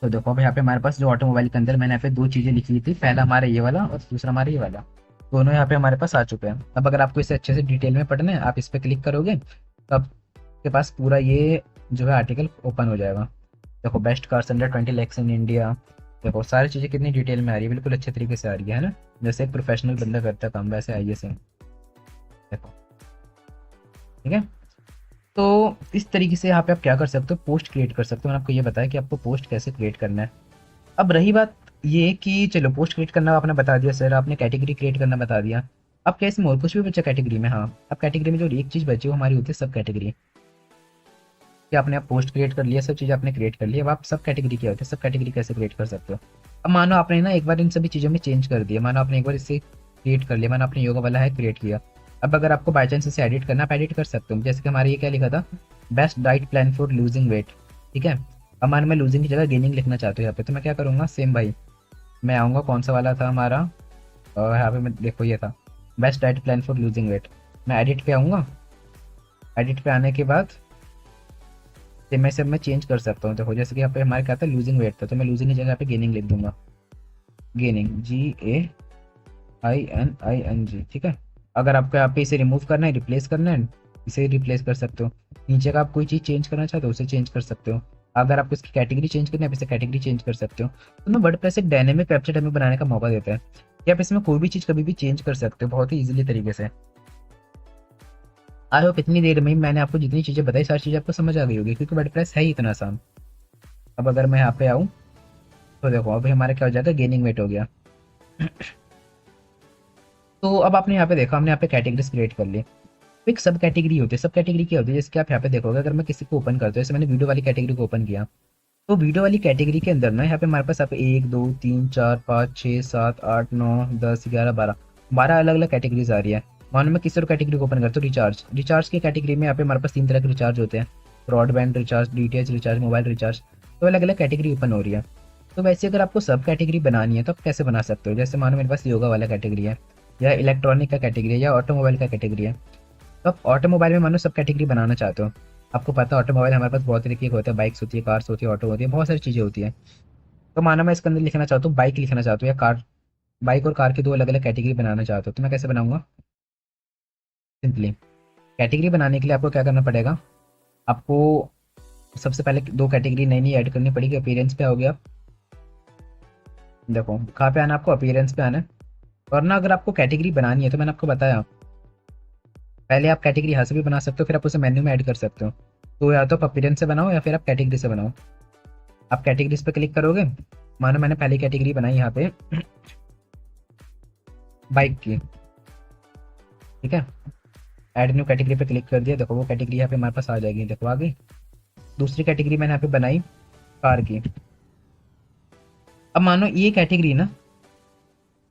तो देखो अब यहाँ पे हमारे पास जो ऑटोमोबाइल के अंदर मैंने यहाँ पे दो चीज़ें लिखी हुई थी, पहला हमारा ये वाला और दूसरा हमारा ये वाला। दोनों यहाँ पे हमारे पास आ चुके हैं। अब अगर आपको इसे अच्छे से डिटेल में पढ़ना है, आप इस पर क्लिक करोगे तो आपके पास पूरा ये जो है आर्टिकल ओपन हो जाएगा। देखो, best cars under 20 lakhs in India. देखो सारी चीज़ें कितनी डिटेल में आ रही है, बिल्कुल अच्छे तरीके से आ रही है ना। जैसे एक प्रोफेशनल बंदा करता है काम, वैसे आइए से देखो। ठीक है। तो इस तरीके से यहाँ पे आप क्या कर सकते हो, पोस्ट क्रिएट कर सकते हो। मैंने आपको ये बताया कि आपको पोस्ट कैसे क्रिएट करना है। अब रही बात ये कि चलो पोस्ट क्रिएट करना आपने बता दिया सर, आपने कैटेगरी क्रिएट करना बता दिया। अब क्या इसमें और कुछ भी बचा कैटेगरी में? हाँ, अब कैटेगरी में जो एक चीज़ बची वो हमारी होती है सब कैटेगरी। कि आपने आप पोस्ट क्रिएट कर लिया, सब चीज़ आपने क्रिएट कर लिया, अब आप सब कैटेगरी क्या होती है, सब कैटेगरी कैसे क्रिएट कर सकते हो। अब मानो आपने ना एक बार इन सभी चीज़ों में चेंज कर दिया, मानो आपने एक बार इसे क्रिएट कर लिया, मानो आपने योगा वाला है क्रिएट किया। अब अगर आपको बाई चांस इसे एडिट करना, आप एडिट कर सकते हो। जैसे कि हमारे ये क्या लिखा था, best diet plan for losing weight. ठीक है। अब मान मैं लूजिंग की जगह गेनिंग लिखना चाहता हूँ यहाँ पे, तो मैं क्या करूँगा, सेम भाई मैं आऊँगा, कौन सा वाला था हमारा, और यहाँ पे मैं देखो ये था best diet plan for losing weight. मैं एडिट पे आऊँगा, एडिट पे आने के बाद सेम मैं सब मैं चेंज कर सकता हूँ। देखो जैसे कि यहाँ पे हमारे क्या था, लूजिंग वेट था, तो मैं लूजिंग की जगह पे गेनिंग लिख दूंगा। Gaining, GAINING। ठीक है। अगर आपको यहाँ पे इसे रिमूव करना है, रिप्लेस करना है, इसे रिप्लेस कर सकते हो। नीचे का आप कोई चीज़ चेंज करना चाहते हो उसे चेंज कर सकते हो। अगर आपको इसकी कैटेगरी चेंज करनी है, आप इसे कैटेगरी चेंज कर सकते हो। तो ना वर्डप्रेस एक डायनेमिक वेबसाइट हमें बनाने का मौका देता है कि आप इसमें कोई भी चीज़ कभी भी चेंज कर सकते हो बहुत ही ईजिली तरीके से। आई होप इतनी देर में ही मैंने आपको जितनी चीज़ें बताई सारी चीज़ें आपको समझ आ गई होगी, क्योंकि वर्डप्रेस है ही इतना आसान। अब अगर मैं यहाँ पे आऊँ तो देखो अभी हमारा क्या हो जाएगा, गेनिंग वेट हो गया। तो अब आपने यहाँ पे देखा, हमने यहाँ पे कैटेगरीज क्रिएट कर ली। एक सब कैटेगरी होती है, सब कैटेगरी क्या होती है, जैसे कि आप यहाँ पे देखोगे, अगर मैं किसी को ओपन करता हूँ, जैसे मैंने वीडियो वाली कैटेगरी को ओपन किया, तो वीडियो वाली कैटेगरी के अंदर ना यहाँ पे हमारे पास आप 1 2 3 4 5 6 7 8 9 10 11 12 12 अलग अलग कैटेगरीज आ रही है। मानो मैं किसी और कैटेगरी को ओपन करता हूँ, रिचार्ज, रिचार्ज की कैटेगरी में यहाँ पे हमारे पास 3 तरह के रिचार्ज होते हैं, broadband recharge, DTH recharge, mobile recharge. तो अलग अलग कैटेगरी ओपन हो रही है। तो वैसे अगर आपको सब कैटेगरी बनानी है तो आप कैसे बना सकते हो, जैसे मानो मेरे पास योगा वाला कैटेगरी है, या इलेक्ट्रॉनिक का कैटेगरी है, या ऑटोमोबाइल का कैटेगरी है। तो आप ऑटोमोबाइल में मानो सब कैटेगरी बनाना चाहते हो। आपको पता है ऑटोमोबाइल हमारे पास बहुत तरीके के होते हैं, बाइक्स होती है, कार्स होती है, ऑटो होती है, बहुत सारी चीज़ें होती है। तो मानो मैं इसके अंदर लिखना चाहता हूँ, बाइक लिखना चाहता हूँ, या कार, बाइक और कार की दो अलग अलग कैटेगरी बनाना चाहता हूँ, तो मैं कैसे बनाऊंगा, सिंपली कैटेगरी बनाने के लिए आपको क्या करना पड़ेगा, आपको सबसे पहले दो कैटेगरी नई नई ऐड करनी पड़ेगी। अपीयरेंस पे आओगे आप, देखो कहाँ पे आना, आपको अपीयरेंस पे आना है। और ना अगर आपको कैटेगरी बनानी है तो मैंने आपको बताया, पहले आप कैटेगरी यहाँ से भी बना सकते हो, फिर आप उसे मेन्यू में ऐड कर सकते हो। तो या तो आप अपीयरेंस से बनाओ या फिर आप कैटेगरी से बनाओ। आप कैटेगरीज पे क्लिक करोगे, मानो मैंने पहली कैटेगरी बनाई यहाँ पे बाइक की। ठीक है। ऐड न्यू कैटेगरी पे क्लिक कर दिया, देखो वो कैटेगरी यहाँ पे हमारे पास आ जाएगी, देखो आ गई। दूसरी कैटेगरी मैंने यहाँ पे बनाई कार की। अब मानो ये कैटेगरी ना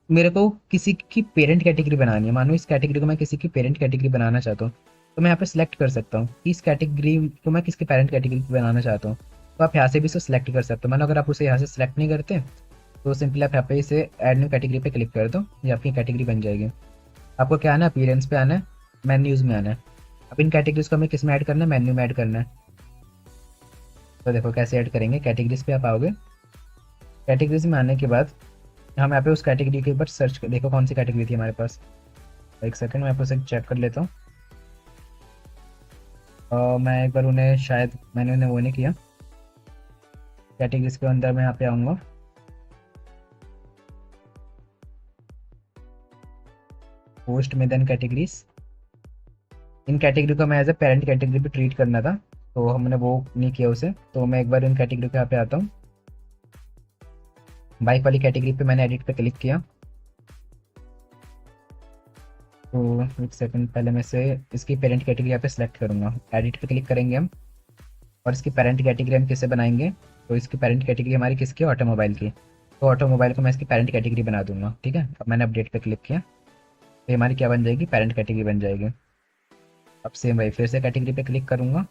मेरे को किसी की पेरेंट कैटेगरी बनानी है, मानो इस कैटेगरी को मैं किसी की पेरेंट कैटेगरी बनाना चाहता हूँ, तो मैं यहाँ पे सिलेक्ट कर सकता हूँ कि इस कैटेगरी को मैं किसके पेरेंट कैटेगरी बनाना चाहता हूँ। तो आप यहाँ से भी इसे सिलेक्ट कर सकते हो। मानो अगर आप उसे यहाँ से सिलेक्ट नहीं करते तो सिंपली आप यहाँ पे इसे ऐड न्यू कैटेगरी पे क्लिक कर दो, ये आपकी कैटेगरी बन जाएगी। आपको क्या आना है, अपीयरेंस पे आना है, मेन्यूज में आना है। अब इन कैटेगरीज को हमें किस में ऐड करना है, मेन्यू में ऐड करना है। तो देखो कैसे ऐड करेंगे, कैटेगरीज पे आप आओगे, कैटेगरीज में आने के बाद हम यहाँ पे उस कैटेगरी के ऊपर सर्च कर, देखो कौन सी कैटेगरी थी हमारे पास। एक सेकंड मैं आपको चेक कर लेता हूँ। मैं एक बार उन्हें, शायद मैंने उन्हें वो नहीं किया। कैटेगरीज के अंदर मैं यहाँ पे आऊँगा, पोस्ट में देन कैटेगरीज। इन कैटेगरी को मैं एज ए पेरेंट कैटेगरी पे ट्रीट करना था, तो हमने वो नहीं किया उसे। तो मैं एक बार इन कैटेगरी के यहाँ पे आता हूँ, बाइक वाली कैटेगरी पे मैंने एडिट पे क्लिक किया। तो एक सेकंड पहले मैं से इसकी पेरेंट कैटेगरी यहाँ पे सिलेक्ट करूँगा, एडिट पे क्लिक करेंगे हम, और इसकी पेरेंट कैटेगरी हम किसे बनाएंगे, तो इसकी पेरेंट कैटेगरी हमारी किसकी, ऑटोमोबाइल की। तो ऑटोमोबाइल को मैं इसकी पेरेंट कैटेगरी बना दूंगा। ठीक है। अब मैंने अपडेट पे क्लिक किया, तो हमारी क्या बन जाएगी, पेरेंट कैटेगरी बन जाएगी। अब सेम भाई फिर से कैटेगरी पे क्लिक करूँगा,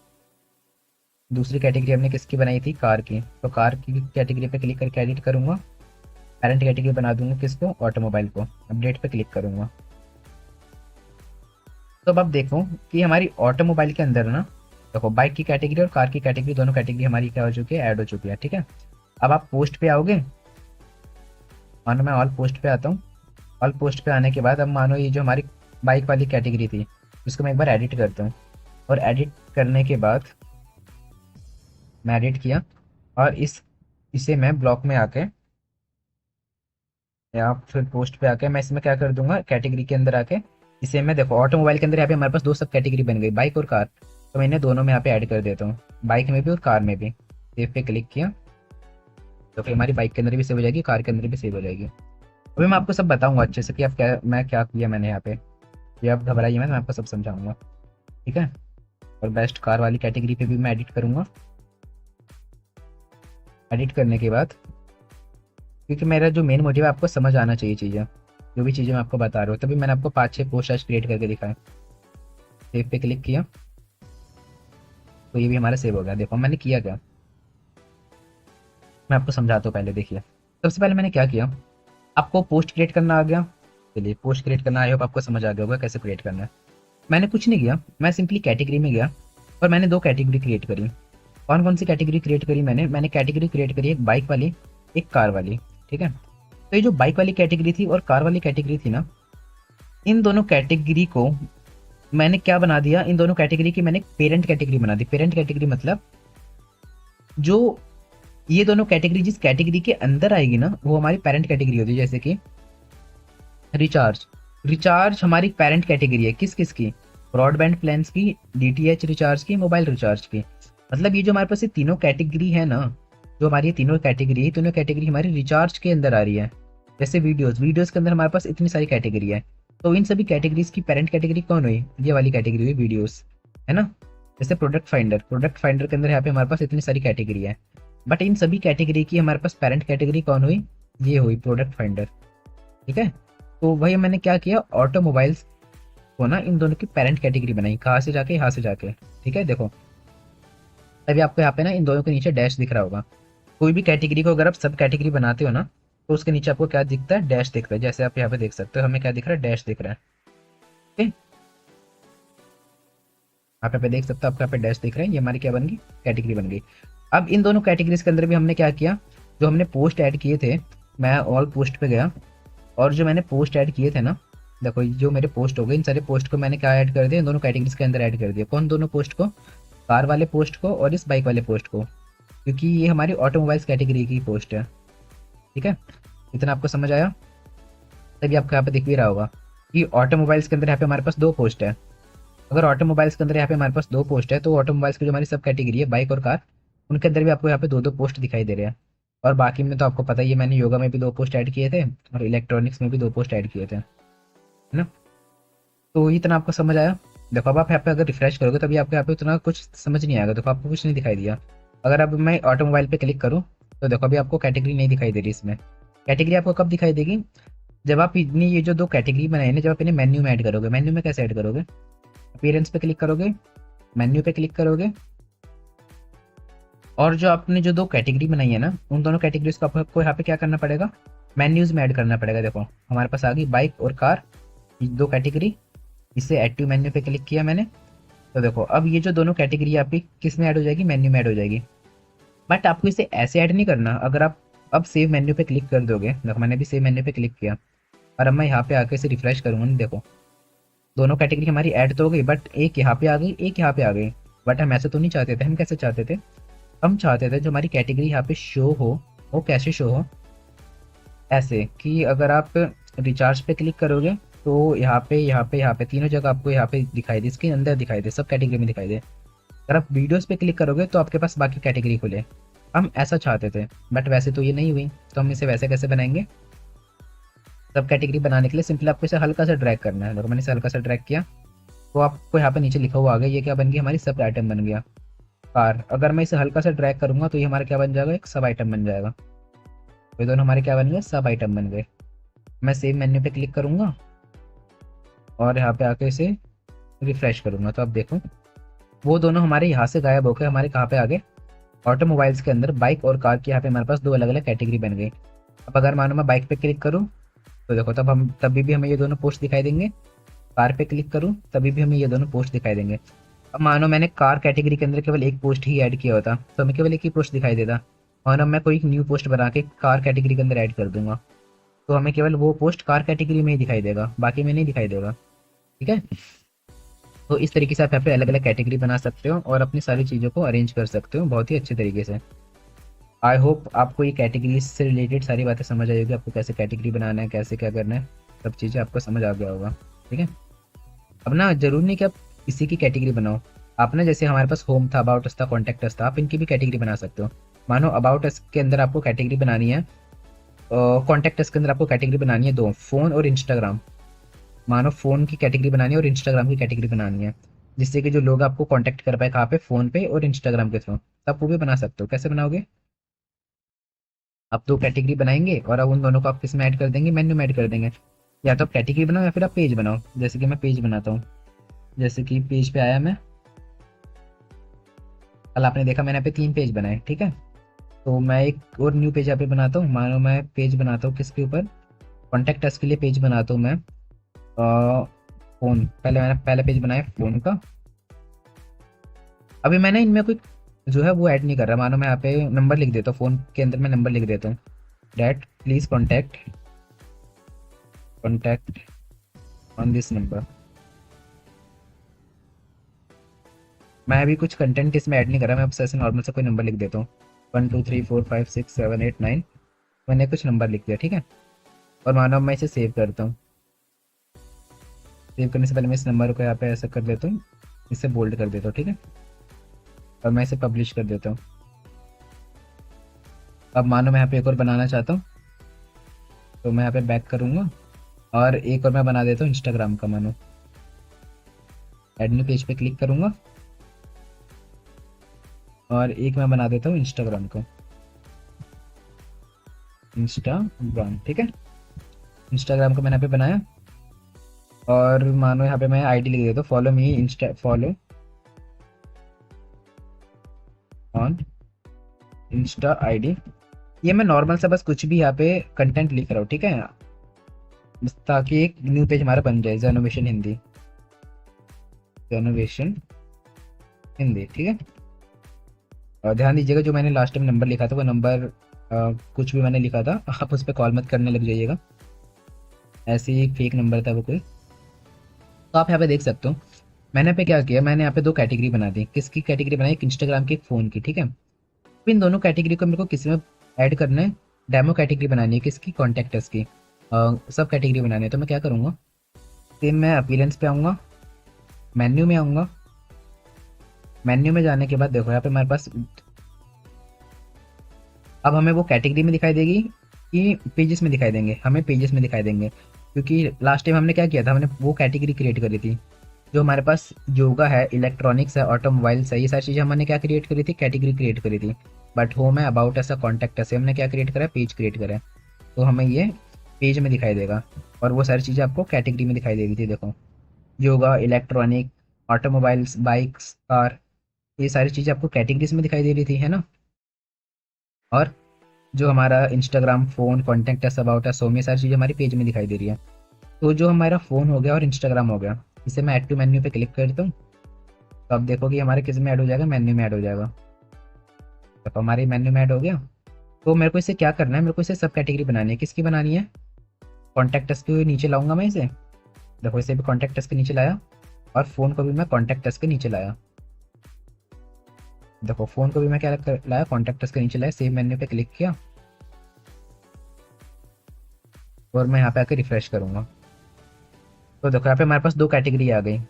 दूसरी कैटेगरी हमने किसकी बनाई थी, कार की, तो कार की कैटेगरी पे क्लिक करके एडिट करूँगा, पेरेंट कैटेगरी बना दूंगा किसको, ऑटोमोबाइल को। अपडेट पे क्लिक करूंगा तो अब आप देखो कि हमारी ऑटोमोबाइल के अंदर ना, देखो बाइक की कैटेगरी और कार की कैटेगरी, दोनों कैटेगरी हमारी क्या हो चुकी है, ऐड हो चुकी है। ठीक है, अब आप पोस्ट पे आओगे, मानो मैं ऑल पोस्ट पे आता हूँ। ऑल पोस्ट पे आने के बाद अब मानो ये जो हमारी बाइक वाली कैटेगरी थी उसको मैं एक बार एडिट करता हूँ, और एडिट करने के बाद मैं एडिट किया, और इसे मैं ब्लॉक में आके या फिर पोस्ट पे आके मैं इसमें क्या कर दूंगा, कैटेगरी के अंदर आके इसे मैं, देखो ऑटोमोबाइल के अंदर यहाँ पे हमारे पास दो सब कैटेगरी बन गई, बाइक और कार। तो मैं इन्हें दोनों में यहाँ पे ऐड कर देता हूँ, बाइक में भी और कार में भी। सेव पे क्लिक किया तो फिर हमारी बाइक के अंदर भी सेव हो जाएगी, कार के अंदर भी सेव हो जाएगी। अभी मैं आपको सब बताऊंगा अच्छे से कि आप क्या, मैं क्या किया मैंने यहाँ पे। ये आप घबराइए, मैं आपको सब समझाऊंगा। ठीक है, और बेस्ट कार वाली कैटेगरी पे भी मैं एडिट करूंगा। एडिट करने के बाद, क्योंकि मेरा जो मेन मोटिव है आपको समझ आना चाहिए चीज़ें, जो भी चीज़ें मैं आपको बता रहा हूँ, तभी मैंने आपको 5-6 पोस्ट आज क्रिएट करके दिखाया। सेव पे क्लिक किया तो ये भी हमारा सेव हो गया। देखो मैंने किया क्या, मैं आपको समझाता हूँ। पहले देखिए, सबसे पहले मैंने क्या किया, आपको पोस्ट क्रिएट करना आ गया। चलिए पोस्ट क्रिएट करना, आई होप आपको समझ आ गया होगा कैसे क्रिएट करना है। मैंने कुछ नहीं किया, मैं सिंपली कैटेगरी में गया और मैंने 2 कैटेगरी क्रिएट करी। कौन कौन सी कैटेगरी क्रिएट करी मैंने कैटेगरी क्रिएट करी, एक बाइक वाली, एक कार वाली। ठीक है, तो ये जो बाइक वाली कैटेगरी थी और कार वाली कैटेगरी थी ना, इन दोनों कैटेगरी को मैंने क्या बना दिया, इन दोनों कैटेगरी की मैंने पेरेंट कैटेगरी बना दी। पेरेंट कैटेगरी मतलब जो ये दोनों कैटेगरी जिस कैटेगरी के अंदर आएगी ना, वो हमारी पेरेंट कैटेगरी होती है। जैसे कि रिचार्ज, रिचार्ज हमारी पेरेंट कैटेगरी है किस किस की, ब्रॉडबैंड प्लान्स की, डीटीएच रिचार्ज की, मोबाइल रिचार्ज की। मतलब ये जो हमारे पास ये तीनों कैटेगरी है ना, जो हमारी ये तीनों कैटेगरी है, तीनों कैटेगरी हमारी रिचार्ज के अंदर आ रही है। जैसे वीडियोस, वीडियोस के अंदर हमारे पास इतनी सारी कैटेगरी है, तो इन सभी कैटेगरीज की पेरेंट कैटेगरी कौन हुई, ये वाली कैटेगरी हुई वीडियोस, है ना। जैसे प्रोडक्ट फाइंडर, प्रोडक्ट फाइंडर के अंदर यहाँ पे हमारे पास इतनी सारी कैटेगरी है, बट इन सभी कैटेगरी की हमारे पास पेरेंट कैटेगरी कौन हुई, ये हुई प्रोडक्ट फाइंडर। ठीक है, तो वही मैंने क्या किया, ऑटोमोबाइल्स को ना इन दोनों की पेरेंट कैटेगरी बनाई, कहाँ से जाके, यहाँ से जाके। ठीक है, देखो तभी आपको यहाँ पे ना इन दोनों के नीचे डैश दिख रहा होगा। कोई भी कैटेगरी को अगर आप सब कैटेगरी बनाते हो ना, तो उसके नीचे आपको क्या दिखता है, डैश दिख रहा है। जैसे आप यहाँ पे देख सकते हो, हमें क्या दिख रहा है, डैश दिख रहा है। ठीक है, आप यहाँ पे देख सकते हो, आपको यहाँ पे डैश दिख रहा है, ये हमारी क्या बन गई, कैटेगरी बन गई। अब इन दोनों कैटेगरीज के अंदर भी हमने क्या किया, जो हमने पोस्ट ऐड किए थे, मैं ऑल पोस्ट पे गया, और जो मैंने पोस्ट ऐड किए थे ना, देखो जो मेरे पोस्ट हो गए, इन सारे पोस्ट को मैंने क्या ऐड कर दिया, इन दोनों कैटेगरीज के अंदर ऐड कर दिया। कौन दोनों पोस्ट को, कार वाले पोस्ट को और इस बाइक वाले पोस्ट को, क्योंकि ये हमारी ऑटोमोबाइल्स कैटेगरी की पोस्ट है। ठीक है, इतना आपको समझ आया। तभी आपको यहाँ पे दिख भी रहा होगा कि ऑटोमोबाइल्स के अंदर यहाँ पे हमारे पास 2 पोस्ट है। अगर ऑटोमोबाइल्स के अंदर यहाँ पे हमारे पास 2 पोस्ट है, तो ऑटोमोबाइल्स की जो हमारी सब कैटेगरी है, बाइक और कार, उनके अंदर भी आपको यहाँ पे 2-2 पोस्ट दिखाई दे रहे हैं। और बाकी में तो आपको पता ही है, मैंने योगा में भी 2 पोस्ट ऐड किए थे और इलेक्ट्रॉनिक्स में भी 2 पोस्ट ऐड किए थे, है ना। तो इतना आपको समझ आया। देखो अब आप यहाँ पे अगर रिफ्रेश करोगे तभी आपको यहाँ पे उतना कुछ समझ नहीं आएगा। देखो आपको कुछ नहीं दिखाई दिया। अगर अब मैं ऑटोमोबाइल पे क्लिक करूँ तो देखो अभी आपको कैटेगरी नहीं दिखाई दे रही। इसमें कैटेगरी आपको कब दिखाई देगी, जब आप इतनी ये जो 2 कैटेगरी बनाए ना, जब आप इन्हें मेन्यू में ऐड करोगे। मेन्यू में कैसे ऐड करोगे, अपीयरेंस पे क्लिक करोगे, मेन्यू पे क्लिक करोगे, और जो आपने जो 2 कैटेगरी बनाई है ना, उन दोनों कैटेगरीज को आपको यहाँ पे क्या करना पड़ेगा, मेन्यूज में ऐड करना पड़ेगा। देखो हमारे पास आ गई बाइक और कार, ये 2 कैटेगरी, इसे ऐड टू मेन्यू पे क्लिक किया मैंने, तो देखो अब ये जो दोनों कैटेगरी आपकी किस में ऐड हो जाएगी, मेन्यू में ऐड हो जाएगी। बट आपको इसे ऐसे ऐड नहीं करना। अगर आप अब सेव मेन्यू पे क्लिक कर दोगे, देखो मैंने भी सेव मेन्यू पे क्लिक किया, और अब मैं यहाँ पे आके इसे रिफ्रेश करूँगा ना, देखो दोनों कैटेगरी हमारी ऐड तो हो गई, बट एक यहाँ पे आ गई, एक यहाँ पे आ गई। बट हम ऐसे तो नहीं चाहते थे। हम कैसे चाहते थे, हम चाहते थे जो हमारी कैटेगरी यहाँ पे शो हो, वो कैसे शो हो, ऐसे कि अगर आप रिचार्ज पे क्लिक करोगे तो यहाँ पे यहाँ पे यहाँ पे तीनों जगह आपको यहाँ पे दिखाई दे, इसके अंदर दिखाई दे, सब कैटेगरी में दिखाई दे। अगर आप वीडियोस पे क्लिक करोगे तो आपके पास बाकी कैटेगरी खुले। हम ऐसा चाहते थे, बट वैसे तो ये नहीं हुई। तो हम इसे वैसे कैसे बनाएंगे, सब कैटेगरी बनाने के लिए सिंपली आपको इसे हल्का सा ड्रैग करना है। अगर मैंने इसे हल्का सा ड्रैग किया तो आपको यहाँ पे नीचे लिखा हुआ आ गया, ये क्या बन गया, हमारी सब आइटम बन गया कार। अगर मैं इसे हल्का सा ड्रैग करूंगा तो ये हमारा क्या बन जाएगा, एक सब आइटम बन जाएगा। तो ये दोनों हमारे क्या बन गए, सब आइटम बन गए। मैं सेव मेन्यू पे क्लिक करूंगा और यहाँ पे आके इसे रिफ्रेश करूंगा, तो अब देखो वो दोनों हमारे यहाँ से गायब होकर हमारे कहाँ पे आ गए, ऑटोमोबाइल्स के अंदर बाइक और कार की यहाँ पे हमारे पास 2 अलग अलग कैटेगरी बन गई। अब अगर मानो मैं बाइक पे क्लिक करूँ तो देखो तभी भी हमें ये दोनों पोस्ट दिखाई देंगे। कार पे क्लिक करूँ तभी भी हमें ये दोनों पोस्ट दिखाई देंगे। अब मानो मैंने कार कैटेगरी के अंदर केवल एक पोस्ट ही ऐड किया होता तो हमें केवल एक ही पोस्ट दिखाई देता, और अब मैं कोई न्यू पोस्ट बना के कार कैटेगरी के अंदर ऐड कर दूंगा तो हमें केवल वो पोस्ट कार कैटेगरी में ही दिखाई देगा, बाकी में नहीं दिखाई देगा। ठीक है, तो इस तरीके से आप यहाँ पे अलग अलग कैटेगरी बना सकते हो और अपनी सारी चीज़ों को अरेंज कर सकते हो बहुत ही अच्छे तरीके से। आई होप आपको ये कैटेगरी से रिलेटेड सारी बातें समझ आई होगी, आपको कैसे कैटेगरी बनाना है, कैसे क्या करना है, सब चीज़ें आपको समझ आ गया होगा। ठीक है, अब ना जरूरी नहीं कि आप इसी की कैटेगरी बनाओ। आप ना जैसे हमारे पास होम था, अबाउट अस था, कॉन्टैक्ट अस था, आप इनकी भी कैटेगरी बना सकते हो। मानो अबाउट अस के अंदर आपको कैटेगरी बनानी है, कॉन्टैक्ट अस के अंदर आपको कैटेगरी बनानी है दो, फ़ोन और इंस्टाग्राम। मानो फ़ोन की कैटेगरी बनानी है और इंस्टाग्राम की कैटेगरी बनानी है, जिससे कि जो लोग आपको कॉन्टैक्ट कर पाए कहाँ पे, फ़ोन पे और इंस्टाग्राम के थ्रू, तब वो भी बना सकते हो। कैसे बनाओगे, आप दो कैटेगरी बनाएंगे और अब उन दोनों को आप किस में ऐड कर देंगे, मेन्यू में ऐड कर देंगे। या तो आप कैटेगरी बनाओ या फिर आप पेज बनाओ, जैसे कि मैं पेज बनाता हूँ। जैसे कि पेज पे आया मैं, कल आपने देखा मैंने यहाँ पे 3 पेज बनाए। ठीक है, तो मैं एक और न्यू पेज यहाँ पे बनाता हूँ। मानो मैं पेज बनाता हूँ किसके ऊपर, कॉन्टैक्ट अस के लिए पेज बनाता हूँ मैं फ़ोन। मैंने पहला पेज बनाया फ़ोन का। अभी मैंने इनमें कोई जो है वो ऐड नहीं कर रहा। मानो मैं यहाँ पे नंबर लिख देता हूँ, फ़ोन के अंदर मैं नंबर लिख देता हूँ, that please contact contact on this number. मैं अभी कुछ कंटेंट इसमें ऐड नहीं कर रहा, मैं अब ऐसे नॉर्मल से कोई नंबर लिख देता हूँ, 1 2 3 4 5 6 7 8 9। मैंने कुछ नंबर लिख दिया। ठीक है, और मानो मैं इसे सेव करता हूँ। सेव करने से पहले मैं इस नंबर को यहाँ पे ऐसा कर देता हूँ, इसे बोल्ड कर देता हूँ। ठीक है, और मैं इसे पब्लिश कर देता हूँ। अब मानो मैं यहाँ पे एक और बनाना चाहता हूँ, तो मैं यहाँ पे बैक करूँगा और एक और मैं बना देता हूँ इंस्टाग्राम का। मानो एड न्यू पेज पे क्लिक करूँगा और एक मैं बना देता हूँ इंस्टाग्राम को, इंस्टाग्राम। ठीक है, इंस्टाग्राम को मैंने यहाँ पे बनाया और मानो यहाँ पे मैं आईडी लिख देता हूँ, follow me Insta, follow on Insta ID. ये मैं नॉर्मल सा बस कुछ भी यहाँ पे कंटेंट लिख रहा हूँ। ठीक है, बस ताकि एक न्यू पेज हमारा बन जाए, जेनोवेशन हिंदी, जेनोवेशन हिंदी। ठीक है, और ध्यान दीजिएगा जो मैंने लास्ट टाइम नंबर लिखा था वो नंबर कुछ भी मैंने लिखा था, आप उस पर कॉल मत करने लग जाइएगा, ऐसे ही एक फेक नंबर था वो कोई। तो आप यहाँ पे देख सकते हो मैंने यहाँ पे क्या किया, मैंने यहाँ पे दो कैटेगरी बना दी। किसकी कैटेगरी बनाई, एक इंस्टाग्राम की, एक फ़ोन की। ठीक है, तो इन दोनों कैटेगरी को मेरे को किसी में ऐड करना है, डेमो कैटेगरी बनानी है किसकी, कॉन्टैक्टर्स की, सब कैटेगरी बनानी है। तो मैं क्या करूँगा, सेम मैं अपीयरेंस पे आऊँगा, मेन्यू में आऊँगा। मेन्यू में जाने के बाद देखो यहाँ पे हमारे पास अब हमें वो कैटेगरी में दिखाई देगी कि पेजेस में दिखाई देंगे, हमें पेजेस में दिखाई देंगे, क्योंकि लास्ट टाइम हमने क्या किया था, हमने वो कैटेगरी क्रिएट करी थी जो हमारे पास योगा है, इलेक्ट्रॉनिक्स है, ऑटोमोबाइल्स है, ये सारी चीज़ें हमने क्या क्रिएट करी थी, कैटेगरी क्रिएट करी थी। बट होम है, अबाउट ऐसा, कॉन्टैक्ट ऐसे हमने क्या क्रिएट करा है, पेज क्रिएट करा है, तो हमें ये पेज में दिखाई देगा और वो सारी चीज़ें आपको कैटेगरी में दिखाई देगी थी। देखो yoga, electronic, automobiles, bikes, car, ये सारी चीज़ें आपको कैटेगरीज में दिखाई दे रही थी, है ना। और जो हमारा Instagram, phone, contact us, about us, home, ये सारी चीज़ें हमारी पेज में दिखाई दे रही है। तो जो हमारा फ़ोन हो गया और इंस्टाग्राम हो गया, इसे मैं ऐड टू मेन्यू पे क्लिक करता हूँ, तो अब देखो कि हमारे किस में ऐड हो जाएगा, मेन्यू में ऐड हो जाएगा। तो हमारे मेन्यू में ऐड हो गया। तो मेरे को इसे क्या करना है, मेरे को इसे सब कैटेगरी बनानी है। किसकी बनानी है, कॉन्टैक्ट अस के नीचे लाऊंगा मैं इसे। देखो इसे भी कॉन्टैक्ट अस के नीचे लाया और फ़ोन को भी मैं कॉन्टैक्ट अस के नीचे लाया। देखो फ़ोन को भी मैं क्या लाया, कॉन्टैक्ट अस के नीचे लाया, सेव मेन्यू पे क्लिक किया और मैं यहाँ पे आकर रिफ्रेश करूँगा। तो देखो यहाँ पे हमारे पास दो कैटेगरी आ गई,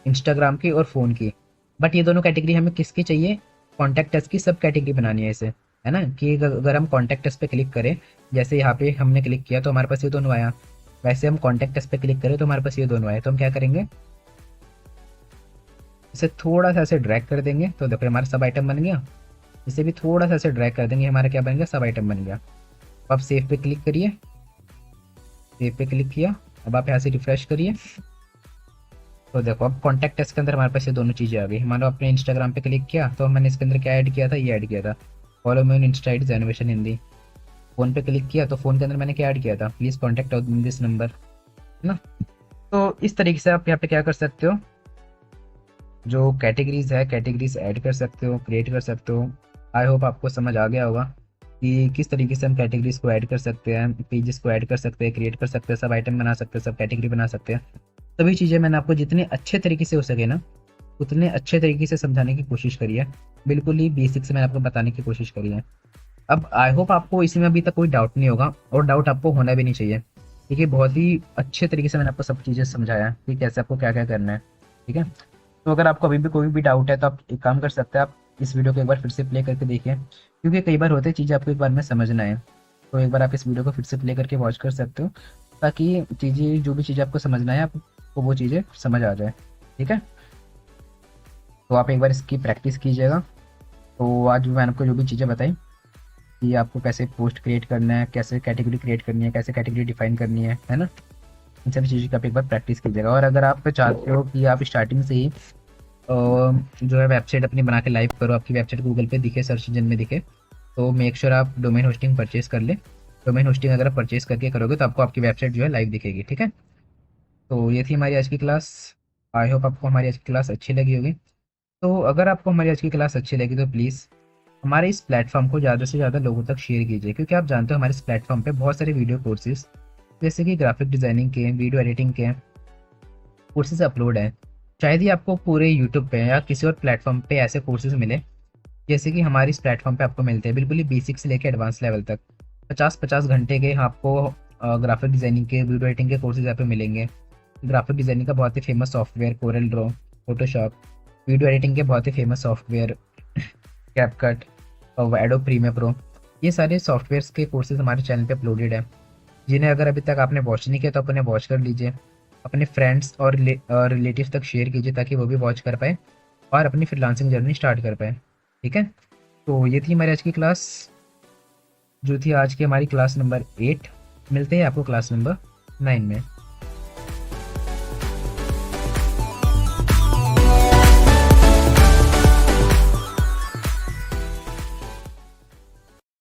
इंस्टाग्राम की और फ़ोन की। बट ये दोनों कैटेगरी हमें किसकी चाहिए, कॉन्टैक्ट अस की सब कैटेगरी बनानी है इसे, है ना। कि अगर हम कॉन्टैक्ट अस पे क्लिक करें, जैसे यहाँ पे हमने क्लिक किया तो हमारे पास ये दोनों आया, वैसे हम कॉन्टैक्ट अस पे क्लिक करें तो हमारे पास ये दोनों आए। तो हम क्या करेंगे, इसे थोड़ा सा ऐसे ड्रैग कर देंगे, तो देखो हमारा सब आइटम बन गया। इसे भी थोड़ा सा ऐसे ड्रैग कर देंगे, हमारा क्या बन गया, सब आइटम बन गया। अब आप सेव पे क्लिक करिए, सेव पे क्लिक किया, अब आप यहाँ से रिफ्रेश करिए, तो देखो अब कॉन्टैक्ट अस के अंदर हमारे पास ये दोनों चीज़ें आ गई। मानो अपने इंस्टाग्राम पे क्लिक किया तो मैंने इसके अंदर क्या ऐड किया था, ये ऐड किया था, follow me on Insta ID Genovation Hindi. Phone पे क्लिक किया तो फ़ोन के अंदर मैंने क्या ऐड किया था, प्लीज़ कॉन्टैक्ट दिस नंबर, है ना। तो इस तरीके से आप यहाँ पे क्या कर सकते हो, जो कैटेगरीज है कैटेगरीज ऐड कर सकते हो, क्रिएट कर सकते हो। आई होप आपको समझ आ गया होगा कि किस तरीके से हम कैटेगरीज को ऐड कर सकते हैं, पेजेस को ऐड कर सकते हैं, क्रिएट कर सकते हैं, सब आइटम बना सकते हैं, सब कैटेगरी बना सकते हैं। सभी चीज़ें मैंने आपको जितने अच्छे तरीके से हो सके ना उतने अच्छे तरीके से समझाने की कोशिश करी है। बिल्कुल ही बेसिक से मैंने आपको बताने की कोशिश करी है। अब आई होप आपको इसमें अभी तक कोई डाउट नहीं होगा, और डाउट आपको होना भी नहीं चाहिए। ठीक है, बहुत ही अच्छे तरीके से मैंने आपको सब चीज़ें समझाया है कि कैसे आपको क्या क्या करना है। ठीक है, तो अगर आपको अभी भी कोई भी डाउट है तो आप एक काम कर सकते हैं, आप इस वीडियो को एक बार फिर से प्ले करके देखिए, क्योंकि कई बार होते हैं चीज़ें आपको एक बार में समझना है। तो एक बार आप इस वीडियो को फिर से प्ले करके वॉच कर सकते हो, ताकि चीज़ें जो भी चीज़ें आपको समझना है आपको वो चीज़ें समझ आ जाए। ठीक है, तो आप एक बार इसकी प्रैक्टिस कीजिएगा। तो आज मैंने आपको जो भी चीज़ें बताई कि आपको कैसे पोस्ट क्रिएट करना है, कैसे कैटेगरी क्रिएट करनी है, कैसे कैटेगरी डिफाइन करनी है ना, इन सभी चीज़ों की आप एक बार प्रैक्टिस कीजिएगा। और अगर आप चाहते हो कि आप स्टार्टिंग से ही जो है वेबसाइट अपनी बना के लाइव करो, आपकी वेबसाइट गूगल पे दिखे, सर्च इंजन में दिखे, तो मेक श्योर आप डोमेन होस्टिंग परचेज कर ले। डोमेन होस्टिंग अगर आप परचेज करके करोगे तो आपको आपकी वेबसाइट जो है लाइव दिखेगी। ठीक है, तो ये थी हमारी आज की क्लास। आई होप आपको हमारी आज की क्लास अच्छी लगी होगी। तो अगर आपको हमारी आज की क्लास अच्छी लगी तो प्लीज़ हमारे इस प्लेटफॉर्म को ज़्यादा से ज़्यादा लोगों तक शेयर कीजिए, क्योंकि आप जानते हो हमारे इस प्लेटफॉर्म पे बहुत सारे वीडियो कोर्सेज जैसे कि ग्राफिक डिज़ाइनिंग के, वीडियो एडिटिंग के कोर्सेज अपलोड हैं। शायद ही आपको पूरे यूट्यूब पे या किसी और प्लेटफॉर्म पे ऐसे कोर्सेज मिले जैसे कि हमारे इस प्लेटफॉर्म पे आपको मिलते हैं, बिल्कुल ही बेसिक से लेकर एडवांस लेवल तक। 50-50 घंटे के आपको ग्राफिक डिज़ाइनिंग के, वीडियो एडिटिंग के कोर्सेज यहाँ पे मिलेंगे। ग्राफिक डिज़ाइनिंग का बहुत ही famous software Corel Draw, Photoshop, video editing के बहुत ही फेमस सॉफ्टवेयर कैपकट और एडोब प्रीमियर प्रो, ये सारे सॉफ्टवेयर्स के कोर्सेज हमारे चैनल पे अपलोडेड है, जिन्हें अगर अभी तक आपने वॉच नहीं किया तो आप उन्हें वॉच कर लीजिए। अपने फ्रेंड्स और रिलेटिव्स तक शेयर कीजिए ताकि वो भी वॉच कर पाए और अपनी फ्रीलांसिंग जर्नी स्टार्ट कर पाए। ठीक है, तो ये थी हमारी आज की क्लास, जो थी आज की हमारी क्लास नंबर 8। मिलते हैं आपको क्लास नंबर 9 में।